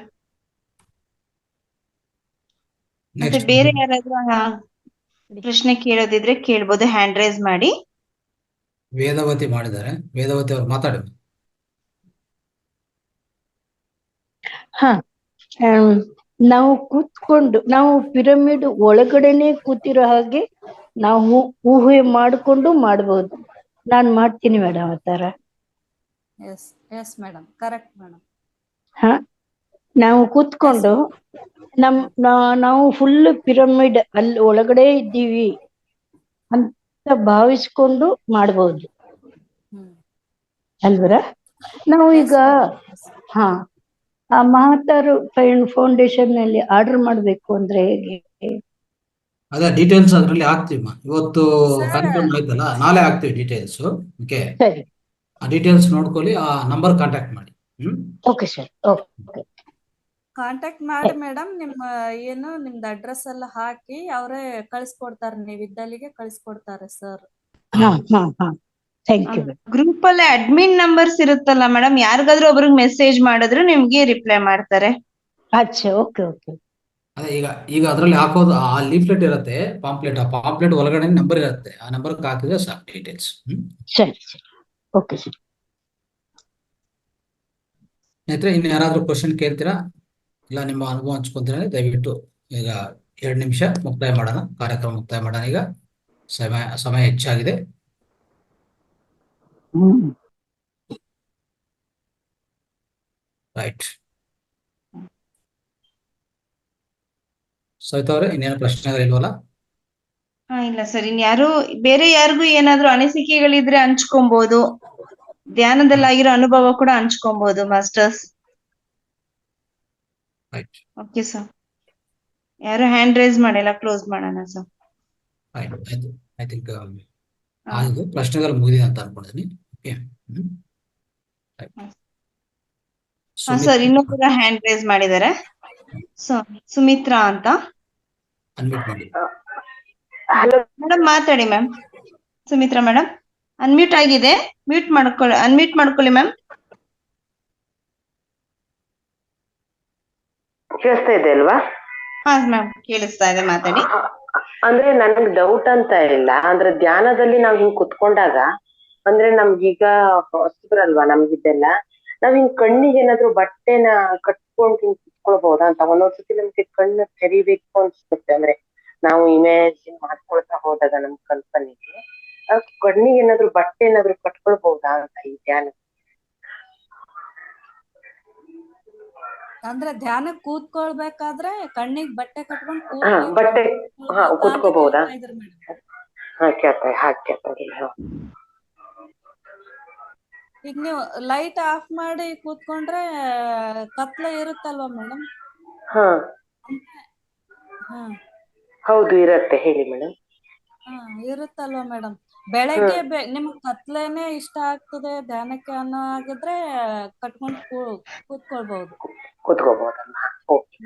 ಮತ್ತೆ ನೆಕ್ಸ್ಟ್ ಬೇರೆ ಯಾರಾದ್ರೂ ಪ್ರಶ್ನೆ ಕೇಳೋದಿದ್ರೆ ಕೇಳ್ಬೋದು, ಹ್ಯಾಂಡ್ ರೈಸ್ ಮಾಡಿ. ವೇದವತಿ ಮಾಡಿದ್ದಾರೆ. ವೇದವತಿ ಅವ್ರು ಮಾತಾಡಿ. ಹಾ ನಾವು ಕೂತ್ಕೊಂಡು ನಾವು ಪಿರಮಿಡ್ ಒಳಗಡೆನೆ ಕೂತಿರೋ ಹಾಗೆ ನಾವು ಊಹೆ ಮಾಡಿಕೊಂಡು ಮಾಡ್ಬೋದು. ನಾನ್ ಮಾಡ್ತೀನಿ ಮೇಡಮ್ ಆ ತರ. Yes yes madam, correct madam. ಹಾ ನಾವು ಕೂತ್ಕೊಂಡು ನಾವು ಫುಲ್ ಪಿರಮಿಡ್ ಅಲ್ಲಿ ಒಳಗಡೆ ಇದ್ದೀವಿ ಅಂತ ಭಾವಿಸ್ಕೊಂಡು ಮಾಡ್ಬೋದು ಅಲ್ವರ. ನಾವು ಈಗ ಹಾ ಆ ಮಹತಾರು ಫೌಂಡೇಶನ್ ನಲ್ಲಿ ಆರ್ಡರ್ ಮಾಡ್ಬೇಕು ಅಂದ್ರೆ ಹೇಗೆ? ಅದೇ ಡೀಟೇಲ್ಸ್ ಅದರಲ್ಲಿ ಹಾಕ್ತೀವಿ. ಇವತ್ತು Sir. ಕನ್ಫರ್ಮ್ ಆಯ್ತಲ್ಲ, ನಾಳೆ ಹಾಕ್ತೀವಿ ಡೀಟೇಲ್ಸ್. ಓಕೆ, ಸರಿ, ಆ ಡೀಟೇಲ್ಸ್ ನೋಡ್ಕೊಳ್ಳಿ, ಆ ನಂಬರ್ ಕಾಂಟ್ಯಾಕ್ಟ್ ಮಾಡಿ. Okay sir, okay. ಕಾಂಟ್ಯಾಕ್ಟ್ ಮಾಡಿ ಮೇಡಮ್. ನಿಮ್ದು ಅಡ್ರೆಸ್ ಎಲ್ಲ ಹಾಕಿ ಅವರೇ ಕಳಿಸ್ಕೊಡ್ತಾರೆ. ನೀವು ಇದ್ದಲ್ಲಿಗೆ ಕಳಿಸ್ಕೊಡ್ತಾರೆ ಸರ್. ಹಾ ಹಾ ಹಾ ಥ್ಯಾಂಕ್ ಯು. ಗ್ರೂಪ್ ಅಲ್ಲಿ ಅಡ್ಮಿನ್ ನಂಬರ್ಸ್ ಇರುತ್ತಲ್ಲ ಮೇಡಮ್, ಯಾರಿಗಾದ್ರೂ ಒಬ್ರಿಗೆ ಮೆಸೇಜ್ ಮಾಡಿದ್ರು ನಿಮ್ಗೆ ರಿಪ್ಲೈ ಮಾಡ್ತಾರೆ. ಅಚ್ಚಾ, ಓಕೆ ಓಕೆ. ಅದೇ ಈಗ ಅದರಲ್ಲಿ ಹಾಕೋದು ಆ ಲೀಫ್ಲೆಟ್ ಇರುತ್ತೆ, ಪಾಂಪ್ಲೆಟ್. ಆ ಪಾಂಪ್ಲೆಟ್ ಒಳಗಡೆ ನಂಬರ್ ಇರುತ್ತೆ, ಆ ನಂಬರ್ ಹಾಕಿದ್ರೆ ಸಾಕು ಡೀಟೇಲ್ಸ್. ಸರಿ ಸರಿ, ಓಕೆ ಸರ್. ಸ್ನೇಹಿತರೆ, ಇನ್ನು ಯಾರಾದ್ರೂ ಕ್ವಶನ್ ಕೇಳ್ತೀರಾ ಇಲ್ಲ ನಿಮ್ಮ ಅನುಭವ ಹಂಚ್ಕೊಂತೀರಾ? ದಯವಿಟ್ಟು ಈಗ 2 ನಿಮಿಷ ಮುಕ್ತಾಯ ಮಾಡೋಣ, ಕಾರ್ಯಕ್ರಮ ಮುಕ್ತಾಯ ಮಾಡೋಣ. ಈಗ ಸಮಯ ಹೆಚ್ಚಾಗಿದೆ. ರೈಟ್. ಸವಿತಾ ಅವರೇ, ಇನ್ನೇನು ಪ್ರಶ್ನೆಗಳಿಲ್ವಲ್ಲ? ಇಲ್ಲ ಸರ್, ಇನ್ಯಾರು ಬೇರೆ ಯಾರಿಗೂ ಏನಾದ್ರು ಅನಿಸಿಕೆಗಳಿದ್ರೆ ಹಂಚ್ಕೊಬಹುದು. ಧ್ಯಾನದಲ್ಲಾಗಿರೋ ಅನುಭವ ಕೂಡ ಹಂಚ್ಕೊಬಹುದು ಮಾಸ್ಟರ್ಸ್. ರೈಟ್. ಓಕೆ ಸರ್, ಯಾರು ಹ್ಯಾಂಡ್ ರೈಸ್ ಮಾಡಿಲ್ಲ, ಕ್ಲೋಸ್ ಮಾಡೋಣ ಸರ್. ಆಯ್ತು, ಐ ಥಿಂಕ್ ಆಗಿದೆ, ಪ್ರಶ್ನೆಗಳು ಮುಗಿದಿದೆ ಅಂತ ಅನ್ಕೊಂಡಿದ್ದೀನಿ. ಓಕೆ. ಹಾ ಸರ್, ಇನ್ನೊಬ್ಬರ ಹ್ಯಾಂಡ್ ರೈಸ್ ಮಾಡಿದ್ದಾರೆ. ಸುಮಿತ್ರಾ ಅಂತ. ಅನ್ಮ್ಯೂಟ್ ಮಾಡಿ. ಮೇಡಮ್ ಮಾತಾಡಿ ಮ್ಯಾಮ್. ಸುಮಿತ್ರಾ ಮೇಡಮ್ ಅನ್ಮ್ಯೂಟ್ ಆಗಿದೆ, ಅನ್ಮ್ಯೂಟ್ ಮಾಡ್ಕೊಳ್ಳಿ ಮ್ಯಾಮ್. ಕೇಳಿಸ್ತಾ ಇದೆ ಅಲ್ವಾ? ಹಾ ಮ್ಯಾಮ್ ಕೇಳಿಸ್ತಾ ಇದೆ, ಮಾತಾಡಿ. ಅಂದ್ರೆ ನನಗ್ ಡೌಟ್ ಅಂತ ಇಲ್ಲ. ಅಂದ್ರೆ ಧ್ಯಾನದಲ್ಲಿ ನಾವ್ ಹಿಂಗ್ ಕುತ್ಕೊಂಡಾಗ ಅಂದ್ರೆ ನಮ್ಗೀಗ ಹೊಸಬ್ರಲ್ವಾ ನಮ್ಗಿದ್ದೆಲ್ಲ, ನಾವ್ ಹಿಂಗ್ ಕಣ್ಣಿಗೆ ಏನಾದ್ರು ಬಟ್ಟೆನ ಕಟ್ಕೊಂಡ್ ಹಿಂಗ್ ಕುತ್ಕೊಳ್ಬಹುದಾ ಅಂತ. ಒಂದೊಂದ್ಸತಿ ನಮ್ಗೆ ಕಣ್ಣು ತೆರಿಬೇಕು ಅನ್ಸುತ್ತೆ. ಅಂದ್ರೆ ನಾವು ಇಮ್ಯಾಜಿನ್ ಮಾಡ್ಕೊಳ್ತಾ ಹೋದಾಗ ನಮ್ ಕಲ್ಪನೆಗೆ ಕಣ್ಣಿಗೆ ಏನಾದ್ರು ಬಟ್ಟೆ ಏನಾದ್ರು ಕಟ್ಕೊಳ್ಬಹುದಾ ಅಂತ ಈ ಧ್ಯಾನ. ಅಂದ್ರೆ ಧ್ಯಾನಕ್ಕೆ ಕೂತ್ಕೊಳ್ಬೇಕಾದ್ರೆ ಕಣ್ಣಿಗೆ ಬಟ್ಟೆ ಕಟ್ಕೊಂಡು ಬಟ್ಟೆ ಕೂತ್ಕೋಬಹುದಾ? ಈಗ ನೀವು ಲೈಟ್ ಆಫ್ ಮಾಡಿ ಕೂತ್ಕೊಂಡ್ರೆ ಕತ್ಲೆ ಇರುತ್ತಲ್ವಾ ಮೇಡಮ್? ಹಾ ಹಾ ಹೌದು, ಇರತ್ತೆ. ಹೇಳಿ ಮೇಡಮ್. ಇರುತ್ತಲ್ವಾ ಮೇಡಮ್? ಬೆಳಗ್ಗೆ ನಿಮ್ಗೆ ಕತ್ಲೇನೆ ಇಷ್ಟ ಆಗ್ತದೆ ಧ್ಯಾನಕ್ಕೆ ಅನ್ನೋ ಆಗಿದ್ರೆ ಕಟ್ಕೊಂಡು ಕೂತ್ಕೊಳ್ಬಹುದು. ಕೂತ್ಕೋಬಹುದಲ್ಲ? ಓಕೆ,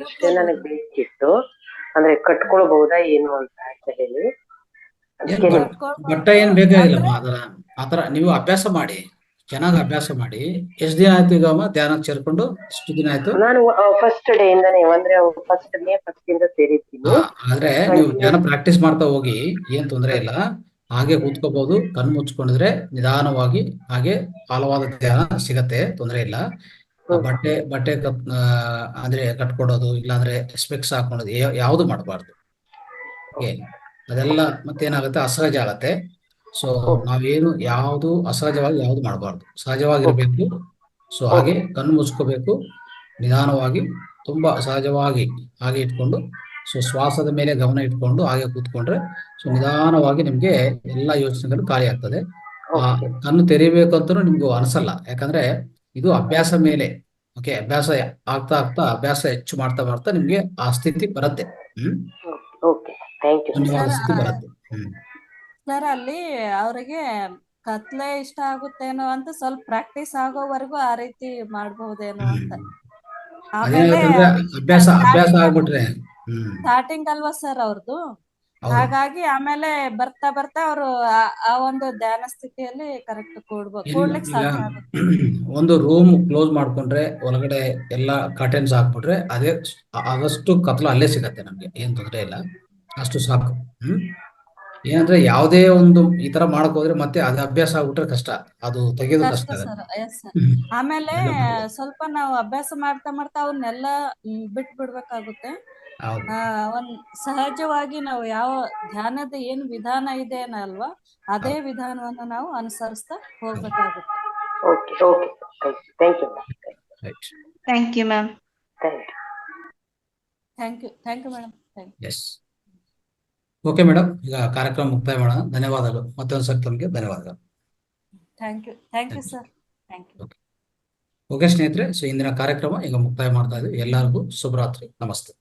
ಅಷ್ಟೇ ನನಗ್ ಬೇಕಿತ್ತು. ಅಂದ್ರೆ ಕಟ್ಕೊಳ್ಬಹುದಾ ಏನು ಅಂತ ಹೇಳಿ. ಬಟ್ಟೆ ಏನ್ ಬೇಕಾಗಿಲ್ಲಮ್ಮ. ಆತರ ನೀವು ಅಭ್ಯಾಸ ಮಾಡಿ, ಚೆನ್ನಾಗಿ ಅಭ್ಯಾಸ ಮಾಡಿ. ಎಷ್ಟು ದಿನ ಆಯ್ತು ಈಗ ಧ್ಯಾನಕ್ಕೆ ಸೇರ್ಕೊಂಡು? ಎಷ್ಟು ದಿನ ಆಯ್ತು? ನಾನು ಫಸ್ಟ್ ಡೇ ಇಂದಾನೆ, ಅಂದ್ರೆ ಮೇ 1 ಇಂದ ಸೇರಿದ್ದೀನಿ. ಆದ್ರೆ ನೀವು ಧ್ಯಾನ ಪ್ರಾಕ್ಟೀಸ್ ಮಾಡ್ತಾ ಹೋಗಿ, ಏನ್ ತೊಂದರೆ ಇಲ್ಲ. ಹಾಗೆ ಕೂತ್ಕೋಬಹುದು, ಕಣ್ಣು ಮುಚ್ಕೊಂಡಿದ್ರೆ ನಿಧಾನವಾಗಿ ಹಾಗೆ ಆಳವಾದ ಧ್ಯಾನ ಸಿಗತ್ತೆ, ತೊಂದರೆ ಇಲ್ಲ. ಬಟ್ಟೆ ಅಂದ್ರೆ ಕಟ್ಕೊಡೋದು, ಇಲ್ಲಾಂದ್ರೆ ಸ್ಪೆಕ್ಸ್ ಹಾಕೊಳ್ಳೋದು ಯಾವ್ದು ಮಾಡಬಾರ್ದು. ಅದೆಲ್ಲ ಮತ್ತೇನಾಗುತ್ತೆ, ಅಸಹಜ ಆಗತ್ತೆ. ಸೊ ನಾವೇನು ಯಾವ್ದು ಅಸಹಜವಾಗಿ ಯಾವ್ದು ಮಾಡಬಾರ್ದು, ಸಹಜವಾಗಿರ್ಬೇಕು. ಸೊ ಹಾಗೆ ಕಣ್ಣು ಮುಚ್ಕೋಬೇಕು, ನಿಧಾನವಾಗಿ, ತುಂಬಾ ಸಹಜವಾಗಿ ಹಾಗೆ ಇಟ್ಕೊಂಡು, ಸೊ ಶ್ವಾಸದ ಮೇಲೆ ಗಮನ ಇಟ್ಕೊಂಡು ಹಾಗೆ ಕೂತ್ಕೊಂಡ್ರೆ ಸೊ ನಿಧಾನವಾಗಿ ನಿಮ್ಗೆ ಎಲ್ಲಾ ಯೋಚನೆಗಳು ಖಾಲಿ ಆಗ್ತದೆ. ಕಣ್ಣು ತೆರಿಬೇಕಂತೂ ನಿಮ್ಗೂ ಅನ್ಸಲ್ಲ, ಯಾಕಂದ್ರೆ ಇದು ಅಭ್ಯಾಸ ಮೇಲೆ. ಓಕೆ, ಅಭ್ಯಾಸ ಆಗ್ತಾ ಆಗ್ತಾ ಅಭ್ಯಾಸ ಹೆಚ್ಚು ಮಾಡ್ತಾ ಮಾಡ್ತಾ ನಿಮ್ಗೆ ಆ ಸ್ಥಿತಿ ಬರುತ್ತೆ. ಧನ್ಯವಾದ, ಸ್ಥಿತಿ ಬರುತ್ತೆ. ಸರ್, ಅಲ್ಲಿ ಅವ್ರಿಗೆ ಕತ್ಲೆ ಇಷ್ಟ ಆಗುತ್ತೇನೋ ಅಂತ ಸ್ವಲ್ಪ ಪ್ರಾಕ್ಟೀಸ್ ಆಗೋವರೆಗೂ ಆ ರೀತಿ ಮಾಡ್ಬಹುದೇನೋ ಅಂತ. ಆಮೇಲೆ ಅಭ್ಯಾಸ ಆಗ್ಬಿಟ್ರೆ ಸ್ಟಾರ್ಟಿಂಗ್ ಅಲ್ವಾ ಸರ್ ಅವ್ರದ್ದು? ಹೌದು ಹಾಗಾಗಿ ಆಮೇಲೆ ಬರ್ತಾ ಬರ್ತಾ ಅವರು ಆ ಒಂದು ಧ್ಯಾನ ಸ್ಥಿತಿಯಲ್ಲಿ ಕರೆಕ್ಟ್ ಇಲ್ಲ ಕೂಡ್ಲಿಕ್ಕೆ ಈಗ ಸಾಧ್ಯ ಆಗುತ್ತೆ. ಒಂದು ರೂಮ್ ಕ್ಲೋಸ್ ಮಾಡ್ಕೊಂಡ್ರೆ ಒಳಗಡೆ ಎಲ್ಲ ಕರ್ಟನ್ಸ್ ಹಾಕ್ಬಿಟ್ರೆ ಅದೇ ಆದಷ್ಟು ಕತ್ಲು ಅಲ್ಲೇ ಸಿಗತ್ತೆ ನಮ್ಗೆ, ಏನ್ ತೊಂದರೆ ಇಲ್ಲ, ಅಷ್ಟು ಸಾಕು. ಏನಂದ್ರೆ ಯಾವುದೇ ಒಂದು ಈ ತರ ಮಾಡಕ್ ಹೋದ್ರೆ ಮತ್ತೆ ಅದು ಅಭ್ಯಾಸ ಆಗ್ಬಿಟ್ರೆ ಕಷ್ಟ, ಅದು ತೆಗೆಯೋದು ಕಷ್ಟ ಕಷ್ಟ ಆಗತ್ತೆ. ಸರ್. Yes sir. ಆಮೇಲೆ ಅದೆಲ್ಲ ಮಾಡ್ಬೇಕು. ಸ್ವಲ್ಪ ನಾವು ಅಭ್ಯಾಸ ಮಾಡ್ತಾ ಮಾಡ್ತಾ ಅವನ್ನೆಲ್ಲ ಬಿಟ್ ಬಿಡ್ಬೇಕಾಗುತ್ತೆ. ಹೌದು ಒಂದ್ ಸಹಜವಾಗಿ ನಾವು ಯಾವ ಧ್ಯಾನದ ಏನು ವಿಧಾನ ಇದೆ ಅಲ್ವಾ, ಅದೇ ಹೌದು ವಿಧಾನವನ್ನು ನಾವು ಅನುಸರಿಸ್ತಾ ಹೋಗ್ಬೇಕಾಗುತ್ತೆ. Okay okay thank you right. Thank you ma'am. Thank you thank you madam. Yes okay madam, ಈಗ ಕಾರ್ಯಕ್ರಮ ಮುಕ್ತಾಯ ಮಾಡೋಣ. ಧನ್ಯವಾದಗಳು, ಮತ್ತೊಂದ್ಸರಿ ತಮಗೆ ಧನ್ಯವಾದಗಳು. Thank you sir. Thank you. Okay ಸ್ನೇಹಿತರೆ, ಸೊ ಇಂದಿನ ಕಾರ್ಯಕ್ರಮ ಈಗ ಮುಕ್ತಾಯ ಮಾಡ್ತಾ ಇದ್ದೀವಿ. ಎಲ್ಲರಿಗೂ ಶುಭರಾತ್ರಿ, ನಮಸ್ತೆ.